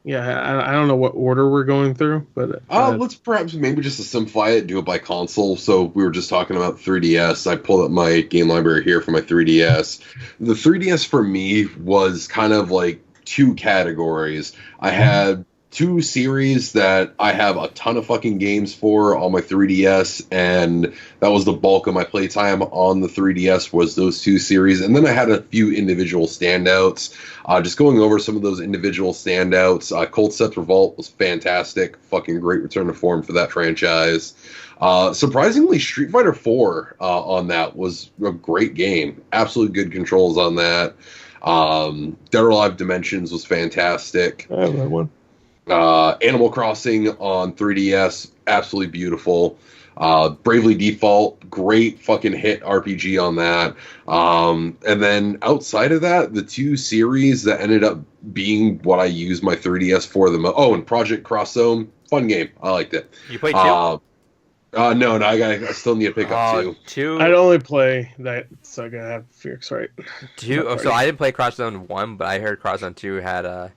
don't know what order we're going through, but let's perhaps maybe just to simplify it, do it by console. So we were just talking about 3DS. I pulled up my game library here for my 3DS. The 3DS for me was kind of like 2 categories. I had 2 series that I have a ton of fucking games for on my 3DS, and that was the bulk of my playtime on the 3DS was those 2 series. And then I had a few individual standouts. Just going over some of those individual standouts. Cold Steps Revolt was fantastic. Fucking great return to form for that franchise. Surprisingly, Street Fighter 4 on that was a great game. Absolutely good controls on that. Dead or Alive Dimensions was fantastic. I have that one. Animal Crossing on 3DS, absolutely beautiful. Bravely Default, great fucking hit RPG on that. And then outside of that, the 2 series that ended up being what I used my 3DS for the most. Oh, and Project Cross Zone, fun game. I liked it. You played 2? No, I still need to pick up 2. 2. I'd only play that, so I gotta have Felix right. 2. Oh, so I didn't play Cross Zone 1, but I heard Cross Zone 2 had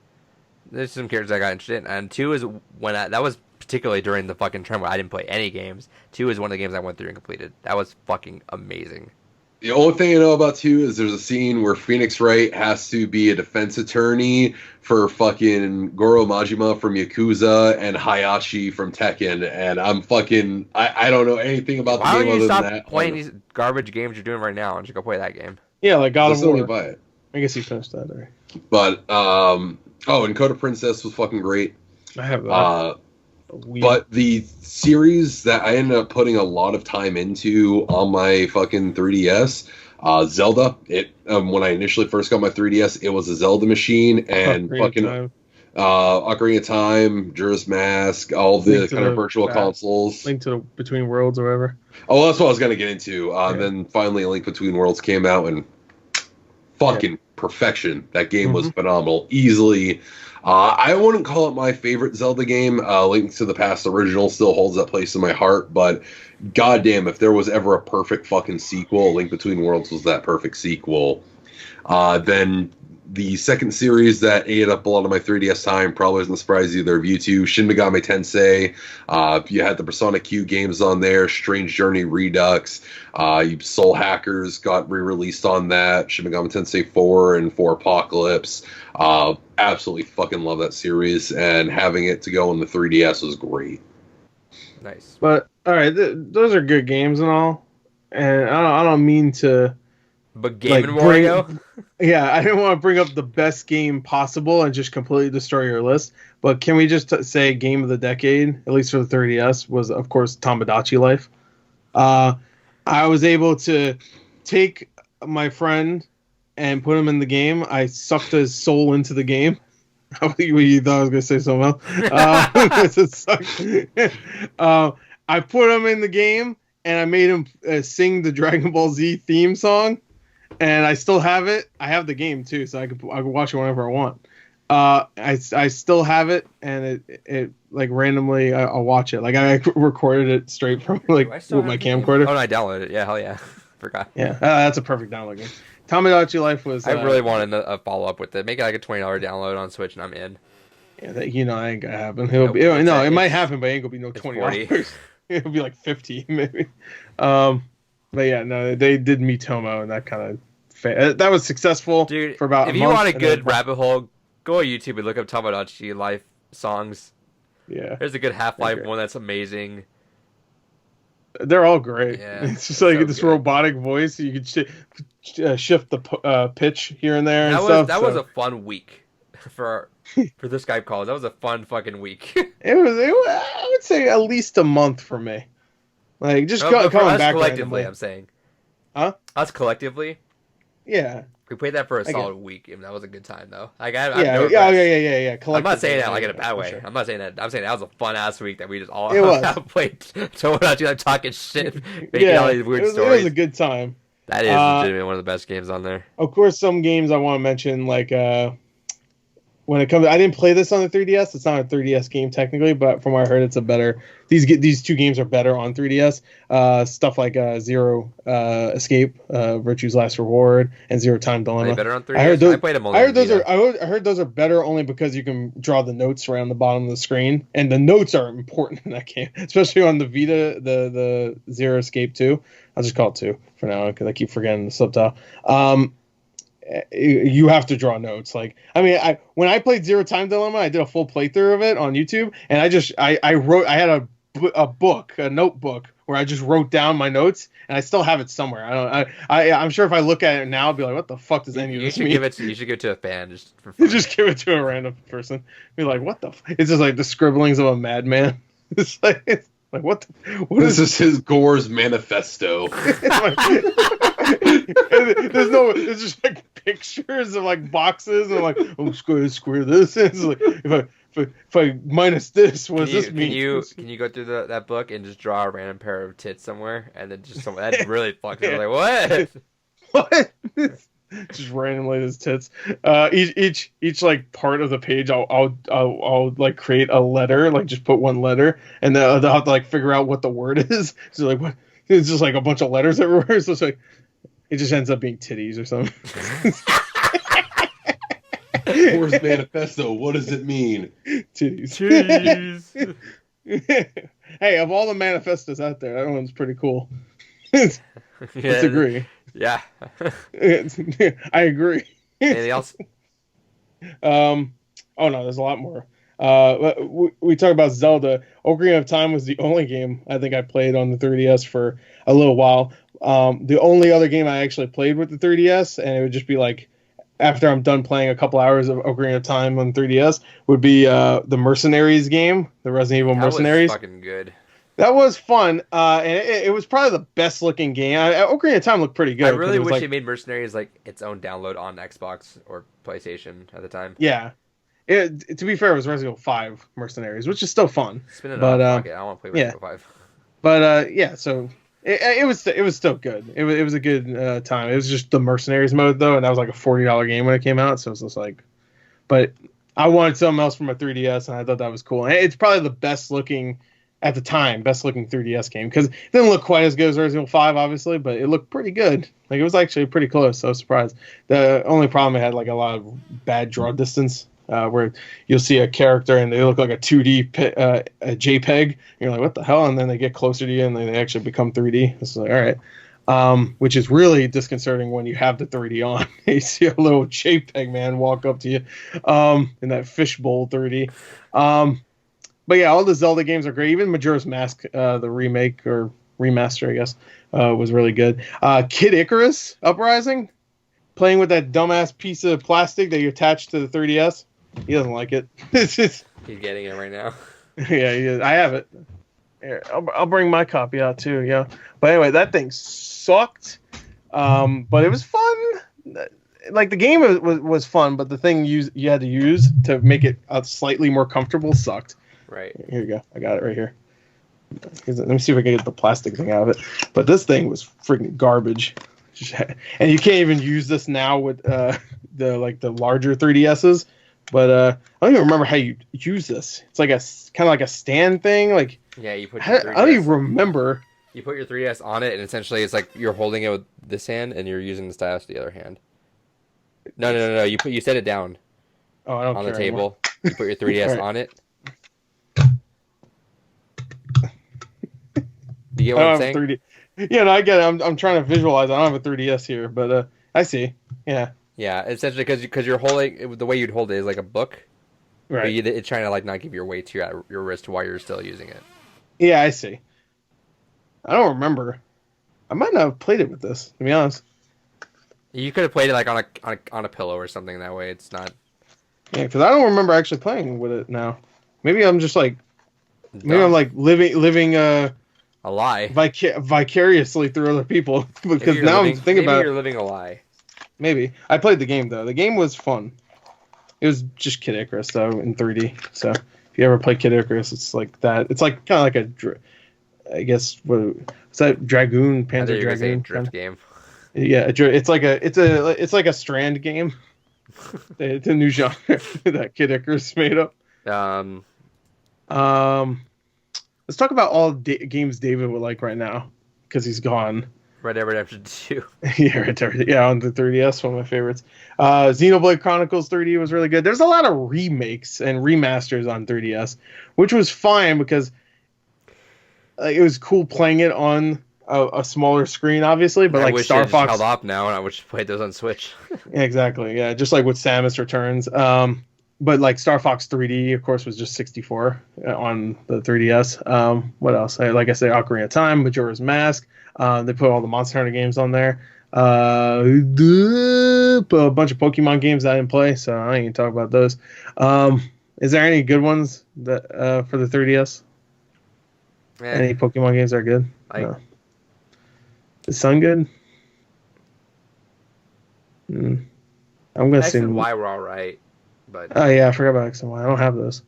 there's some characters I got interested in, and 2 is when that was particularly during the fucking trend where I didn't play any games. 2 is one of the games I went through and completed. That was fucking amazing. The only thing I know about 2 is there's a scene where Phoenix Wright has to be a defense attorney for fucking Goro Majima from Yakuza and Hayashi from Tekken, and I'm fucking I don't know anything about the game other than that. Why don't you stop playing these garbage games you're doing right now and just go play that game? Yeah, like God of War. Still buy it. I guess you finished that already. But and Coda Princess was fucking great. I have that. But the series that I ended up putting a lot of time into on my fucking 3DS, Zelda. When I initially first got my 3DS, it was a Zelda machine, and Ocarina of Time, Majora's Mask, all the kind of virtual consoles. Link to the Between Worlds or whatever. Oh, that's what I was going to get into. Then finally, Link Between Worlds came out, and fucking perfection. That game was phenomenal. Easily. I wouldn't call it my favorite Zelda game. Link to the Past original still holds that place in my heart, but goddamn, if there was ever a perfect fucking sequel, Link Between Worlds was that perfect sequel. Then the second series that ate up a lot of my 3DS time probably doesn't surprise either of you two. Shin Megami Tensei. You had the Persona Q games on there. Strange Journey Redux. Soul Hackers got re-released on that. Shin Megami Tensei 4 and 4 Apocalypse. Absolutely fucking love that series, and having it to go on the 3DS was great. Nice. But all right, those are good games and all, and I don't mean to. But Game and Wario? Yeah, I didn't want to bring up the best game possible and just completely destroy your list. But can we just say game of the decade, at least for the 3DS, was, of course, Tomodachi Life. I was able to take my friend and put him in the game. I sucked his soul into the game. You thought I was going to say something else. I put him in the game, and I made him sing the Dragon Ball Z theme song. And I still have it. I have the game too, so I can watch it whenever I want. I still have it, and it like randomly I'll watch it. Like I recorded it straight from like with my camcorder. Oh, no, I downloaded it. Yeah, hell yeah, forgot. Yeah, that's a perfect download game. Tomodachi Life was. I really wanted a follow up with it. Make it like a $20 download on Switch, and I'm in. Yeah, that ain't gonna happen. It might happen, but it ain't gonna be no $20. It'll be like 50 maybe. But yeah, no, they did Miitomo, and that kind of that was successful. Dude, for about. If you want a good rabbit hole, go on YouTube and look up Tomodachi Life songs. Yeah, there's a good Half-Life one that's amazing. They're all great. Yeah, it's just like this robotic voice. You could shift the pitch here and there. That was a fun week for the Skype calls. That was a fun fucking week. It was. I would say at least a month for me. Like just coming back collectively. randomly. I'm saying, huh? Us collectively. Yeah. We played that for a solid week, and that was a good time though. Like yeah. I'm not saying that like in a bad way. Sure. I'm not saying that. I'm saying that was a fun ass week that we just all played. Tomodachi, like talking shit, making all these weird stories. It was a good time. That is legitimately one of the best games on there. Of course, some games I want to mention, like when it comes, I didn't play this on the 3DS. It's not a 3DS game technically, but from what I heard, it's a better. These two games are better on 3DS. Stuff like Zero Escape, Virtue's Last Reward, and Zero Time Dilemma. Are they better on 3DS? I played them on. I heard those are better only because you can draw the notes around the bottom of the screen, and the notes are important in that game, especially on the Vita. The Zero Escape 2. I'll just call it 2 for now because I keep forgetting the subtitle. You have to draw notes. Like, I mean, when I played Zero Time Dilemma, I did a full playthrough of it on YouTube, and I wrote. I had a notebook where I just wrote down my notes, and I still have it somewhere. I'm sure if I look at it now, I'll be like, what the fuck does any of this mean? You should give it to a fan just for fun. Just give it to a random person. Be like, what the? It's just like the scribblings of a madman. It's like what this is his Gore's manifesto. There's just like pictures of like boxes and like, oh, square this. It's like if I minus this, what does this mean? Can you go through that book and just draw a random pair of tits somewhere and then just that really fucking like what? Just randomly his tits. Each like part of the page, I'll like create a letter, like just put one letter, and then they'll have to like figure out what the word is. So like what? It's just like a bunch of letters everywhere. So it's like it just ends up being titties or something. Gore's manifesto. What does it mean? Titties. Hey, of all the manifestos out there, that one's pretty cool. Let's agree. Yeah. I agree. Anything else? Oh no, there's a lot more. We talk about Zelda. Ocarina of Time was the only game I think I played on the 3DS for a little while. The only other game I actually played with the 3DS, and it would just be like after I'm done playing a couple hours of Ocarina of Time on 3DS, would be the Mercenaries game, the Resident Evil Mercenaries. That was fucking good. That was fun, and it was probably the best looking game. Ocarina of Time looked pretty good. I really wish they made Mercenaries like its own download on Xbox or PlayStation at the time. Yeah. To be fair, it was Resident Evil 5 Mercenaries, which is still fun. Spin it off. I want to play Resident Evil 5. But yeah, so It was still good. It was a good time. It was just the Mercenaries mode though, and that was like a $40 game when it came out. So it was just like, but I wanted something else from a 3DS, and I thought that was cool. And it's probably the best looking at the time, best looking 3DS game because it didn't look quite as good as Resident Evil 5, obviously, but it looked pretty good. Like it was actually pretty close. So I was surprised. The only problem it had like a lot of bad draw distance. Where you'll see a character and they look like a 2D a JPEG. And you're like, what the hell? And then they get closer to you and they actually become 3D. It's like, all right. Which is really disconcerting when you have the 3D on. You see a little JPEG man walk up to you in that fishbowl 3D. But yeah, all the Zelda games are great. Even Majora's Mask, the remake or remaster, I guess, was really good. Kid Icarus Uprising, playing with that dumbass piece of plastic that you attach to the 3DS. He doesn't like it. He's getting it right now. Yeah, he is. I have it. Here, I'll bring my copy out too. Yeah, but anyway, that thing sucked. But it was fun. Like the game was fun, but the thing you had to use to make it slightly more comfortable sucked. Right. Here you go. I got it right here. Let me see if I can get the plastic thing out of it. But this thing was freaking garbage. And you can't even use this now with the larger 3DSs. But I don't even remember how you use this. It's like a kind of like a stand thing. Like yeah, you put. I don't even remember. You put your 3DS on it, and essentially it's like you're holding it with this hand, and you're using the stylus with the other hand. No. You set it down. Oh, I don't on care the table. Anymore. You put your 3DS Right. on it. Do you get what I'm saying? 3D. Yeah, no, I get it. I'm trying to visualize. I don't have a 3DS here, but I see. Yeah. Yeah, essentially because you're holding it, the way you'd hold it is like a book. Right. But it's trying to like not give your weight to your wrist while you're still using it. Yeah, I see. I don't remember. I might not have played it with this, to be honest. You could have played it like on a pillow or something. That way, it's not. Yeah, because I don't remember actually playing with it now. Maybe I'm just like, maybe dumb. I'm like living a lie vicariously through other people. Because now I'm thinking about you're living a lie. Maybe I played the game though. The game was fun. It was just Kid Icarus though in 3D. So if you ever play Kid Icarus, it's like that. It's like kind of like I guess what's that Dragoon Panzer Dragoon drift game. Yeah, it's like a Strand game. It's a new genre that Kid Icarus made up. Let's talk about all games David would like right now because he's gone. Red Dead Redemption 2. Yeah, on the 3DS, one of my favorites. Xenoblade Chronicles 3D was really good. There's a lot of remakes and remasters on 3DS, which was fine because it was cool playing it on a smaller screen, obviously. But like Star Fox held up now, and I wish I played those on Switch. Yeah, exactly. Yeah, just like with Samus Returns. But like Star Fox 3D, of course, was just 64 on the 3DS. What else? Like I said, Ocarina of Time, Majora's Mask. They put all the Monster Hunter games on there. Put a bunch of Pokemon games that I didn't play, so I ain't talk about those. Is there any good ones that for the 3DS? Any Pokemon games that are good? No. Is Sun good? I'm gonna X say and Y were all right, but oh yeah, I forgot about X and Y. I don't have those.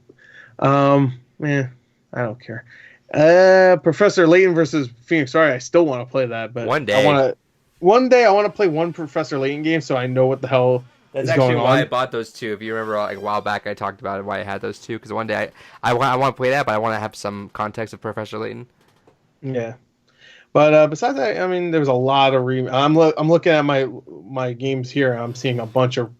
Man, I don't care. Professor Layton versus Phoenix Wright. I still want to play that, but one day I want to play one Professor Layton game so I know what the hell that's is actually going on. why I bought those two. If you remember, like a while back, I talked about it, why I had those two. Because one day I want to play that, but I want to have some context of Professor Layton. Yeah, but besides that, I mean, there's a lot of I'm looking at my games here, and I'm seeing a bunch of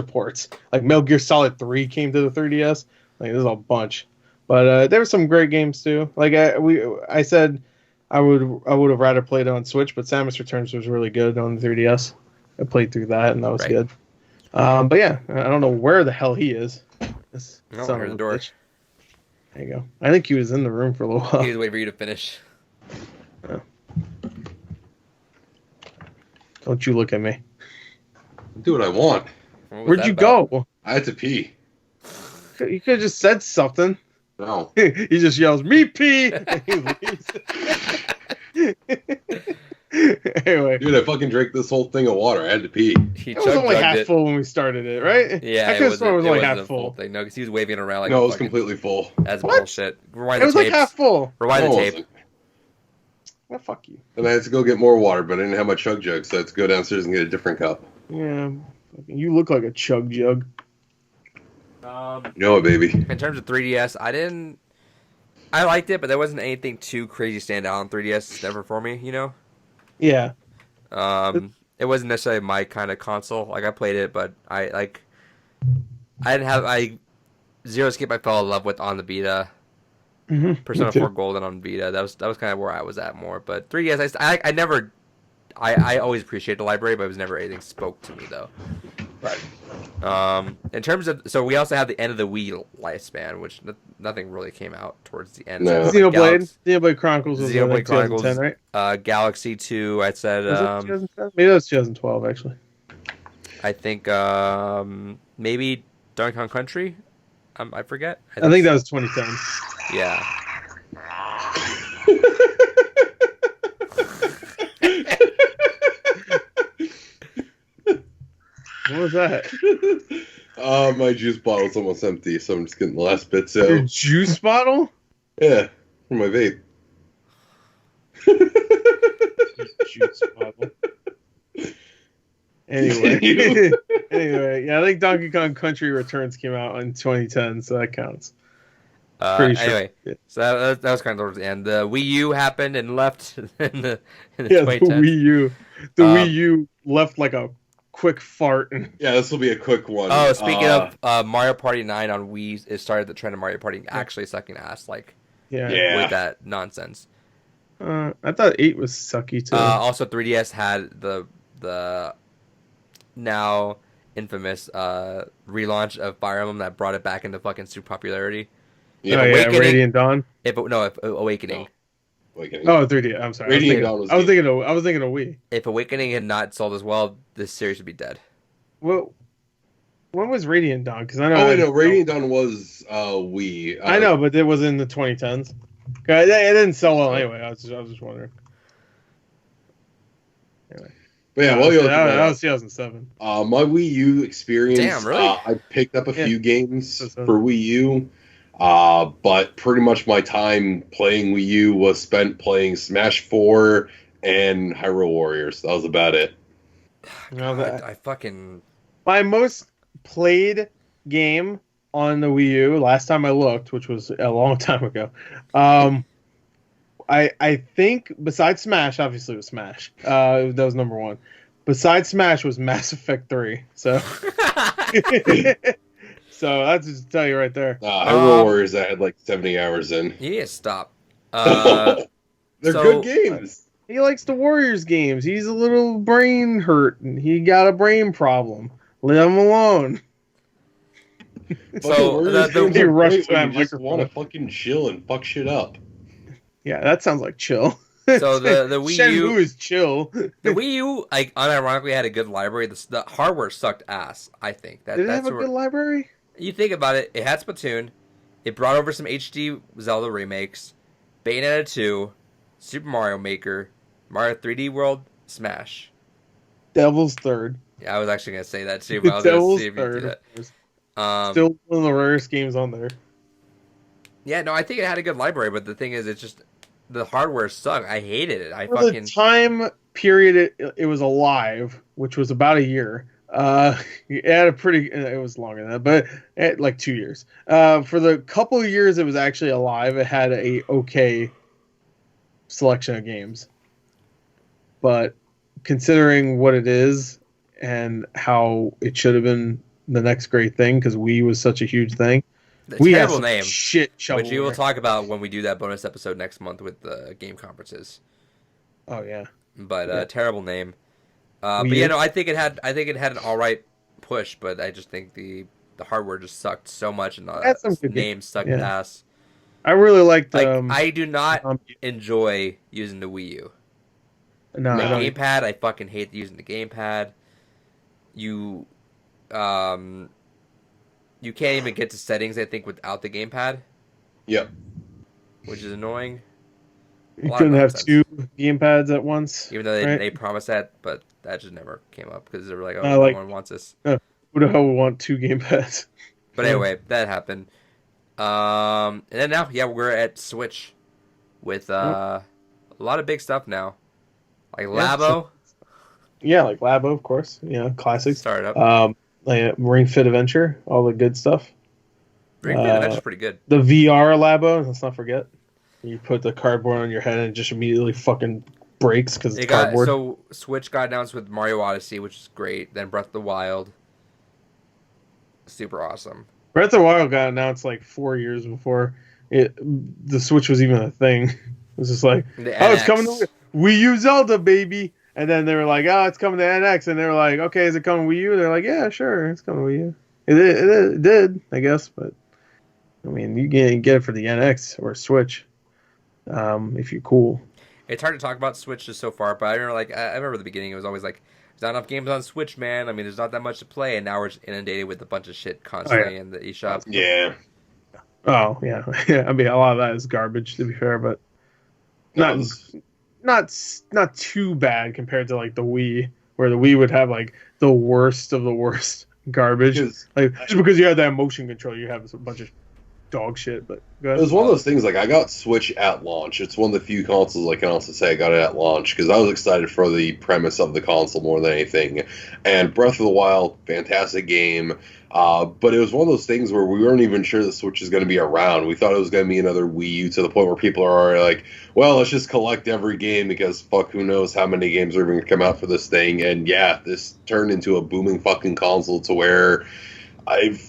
ports. Like Metal Gear Solid 3 came to the 3DS. Like there's a bunch. But there were some great games too. Like I said, I would have rather played it on Switch, but Samus Returns was really good on the 3DS. I played through that, and that was good. But yeah, I don't know where the hell he is. Here's the door. Bitch. There you go. I think he was in the room for a little while. He was waiting for you to finish. Oh. Don't you look at me. Do what I want. Where'd you go? I had to pee. You could have just said something. No. He just yells, "Me pee!" And he leaves. Anyway. Dude, I fucking drank this whole thing of water. I had to pee. It was only half full when we started it, right? Yeah, I could have sworn it was only half full. Thing. No, because he was waving it around like no, it was completely full. That's bullshit. Rewind it was like half full. Rewind the tape. Well, fuck you. And I had to go get more water, but I didn't have my chug jug, so I had to go downstairs and get a different cup. Yeah, you look like a chug jug. You know it, baby. In terms of 3DS, I liked it, but there wasn't anything too crazy stand out on 3DS. It's never for me, you know? Yeah. It wasn't necessarily my kind of console. Like, I played it, but I didn't have, Zero Escape I fell in love with on the Vita. Mm-hmm. Persona 4 Golden on Vita. That was kind of where I was at more. But 3DS, I always appreciate the library, but it was never anything spoke to me, though. Right. In terms of, so we also have the end of the Wii lifespan, which nothing really came out towards the end. No. So Xenoblade Chronicles was Xenoblade like 2010, Chronicles, right? Galaxy 2, I said, Was it 2010? Maybe that was 2012, actually. I think, maybe Donkey Kong Country? I forget. I think that was 2010. Yeah. What was that? My juice bottle's almost empty, so I'm just getting the last bits Your out. juice bottle? Yeah, for my vape. Juice bottle. Anyway. Anyway, yeah, I think Donkey Kong Country Returns came out in 2010, so that counts. Pretty sure. Anyway, so that was kind of towards the end. The Wii U happened and left in the Yeah, 2010s. the Wii U. The Wii U left like a quick fart. Yeah, this will be a quick one. Oh, speaking of Mario Party 9 on Wii, it started the trend of Mario Party actually sucking ass, like Yeah. with that nonsense. I thought 8 was sucky too. Also, 3DS had the now infamous relaunch of Fire Emblem that brought it back into fucking super popularity. Yeah. Radiant Dawn. Awakening. Awakening. Oh, 3D. I'm sorry. Radiant Dawn I was thinking of Wii. If Awakening had not sold as well, this series would be dead. Well, when was Radiant Dawn? Because I know. Oh, wait, no, Radiant Dawn was Wii. I know, but it was in the 2010s. It didn't sell well anyway. I was just wondering. Anyway. But yeah, that was 2007. My Wii U experience. Damn, really? I picked up a few games That's for Wii U, but pretty much my time playing Wii U was spent playing Smash 4 and Hyrule Warriors. That was about it. I fucking... My most played game on the Wii U, last time I looked, which was a long time ago, I think besides Smash, obviously it was Smash. That was number one. Besides Smash was Mass Effect 3. So, so that's just to tell you right there. Hyrule Warriors, I had like 70 hours in. Yeah, stop. They're good games. He likes the Warriors games. He's a little brain hurt, and he got a brain problem. Leave him alone. So he rushed to that you just microphone. want to fucking chill and fuck shit up. Yeah, that sounds like chill. So the Wii U Shenmue is chill. The Wii U, like, unironically had a good library. The hardware sucked ass, I think. Did it have a good library? You think about it, it had Splatoon. It brought over some HD Zelda remakes. Bayonetta 2. Super Mario Maker. Mario 3D World. Smash. Devil's Third. Yeah, I was actually going to say that too, but I was going to see if you do that. Still one of the rarest games on there. Yeah, no, I think it had a good library, but the thing is, it's just... The hardware sucked. I hated it. For the time period it was alive, which was about a year. It had a pretty. It was longer than that, but it, like 2 years. For the couple of years it was actually alive, it had a okay selection of games. But considering what it is and how it should have been the next great thing, because Wii was such a huge thing. We have some name, shit shovelware, which we will talk about when we do that bonus episode next month with the game conferences. Oh yeah, but terrible name. But yeah, no, I think it had an all right push, but I just think the hardware just sucked so much, and the name sucked ass. I really liked. I do not enjoy using the Wii U. No, the gamepad, I fucking hate using the gamepad. You can't even get to settings, I think, without the gamepad. Yep. Which is annoying. You couldn't have two gamepads at once. Even though they promised that, but that just never came up because they were like, oh, no one wants this. Who the hell would want two gamepads? But anyway, that happened. And then now, we're at Switch with A lot of big stuff now. Like Labo. Yeah, like Labo, of course. Classics. Startup. Like Ring Fit Adventure, all the good stuff. Ring Fit Adventure's pretty good. The VR Labo, let's not forget. You put the cardboard on your head and it just immediately fucking breaks because it's cardboard. So Switch got announced with Mario Odyssey, which is great. Then Breath of the Wild. Super awesome. Breath of the Wild got announced like 4 years before the Switch was even a thing. It was just like, it's coming to Wii U Zelda, baby. And then they were like, it's coming to NX. And they were like, okay, is it coming to Wii U? They're like, yeah, sure, it's coming to Wii U. It did, I guess. But, I mean, you can get it for the NX or Switch if you're cool. It's hard to talk about Switch just so far, but I remember the beginning, it was always like, there's not enough games on Switch, man. I mean, there's not that much to play, and now we're just inundated with a bunch of shit constantly in the eShop. Yeah. Oh, yeah. I mean, a lot of that is garbage, to be fair, but not too bad compared to like the Wii, where the Wii would have like the worst of the worst garbage. Just because you have that motion control, you have a bunch of dog shit. But it was one of those things. Like, I got Switch at launch. It's one of the few consoles I can also say I got it at launch because I was excited for the premise of the console more than anything. And Breath of the Wild, fantastic game. But it was one of those things where we weren't even sure the Switch is going to be around. We thought it was going to be another Wii U, to the point where people are already like, well, let's just collect every game because fuck, who knows how many games are even going to come out for this thing. And yeah, this turned into a booming fucking console to where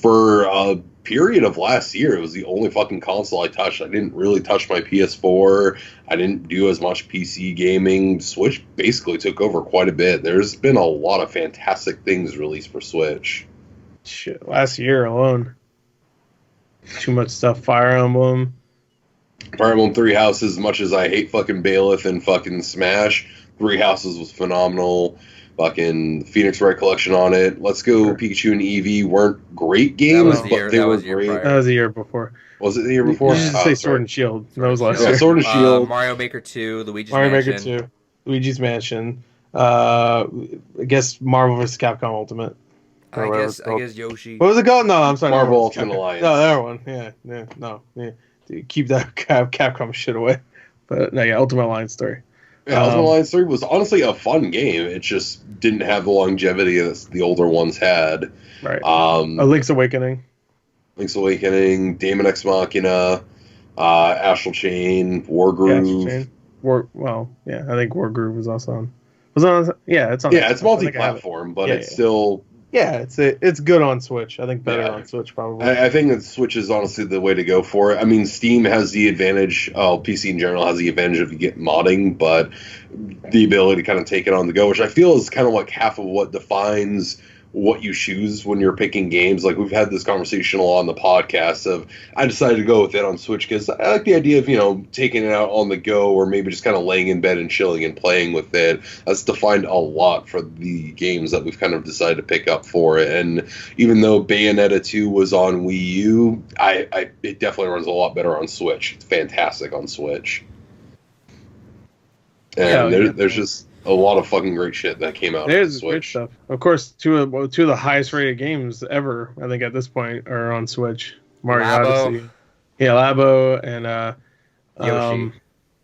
for a period of last year, it was the only fucking console I touched. I didn't really touch my PS4. I didn't do as much PC gaming. Switch basically took over quite a bit. There's been a lot of fantastic things released for Switch. Shit, last year alone. Too much stuff. Fire Emblem 3 Houses, as much as I hate fucking Byleth and fucking Smash, 3 Houses was phenomenal. Fucking Phoenix Wright Collection on it. Let's Go Pikachu and Eevee weren't great games, but they were great. That was the year before. Was it the year before? You just say Sword and Shield. That was last year. Sword and Shield. Mario Maker 2, Luigi's Mansion. Luigi's Mansion. I guess Marvel vs. Capcom Ultimate. I guess Yoshi. What was it called? No, I'm sorry. Marvel Ultimate Alliance. No, that one. Yeah. Dude, keep that Capcom shit away. But no, yeah, Ultimate Alliance story. Yeah, Ultimate Alliance 3 was honestly a fun game. It just didn't have the longevity that the older ones had. Right. A Link's Awakening. Daemon X Machina, Astral Chain, Wargroove. I think Wargroove was also on. It's on. Yeah, it's multi-platform, but it's still. Yeah, it's good on Switch. I think better on Switch probably. I think that Switch is honestly the way to go for it. I mean, Steam has the advantage. PC in general has the advantage of you get modding, but the ability to kind of take it on the go, which I feel is kind of like half of what defines what you choose when you're picking games. Like, we've had this conversation a lot on the podcast of, I decided to go with it on Switch because I like the idea of, taking it out on the go, or maybe just kind of laying in bed and chilling and playing with it. That's defined a lot for the games that we've kind of decided to pick up for it. And even though Bayonetta 2 was on Wii U, it definitely runs a lot better on Switch. It's fantastic on Switch. And there's just a lot of fucking great shit that came out. There's great stuff. Of course, two of the highest rated games ever, I think, at this point, are on Switch. Mario Odyssey, Labo, and Yoshi.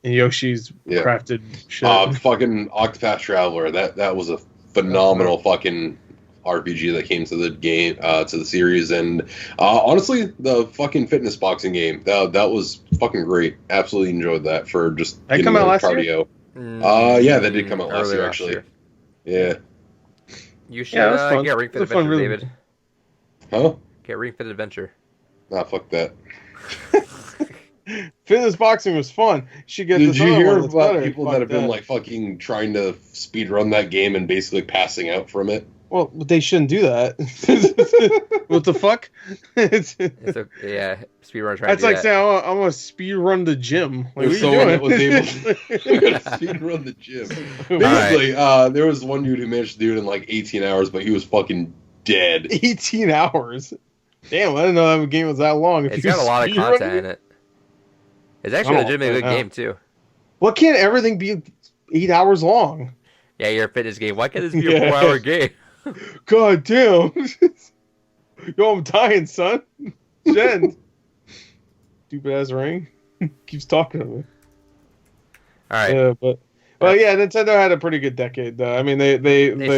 And Yoshi's crafted shit. Fucking Octopath Traveler. That was a phenomenal fucking RPG that came to the game, to the series, and honestly, the fucking fitness boxing game that was fucking great. Absolutely enjoyed that for just that come out last cardio. Year? That did come out last year, actually. Yeah. You should get Ring Fit Adventure, David. Huh? Get Ring Fit Adventure. Nah, fuck that. Fitness boxing was fun. Did you hear about people that have been like fucking trying to speed run that game and basically passing out from it? Well, they shouldn't do that. What the fuck? Speedrun trying. That's like saying I'm gonna speed run the gym. Like, if someone that was able to speed run the gym. Basically, there was one dude who managed to do it in like 18 hours, but he was fucking dead. 18 hours? Damn, I didn't know that game was that long. It's got a lot of content in it. It's actually a legitimately good game too. What can't everything be 8 hours long? Yeah, you're a fitness game. Why can't this be a 4-hour game? God damn. Yo, I'm dying, son. Jen. Stupid ass ring. Keeps talking to me. All right. Yeah, but well, yeah, Nintendo had a pretty good decade though. I mean, they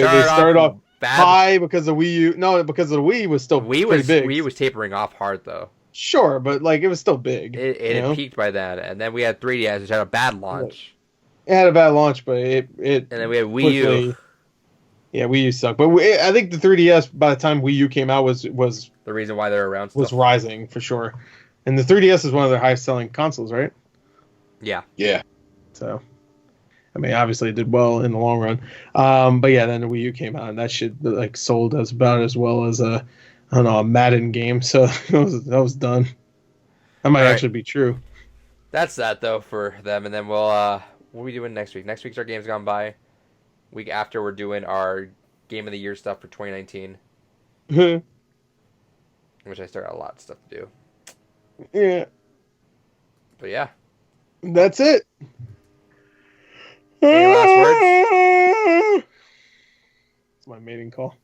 started off bad. high because the Wii U. No, because the Wii was still pretty big. Wii was tapering off hard though. Sure, but like it was still big. It had peaked by then, and then we had 3DS, which had a bad launch. It had a bad launch, but it and then we had Wii quickly, U. Yeah, Wii U sucked, but I think the 3DS by the time Wii U came out was the reason why they're around. Was rising for sure, and the 3DS is one of their highest selling consoles, right? Yeah. Yeah. So, I mean, obviously it did well in the long run. But yeah, then the Wii U came out, and that shit like sold as about as well as a Madden game. So that was done. That might actually be true. That's that though for them, and then we'll what are we doing next week? Next week's our Games Gone By. Week after we're doing our Game of the Year stuff for 2019. Which I still got a lot of stuff to do. Yeah. But yeah. That's it. Any last words? It's my mating call.